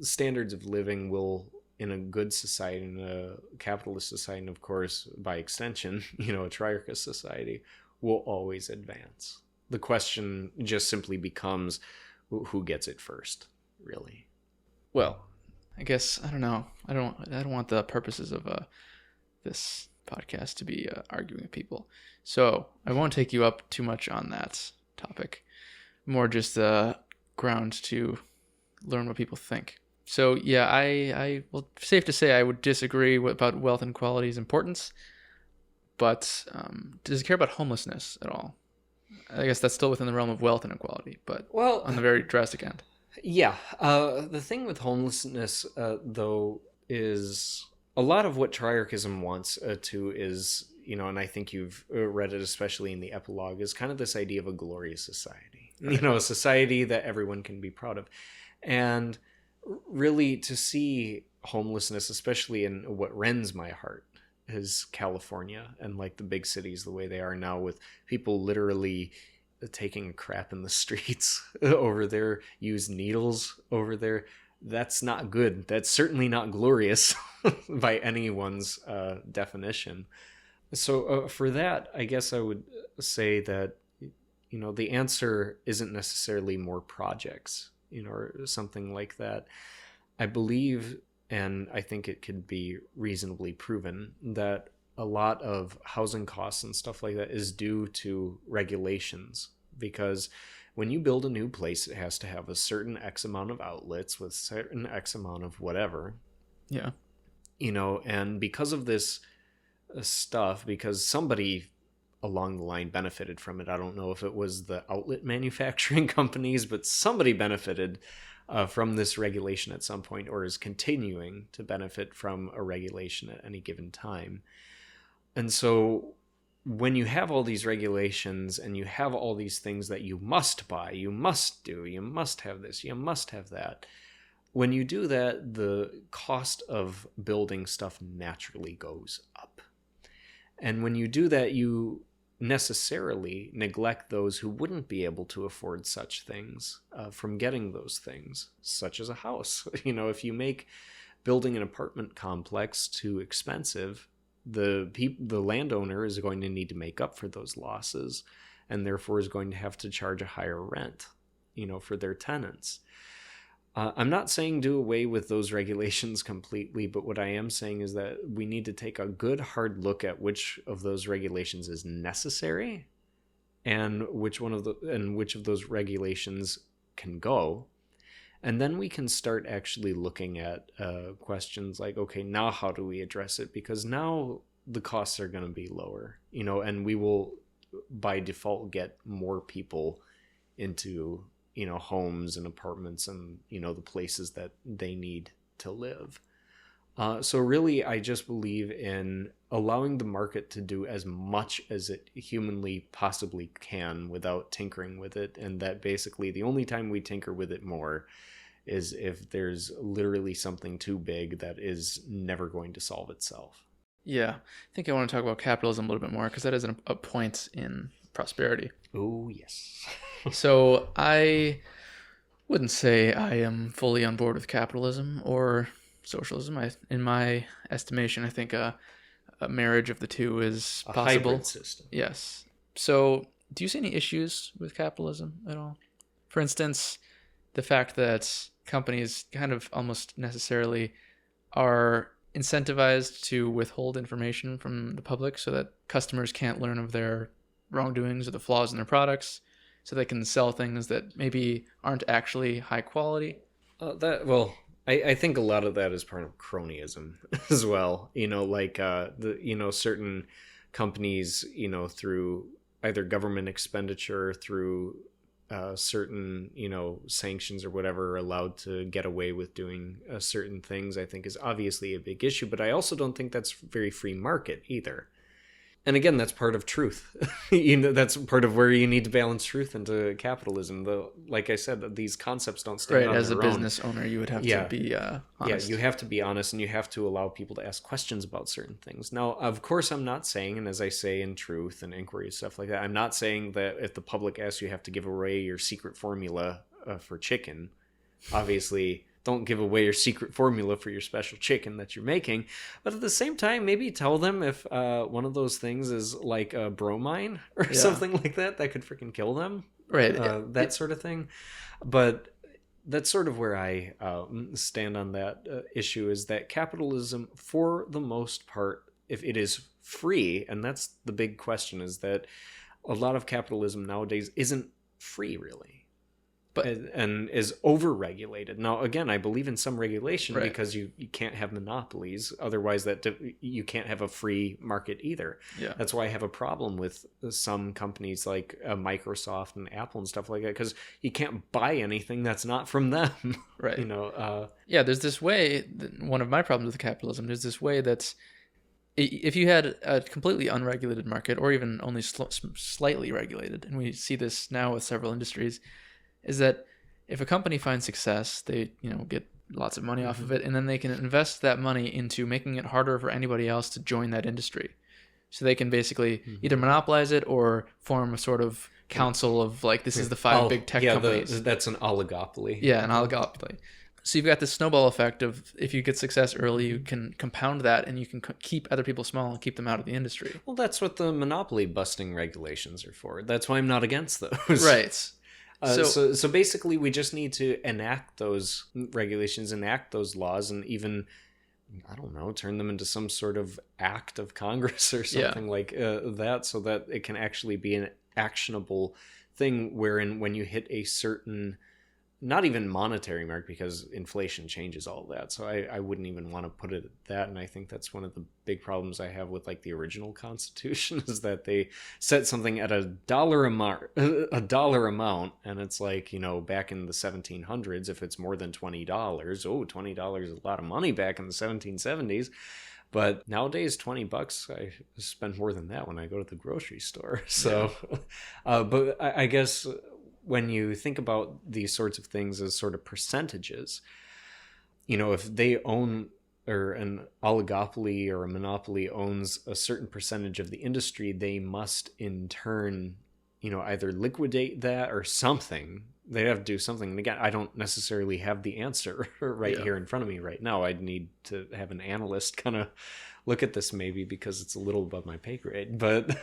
S2: standards of living will, in a good society, in a capitalist society, and of course, by extension, a triarchist society, will always advance. The question just simply becomes, who gets it first, really?
S1: Well, I guess, I don't know. I don't want the purposes of this podcast to be arguing with people. So I won't take you up too much on that topic. More just ground to learn what people think. So yeah, I well, safe to say I would disagree about wealth inequality's importance, but does it care about homelessness at all? I guess that's still within the realm of wealth inequality, but on the very drastic end.
S2: Yeah. The thing with homelessness, though, is a lot of what triarchism wants to is, and I think you've read it, especially in the epilogue, is kind of this idea of a glorious society. Right. A society that everyone can be proud of. And really, to see homelessness, especially in what rends my heart, is California and like the big cities the way they are now, with people literally taking a crap in the streets over there, use needles over there. That's not good. That's certainly not glorious by anyone's definition. So for that, I guess I would say that, the answer isn't necessarily more projects, or something like that. I believe, and I think it could be reasonably proven, that a lot of housing costs and stuff like that is due to regulations, because when you build a new place, it has to have a certain X amount of outlets with certain X amount of whatever.
S1: Yeah.
S2: And because of this stuff, because somebody along the line benefited from it. I don't know if it was the outlet manufacturing companies, but somebody benefited from this regulation at some point, or is continuing to benefit from a regulation at any given time. And so when you have all these regulations and you have all these things that you must buy, you must do, you must have this, you must have that, when you do that, the cost of building stuff naturally goes up. And when you do that, you necessarily neglect those who wouldn't be able to afford such things from getting those things, such as a house. If you make building an apartment complex too expensive, the landowner is going to need to make up for those losses, and therefore is going to have to charge a higher rent, for their tenants. I'm not saying do away with those regulations completely, but what I am saying is that we need to take a good hard look at which of those regulations is necessary and which of those regulations can go. And then we can start actually looking at questions like, okay, now how do we address it? Because now the costs are going to be lower, and we will by default get more people into homes and apartments and, the places that they need to live. So really, I just believe in allowing the market to do as much as it humanly possibly can without tinkering with it. And that basically the only time we tinker with it more is if there's literally something too big that is never going to solve itself.
S1: Yeah, I think I want to talk about capitalism a little bit more because that is a point in prosperity.
S2: Oh, yes.
S1: So I wouldn't say I am fully on board with capitalism or socialism. In my estimation, I think a marriage of the two is possible.
S2: A hybrid system.
S1: Yes. So do you see any issues with capitalism at all? For instance, the fact that companies kind of almost necessarily are incentivized to withhold information from the public so that customers can't learn of their wrongdoings or the flaws in their products, so they can sell things that maybe aren't actually high quality.
S2: I think a lot of that is part of cronyism as well. Certain companies, through either government expenditure, through certain, sanctions or whatever, are allowed to get away with doing certain things, I think is obviously a big issue. But I also don't think that's very free market either. And again, that's part of truth. That's part of where you need to balance truth into capitalism. Though, like I said, these concepts don't stand on their own.
S1: As a business owner, you would have to be honest.
S2: Yeah, you have to be honest, and you have to allow people to ask questions about certain things. Now, of course, I'm not saying, and as I say in Truth and Inquiry and stuff like that, I'm not saying that if the public asks you have to give away your secret formula for chicken. Obviously, don't give away your secret formula for your special chicken that you're making. But at the same time, maybe tell them if one of those things is like a bromine or something like that could freaking kill them.
S1: Right.
S2: That sort of thing. But that's sort of where I stand on that issue, is that capitalism, for the most part, if it is free, and that's the big question, is that a lot of capitalism nowadays isn't free, really. And is over-regulated. Now, again, I believe in some regulation because you can't have monopolies. Otherwise, you can't have a free market either.
S1: Yeah.
S2: That's why I have a problem with some companies like Microsoft and Apple and stuff like that, because you can't buy anything that's not from them.
S1: Right. There's this way, one of my problems with capitalism, there's this way that's, if you had a completely unregulated market, or even only slightly regulated, and we see this now with several industries, is that if a company finds success, they get lots of money off of it, and then they can invest that money into making it harder for anybody else to join that industry. So they can basically either monopolize it or form a sort of council of this is the five big tech companies.
S2: That's an oligopoly.
S1: Yeah, an oligopoly. So you've got this snowball effect of, if you get success early, you can compound that, and you can keep other people small and keep them out of the industry. Well,
S2: that's what the monopoly busting regulations are for. That's why I'm not against those.
S1: Right.
S2: So basically, we just need to enact those regulations, enact those laws, and even, I don't know, turn them into some sort of act of Congress or something like that, so that it can actually be an actionable thing, wherein when you hit a certain, not even monetary mark, because inflation changes all that. So I wouldn't even want to put it at that. And I think that's one of the big problems I have with the original Constitution, is that they set something at $1 amount. And it's back in the 1700s, if it's more than $20, $20 is a lot of money back in the 1770s. But nowadays, $20, I spend more than that when I go to the grocery store. So, but I guess when you think about these sorts of things as sort of percentages, if they own, or an oligopoly or a monopoly owns a certain percentage of the industry, they must in turn, either liquidate that or something. They'd have to do something. And again, I don't necessarily have the answer right here in front of me right now. I'd need to have an analyst kind of look at this maybe, because it's a little above my pay grade. But,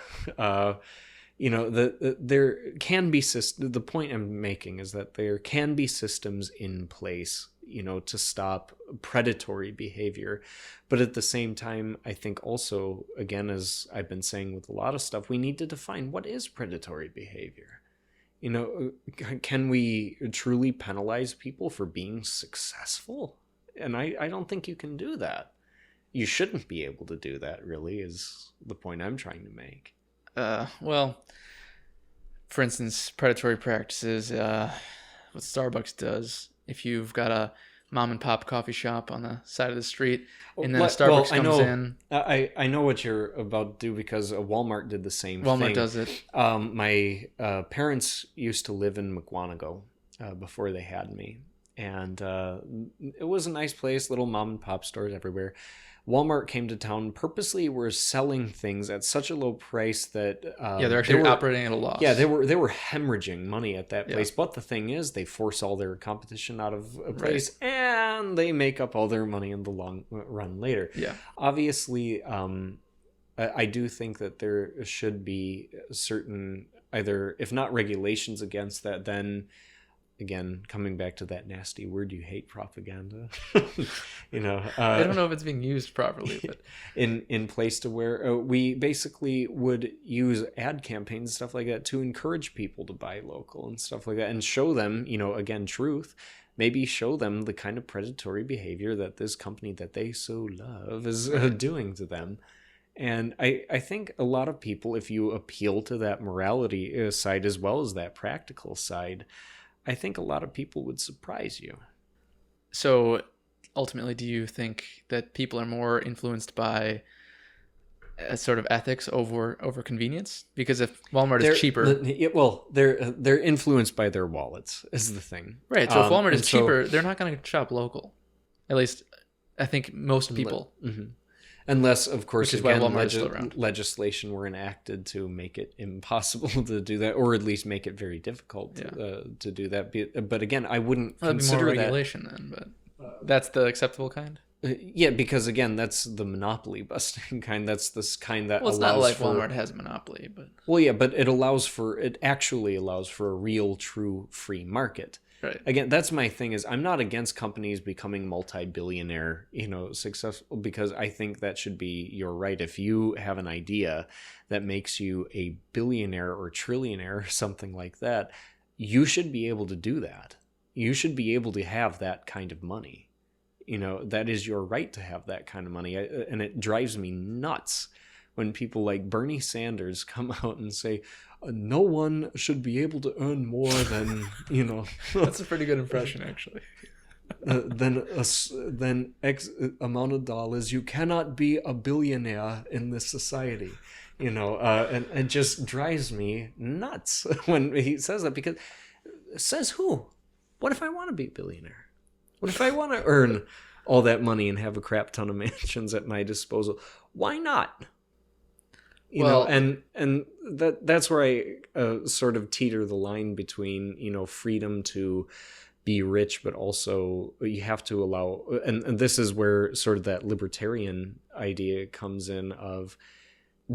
S2: there can be the point I'm making is that there can be systems in place, to stop predatory behavior. But at the same time, I think also, again, as I've been saying with a lot of stuff, we need to define what is predatory behavior. Can we truly penalize people for being successful? And I don't think you can do that. You shouldn't be able to do that, really, is the point I'm trying to make.
S1: Well, for instance, predatory practices, what Starbucks does, if you've got a mom and pop coffee shop on the side of the street, and then a Starbucks comes in.
S2: I know what you're about to do, because Walmart did the same thing.
S1: Walmart does it.
S2: My parents used to live in McWanago before they had me. And it was a nice place, little mom and pop stores everywhere. Walmart came to town, purposely were selling things at such a low price that
S1: they're actually operating at a loss.
S2: Yeah, they were hemorrhaging money at that place. But the thing is, they force all their competition out of a place, and they make up all their money in the long run later. Yeah, obviously, I do think that there should be certain, either if not regulations against that, then again, coming back to that nasty word you hate, propaganda. I
S1: don't know if it's being used properly, but
S2: in place to where we basically would use ad campaigns and stuff like that to encourage people to buy local and stuff like that, and show them, again, truth. Maybe show them the kind of predatory behavior that this company that they so love is doing to them. And I think a lot of people, if you appeal to that morality side as well as that practical side, I think a lot of people would surprise you.
S1: So ultimately, do you think that people are more influenced by a sort of ethics over convenience? Because if Walmart is cheaper...
S2: they're influenced by their wallets, is the thing.
S1: Right, so if Walmart is cheaper, they're not going to shop local. At least, I think most people...
S2: Mm-hmm. Unless, of course,
S1: again,
S2: legislation were enacted to make it impossible to do that, or at least make it very difficult to do that. But again, I wouldn't consider
S1: more regulation then, but that's the acceptable kind?
S2: Because again, that's the monopoly busting kind. That's this kind that
S1: it's not like Walmart has a monopoly, but...
S2: but it actually allows for a real, true, free market.
S1: Right.
S2: Again, that's my thing, is I'm not against companies becoming multi-billionaire, successful, because I think that should be your right. If you have an idea that makes you a billionaire or trillionaire or something like that, you should be able to do that. You should be able to have that kind of money. That is your right to have that kind of money. And it drives me nuts when people like Bernie Sanders come out and say, no one should be able to earn more than,
S1: That's a pretty good impression, actually.
S2: than X amount of dollars. You cannot be a billionaire in this society, and it just drives me nuts when he says that, because says who? What if I want to be a billionaire? What if I want to earn all that money and have a crap ton of mansions at my disposal? Why not? And that's where I sort of teeter the line between, freedom to be rich, but also you have to allow, and this is where sort of that libertarian idea comes in of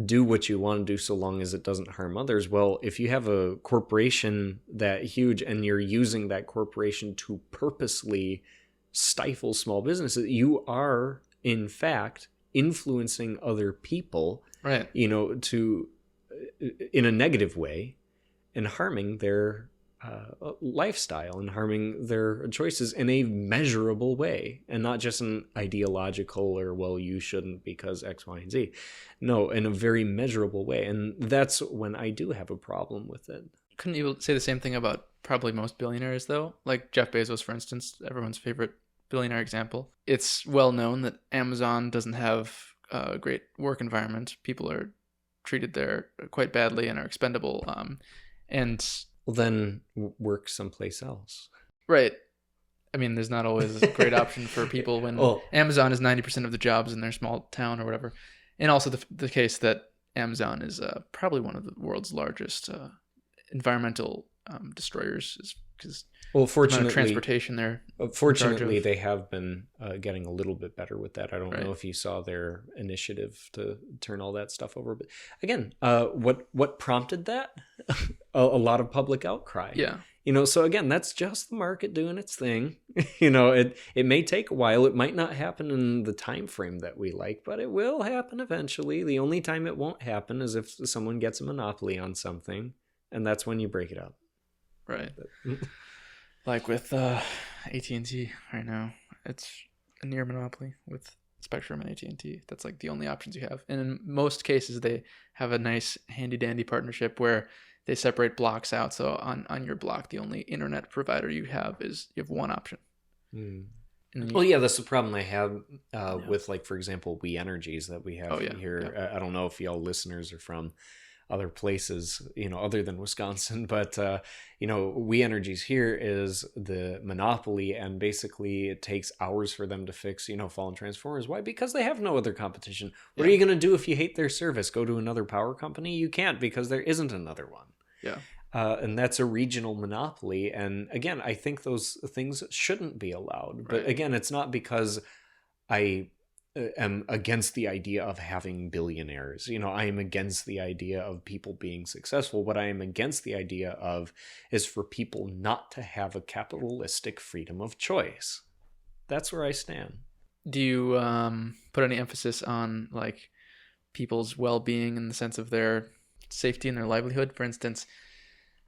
S2: do what you want to do so long as it doesn't harm others. Well, if you have a corporation that huge and you're using that corporation to purposely stifle small businesses, you are, in fact, influencing other people,
S1: right,
S2: to in a negative way, and harming their lifestyle and harming their choices in a measurable way, and not just an ideological or, well, you shouldn't because X, Y, and Z. No, in a very measurable way. And that's when I do have a problem with it.
S1: Couldn't you say the same thing about probably most billionaires, though? Like Jeff Bezos, for instance, everyone's favorite billionaire example. It's well known that Amazon doesn't have a great work environment. People are treated there quite badly and are expendable. And
S2: Well, then work someplace else.
S1: right. I mean, there's not always a great option for people when Amazon is 90% of the jobs in their small town or whatever. And also the case that Amazon is probably one of the world's largest environmental destroyers, because
S2: fortunately,
S1: transportation there.
S2: Fortunately, they have been getting a little bit better with that. I don't know if you saw their initiative to turn all that stuff over, but again, what prompted that? a lot of public outcry.
S1: Yeah.
S2: So again, that's just the market doing its thing. It may take a while. It might not happen in the time frame that we like, but it will happen eventually. The only time it won't happen is if someone gets a monopoly on something, and that's when you break it up.
S1: Right. Like with AT&T right now, it's a near monopoly with Spectrum and AT&T. That's like the only options you have. And in most cases, they have a nice handy-dandy partnership where they separate blocks out. So on your block, the only internet provider you have one option.
S2: Well, yeah, that's the problem I have with, like, for example, We Energies that we have here. Yeah. I don't know if y'all listeners are from other places, other than Wisconsin, but We Energies here is the monopoly, and basically it takes hours for them to fix fallen transformers. Why? Because they have no other competition. What are you going to do if you hate their service? Go to another power company? You can't, because there isn't another one.
S1: Yeah.
S2: And that's a regional monopoly. And again, I think those things shouldn't be allowed. But again, it's not because I am against the idea of having billionaires. I am against the idea of people being successful. What I am against the idea of is for people not to have a capitalistic freedom of choice. That's where I stand.
S1: Do you put any emphasis on like people's well-being in the sense of their safety and their livelihood? For instance,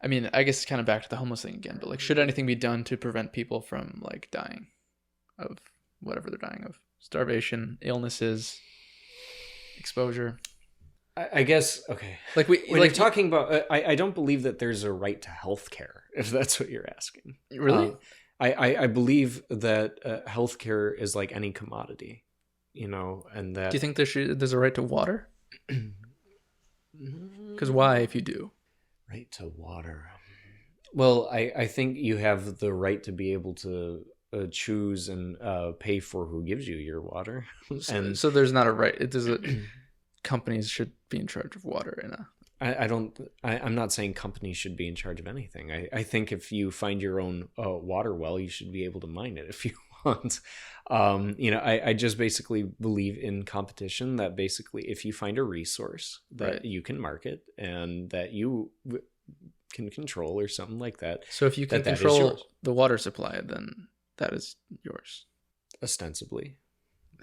S1: I mean, I guess it's kind of back to the homeless thing again, but like, should anything be done to prevent people from like dying of whatever they're dying of? Starvation, illnesses, exposure.
S2: I guess, okay.
S1: Like
S2: when you're talking about, I don't believe that there's a right to health care, if that's what you're asking.
S1: Really?
S2: I believe that healthcare is like any commodity, and that.
S1: Do you think there's a right to water? Because why, if you do?
S2: Right to water. Well, I think you have the right to be able to choose and pay for who gives you your water.
S1: So there's not a right. Companies should be in charge of water.
S2: I'm not saying companies should be in charge of anything. I think if you find your own water well, you should be able to mine it if you want. I just basically believe in competition, that basically if you find a resource that you can market and that you can control or something like that.
S1: So if you can control the water supply, then that is yours.
S2: Ostensibly.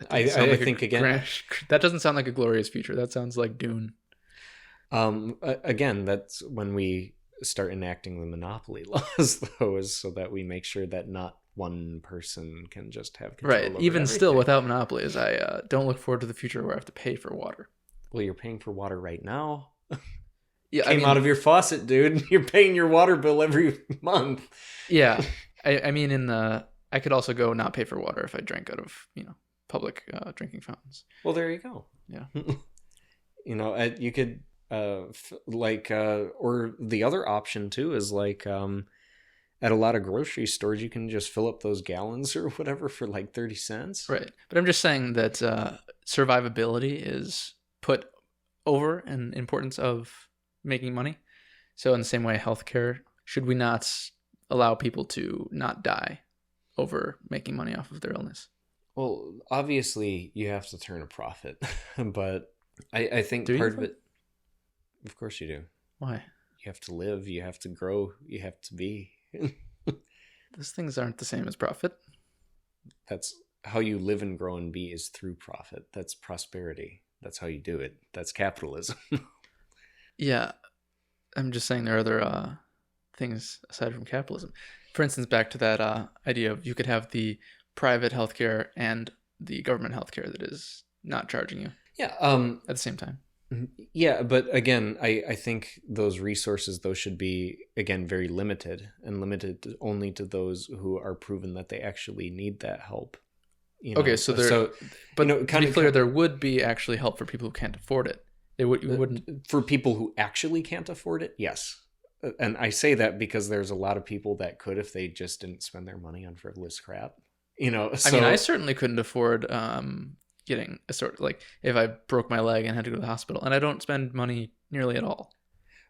S1: I think again, that doesn't sound like a glorious future. That sounds like Dune.
S2: Again, that's when we start enacting the monopoly laws, though, is so that we make sure that not one person can just have control over
S1: even
S2: everything.
S1: Still, without monopolies, I don't look forward to the future where I have to pay for water.
S2: Well, you're paying for water right now.
S1: Yeah,
S2: Came out of your faucet, dude. You're paying your water bill every month.
S1: Yeah, I mean, I could also go not pay for water if I drank out of public drinking fountains.
S2: Well, there you go.
S1: Yeah.
S2: You could or the other option too is like at a lot of grocery stores you can just fill up those gallons or whatever for like 30 cents.
S1: Right. But I'm just saying that survivability is put over in importance of making money. So in the same way, healthcare, should we not allow people to not die over making money off of their illness?
S2: Well, obviously you have to turn a profit, but I think part of it, of course you do.
S1: Why?
S2: You have to live, you have to grow, you have to be.
S1: Those things aren't the same as profit.
S2: That's how you live and grow and be, is through profit. That's prosperity. That's how you do it. That's capitalism.
S1: Yeah. I'm just saying there are other things aside from capitalism. For instance, back to that idea of you could have the private healthcare and the government healthcare that is not charging you.
S2: Yeah.
S1: At the same time.
S2: Yeah, but again, I think those resources, though, should be, again, very limited and limited only to those who are proven that they actually need that help.
S1: Okay, so there, but to be clear,
S2: of
S1: there would be actually help for people who can't afford it. You wouldn't.
S2: for people who actually can't afford it, yes. And I say that because there's a lot of people that could if they just didn't spend their money on frivolous crap.
S1: I mean, I certainly couldn't afford getting a sort like if I broke my leg and had to go to the hospital, and I don't spend money nearly at all.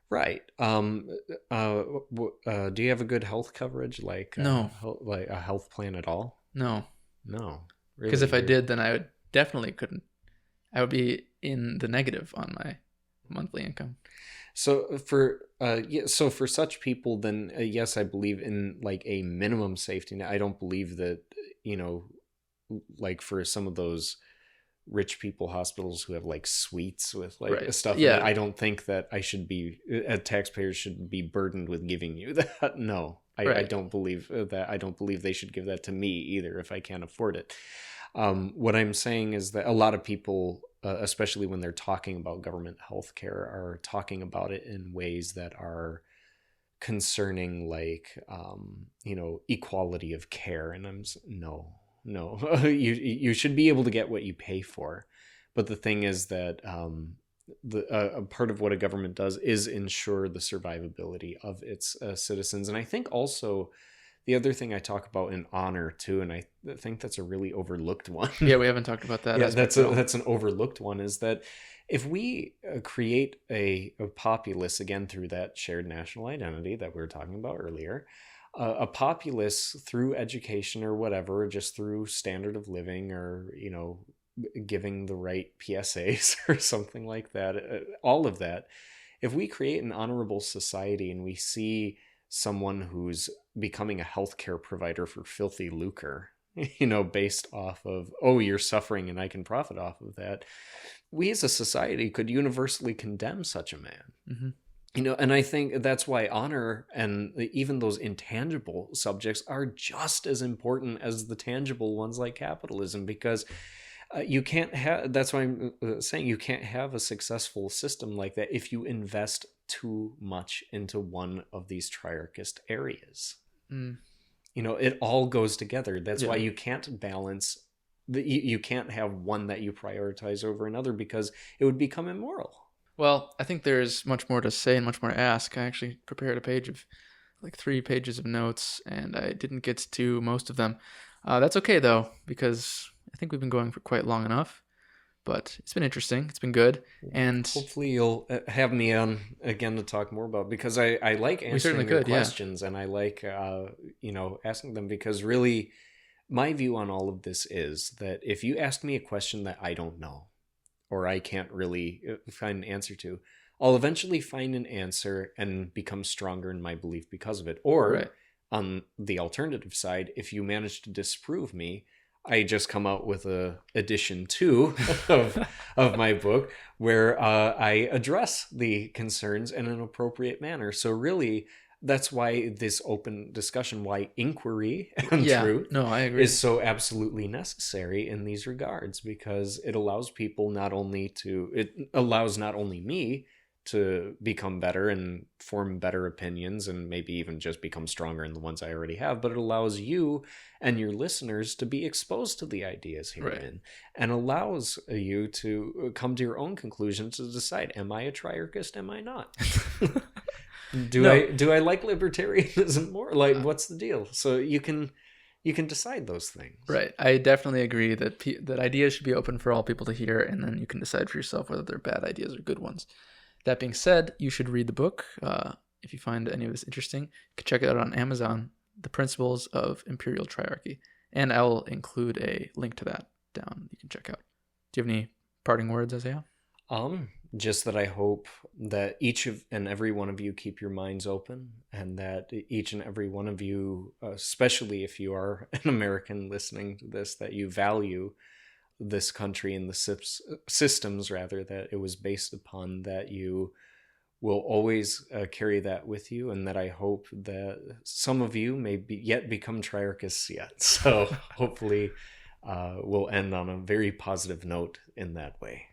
S2: Right. Do you have a good health coverage,
S1: No,
S2: like a health plan at all?
S1: no,
S2: No,
S1: because
S2: really.
S1: if I did, then I would definitely couldn't. I would be in the negative on my monthly income.
S2: So for such people, then yes, I believe in like a minimum safety net. I don't believe that, you know, like for some of those rich people hospitals who have like suites with like
S1: Right.
S2: stuff in it,
S1: Yeah.
S2: I don't think that I should be taxpayers should be burdened with giving you that. No, I
S1: Right.
S2: don't believe that. I don't believe they should give that to me either if I can't afford it. What I'm saying is that a lot of people, especially when they're talking about government health care, are talking about it in ways that are concerning, like, equality of care. And no, no, you should be able to get what you pay for. But the thing is that a part of what a government does is ensure the survivability of its citizens. And I think also the other thing I talk about in honor too, and I think that's a really overlooked one.
S1: Yeah, we haven't talked about that.
S2: Yeah, that's an overlooked one, is that if we create a populace, again through that shared national identity that we were talking about earlier, a populace through education or whatever, just through standard of living, or giving the right PSAs or something like that, all of that. If we create an honorable society and we see someone who's becoming a healthcare provider for filthy lucre, based off of, oh, you're suffering and I can profit off of that, we as a society could universally condemn such a man.
S1: Mm-hmm.
S2: And I think that's why honor and even those intangible subjects are just as important as the tangible ones like capitalism, because you can't have, that's why I'm saying you can't have a successful system like that if you invest too much into one of these triarchist areas. It all goes together. That's why you can't balance you can't have one that you prioritize over another, because it would become immoral.
S1: Well, I think there's much more to say and much more to ask. I actually prepared a page of 3 pages of notes, and I didn't get to most of them. That's okay though, because I think we've been going for quite long enough. But it's been interesting. It's been good. And
S2: hopefully you'll have me on again to talk more about, because I like answering your questions, and I like asking them, because really my view on all of this is that if you ask me a question that I don't know, or I can't really find an answer to, I'll eventually find an answer and become stronger in my belief because of it. Or on the alternative side, if you manage to disprove me, I just come out with a edition 2 of my book where I address the concerns in an appropriate manner. So really, that's why this open discussion, why inquiry and truth
S1: I agree,
S2: is so absolutely necessary in these regards, because it allows not only me to become better and form better opinions, and maybe even just become stronger in the ones I already have, but it allows you and your listeners to be exposed to the ideas herein, and allows you to come to your own conclusions to decide, am I a triarchist? Am I not? Do I like libertarianism more? Like, what's the deal? So you can decide those things.
S1: Right. I definitely agree that that ideas should be open for all people to hear, and then you can decide for yourself whether they're bad ideas or good ones. That being said, you should read the book. If you find any of this interesting, you can check it out on Amazon, The Principles of Imperial Triarchy. And I'll include a link to that down. You can check out. Do you have any parting words, Isaiah?
S2: Just that I hope that each and every one of you keep your minds open, and that each and every one of you, especially if you are an American listening to this, that you value this country and the systems rather that it was based upon, that you will always carry that with you, and that I hope that some of you may yet become triarchists yet. So hopefully we'll end on a very positive note in that way.